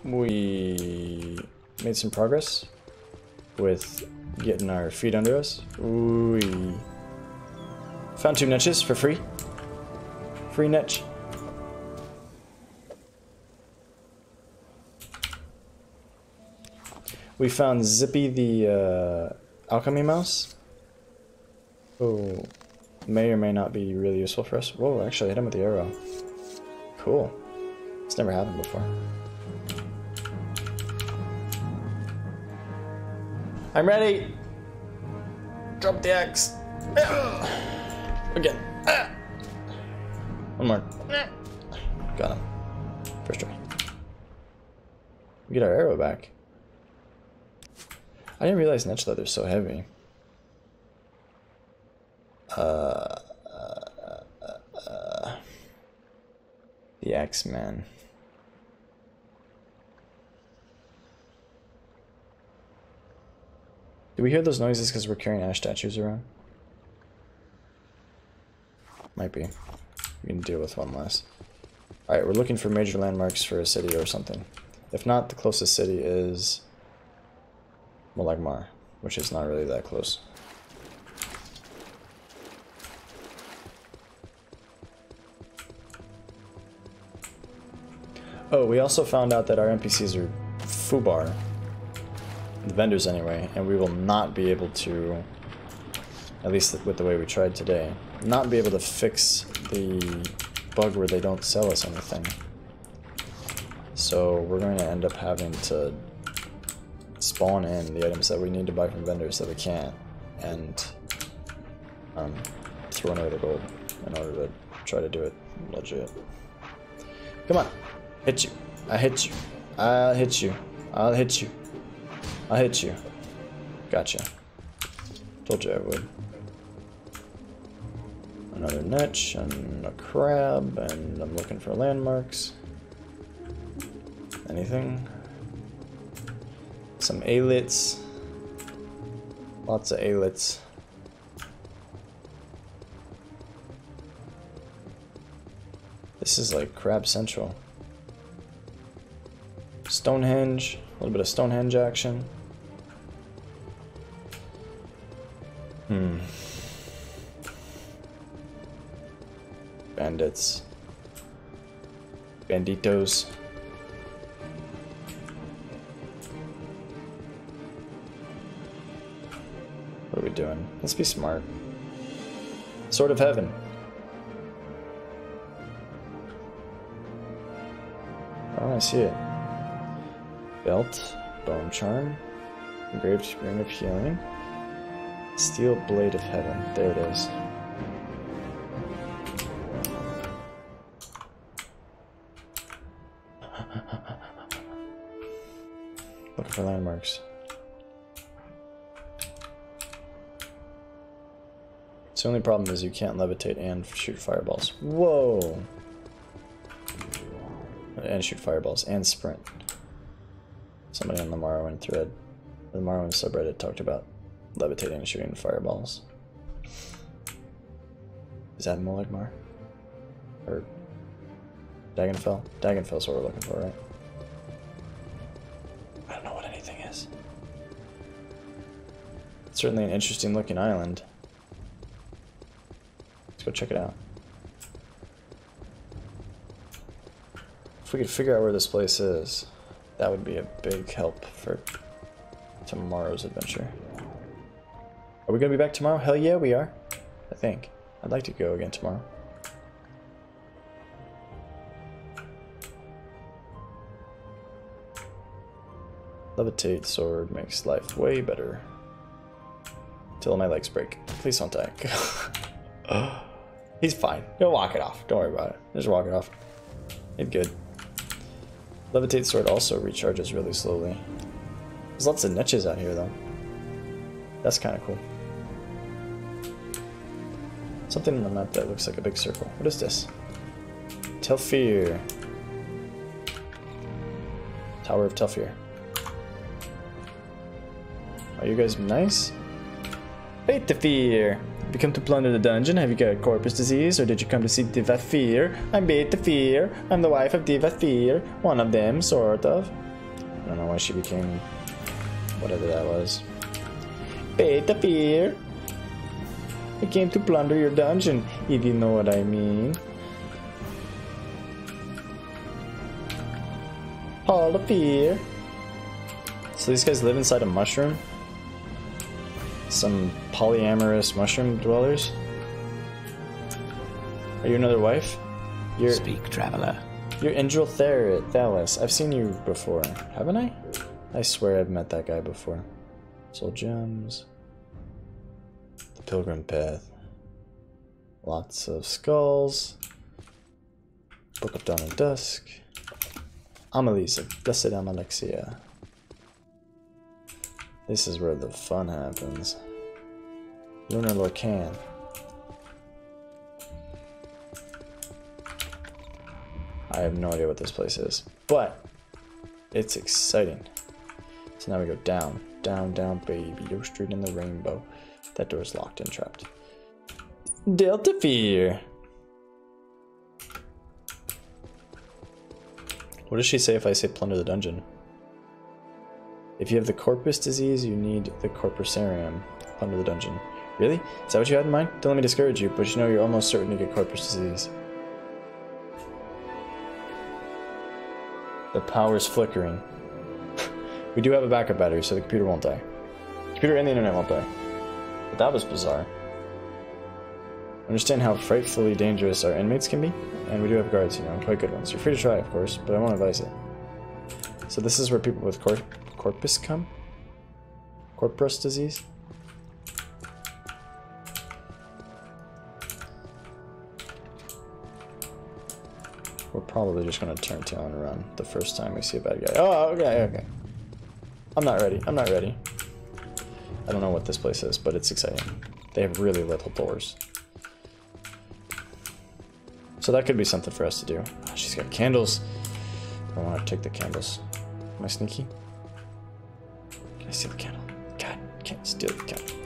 We made some progress with getting our feet under us. We found 2 niches for free. Free niche. We found Zippy the alchemy mouse. Oh, may or may not be really useful for us. Whoa, actually hit him with the arrow. Cool. It's never happened before. I'm ready! Drop the axe! Again. One more. Got him. First try. We get our arrow back. I didn't realize niche leather's so heavy. The X-Men. Do we hear those noises because we're carrying ash statues around? Might be. We can deal with one less. Alright, we're looking for major landmarks for a city or something. If not, the closest city is Molagmar, which is not really that close. Oh, we also found out that our NPCs are foobar. The vendors anyway, and we will not be able to, at least with the way we tried today, not be able to fix the bug where they don't sell us anything. So we're going to end up having to spawn in the items that we need to buy from vendors that we can't, and throw away the gold in order to try to do it legit. Come on, hit you. I hit you. I'll hit you. I'll hit you. I'll hit you. Gotcha. Told you I would. Another niche and a crab, and I'm looking for landmarks. Anything? Some aylits. Lots of aylits. This is like Crab Central. Stonehenge. A little bit of Stonehenge action. Bandits. Banditos. What are we doing? Let's be smart. Sword of Heaven. Oh, I see it. Belt. Bone Charm. Engraved Ring of Healing. Steel Blade of Heaven. There it is. Looking for landmarks. So the only problem is you can't levitate and shoot fireballs. Whoa! And shoot fireballs and sprint. Somebody on the Morrowind thread, the Morrowind subreddit, talked about levitating and shooting fireballs. Is that Molegmar? Or Daggerfall? Daggerfell's what we're looking for, right? I don't know what anything is. It's certainly an interesting looking island. Let's go check it out. If we could figure out where this place is, that would be a big help for tomorrow's adventure. Are we gonna be back tomorrow? Hell yeah, we are. I think. I'd like to go again tomorrow. Levitate sword makes life way better. Till my legs break. Please don't die. He's fine. He'll walk it off. Don't worry about it. Just walk it off. He's good. Levitate sword also recharges really slowly. There's lots of niches out here though. That's kind of cool. Something on the map that looks like a big circle. What is this? Telfir. Tower of Telfir. Are you guys nice? Bethesda. Have you come to plunder the dungeon? Have you got corpus disease, or did you come to see Daggoth Ur? I'm Bethesda. I'm the wife of Daggoth Ur. One of them, sort of. I don't know why she became whatever that was. Bethesda. I came to plunder your dungeon, if you know what I mean. Hall of Fear. So these guys live inside a mushroom? Some polyamorous mushroom dwellers? Are you another wife? You're... Speak, traveler. You're Indril Thalis. I've seen you before, haven't I? I swear I've met that guy before. Soul gems. The Pilgrim Path. Lots of skulls. Book of Dawn and Dusk. Amelise of Blessed Amalexia. This is where the fun happens. Lunar Lorcan. I have no idea what this place is, but it's exciting. So now we go down, down, down, baby. Yo Street in the Rainbow. That door is locked and trapped. Delta Fear. What does she say if I say plunder the dungeon? If you have the corpus disease, you need the corpusarium. Plunder the dungeon. Really? Is that what you had in mind? Don't let me discourage you, but you know you're almost certain to get corpus disease. The power's flickering. We do have a backup battery, so the computer won't die. The computer and the internet won't die. But that was bizarre. Understand how frightfully dangerous our inmates can be? And we do have guards, you know, quite good ones. You're free to try, of course, but I won't advise it. So this is where people with corpus come? Corpus disease? We're probably just gonna turn tail and run the first time we see a bad guy. Oh, okay, okay. I'm not ready. I'm not ready. I don't know what this place is, but it's exciting. They have really little doors. So that could be something for us to do. Oh, she's got candles. I want to take the candles. Am I sneaky? Can I steal the candle? God, can't steal the candle.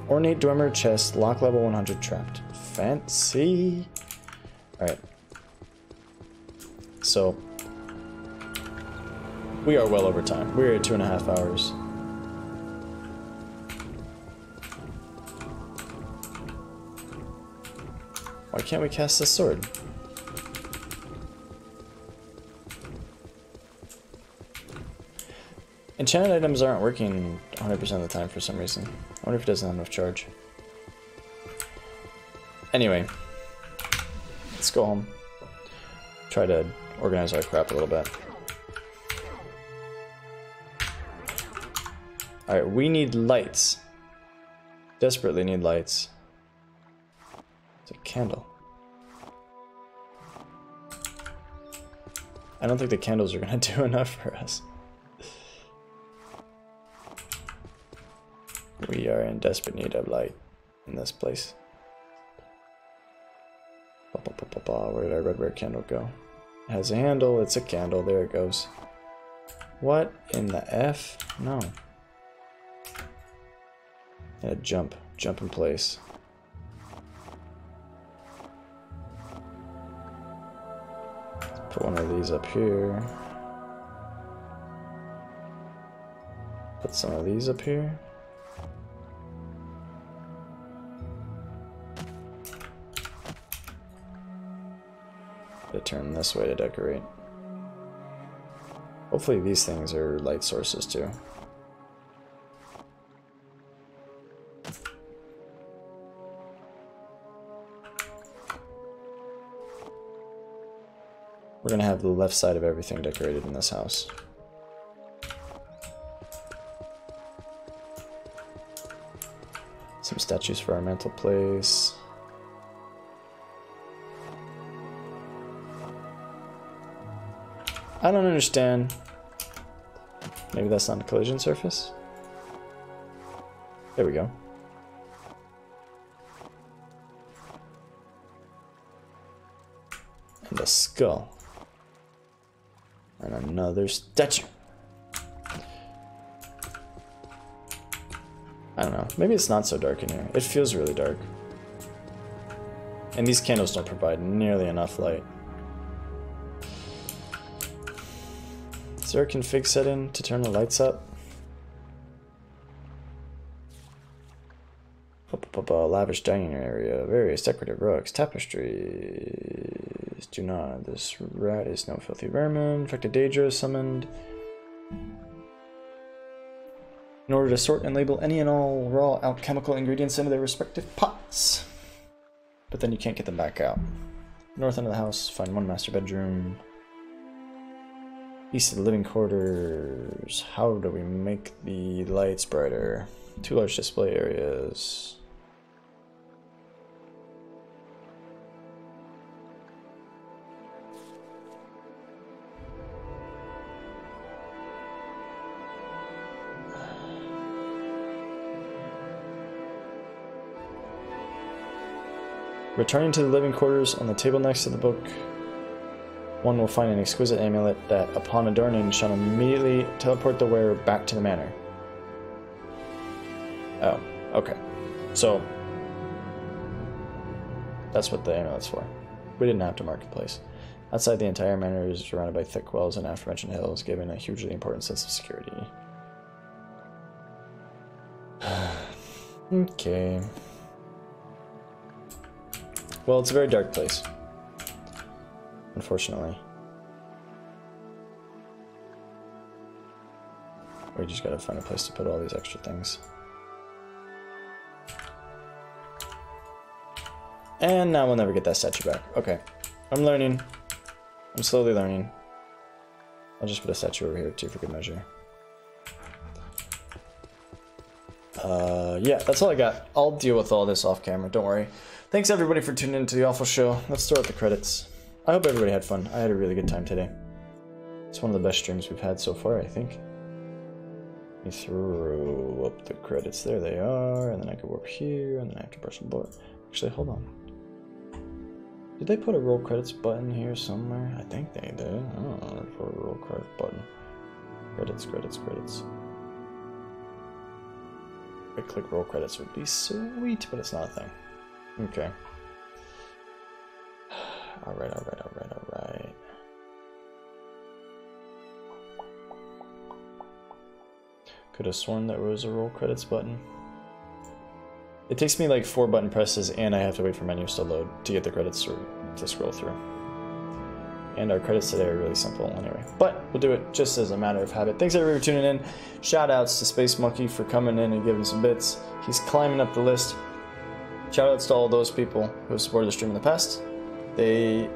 Ornate Dunmer chest, lock level 100 trapped. Fancy. Alright. So, we are well over time. We're at 2.5 hours. Why can't we cast this sword? Enchanted items aren't working 100% of the time for some reason. I wonder if it doesn't have enough charge. Anyway, let's go home. Try to organize our crap a little bit. Alright, we need lights. Desperately need lights. It's a candle. I don't think the candles are going to do enough for us. We are in desperate need of light in this place. Where did our red candle go? It has a handle, it's a candle, there it goes. What in the F? No. Yeah, jump in place. Let's put one of these up here. Put some of these up here. Turn this way to decorate. Hopefully these things are light sources too. We're gonna have the left side of everything decorated in this house. Some statues for our mantle place. I don't understand. Maybe that's not a collision surface? There we go. And a skull. And another statue. I don't know. Maybe it's not so dark in here. It feels really dark. And these candles don't provide nearly enough light. Is there a config setting to turn the lights up? Lavish dining area, various decorative rugs, tapestries. Do not. This rat is no filthy vermin. Infected Daedra summoned. In order to sort and label any and all raw alchemical ingredients into their respective pots. But then you can't get them back out. North end of the house, find one master bedroom. East of the living quarters. How do we make the lights brighter? 2 large display areas. Returning to the living quarters, on the table next to the book, one will find an exquisite amulet that, upon adorning, shall immediately teleport the wearer back to the manor. Oh, okay. So, that's what the amulet's for. We didn't have to marketplace. Outside, the entire manor is surrounded by thick wells and aforementioned hills, giving a hugely important sense of security. Okay. Well, it's a very dark place. Unfortunately. We just gotta find a place to put all these extra things. And now we'll never get that statue back. Okay. I'm learning. I'm slowly learning. I'll just put a statue over here too for good measure. Yeah, that's all I got. I'll deal with all this off camera, don't worry. Thanks everybody for tuning into the Awfl show. Let's throw out the credits. I hope everybody had fun. I had a really good time today. It's one of the best streams we've had so far, I think. Let me throw up the credits. There they are. And then I go over here, and then I have to brush the board. Actually, hold on. Did they put a roll credits button here somewhere? I think they did. I don't know for a roll credits button. Credits, credits, credits. If I click roll credits would be sweet, but it's not a thing. Okay. Alright, alright, alright, alright. Could have sworn there was a roll credits button. It takes me like 4 button presses and I have to wait for menus to load to get the credits to scroll through. And our credits today are really simple anyway. But we'll do it just as a matter of habit. Thanks everybody for tuning in. Shout outs to Space Monkey for coming in and giving some bits. He's climbing up the list. Shout outs to all those people who have supported the stream in the past. They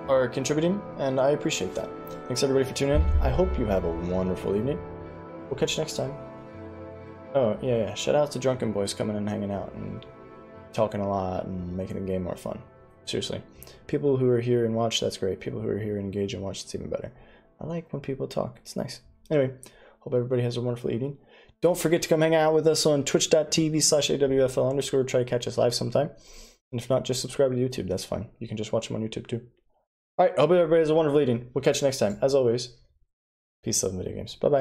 are contributing and I appreciate that. Thanks everybody for tuning in. I hope you have a wonderful evening. We'll catch you next time. Oh, yeah. Shout out to Drunken Boys coming and hanging out and talking a lot and making the game more fun. Seriously. People who are here and watch, that's great. People who are here and engage and watch, it's even better. I like when people talk. It's nice. Anyway, hope everybody has a wonderful evening. Don't forget to come hang out with us on twitch.tv/AWFL_. Try to catch us live sometime. And if not, just subscribe to YouTube. That's fine. You can just watch them on YouTube too. Alright, hope everybody has a wonderful evening. We'll catch you next time. As always, peace, love, and video games. Bye-bye.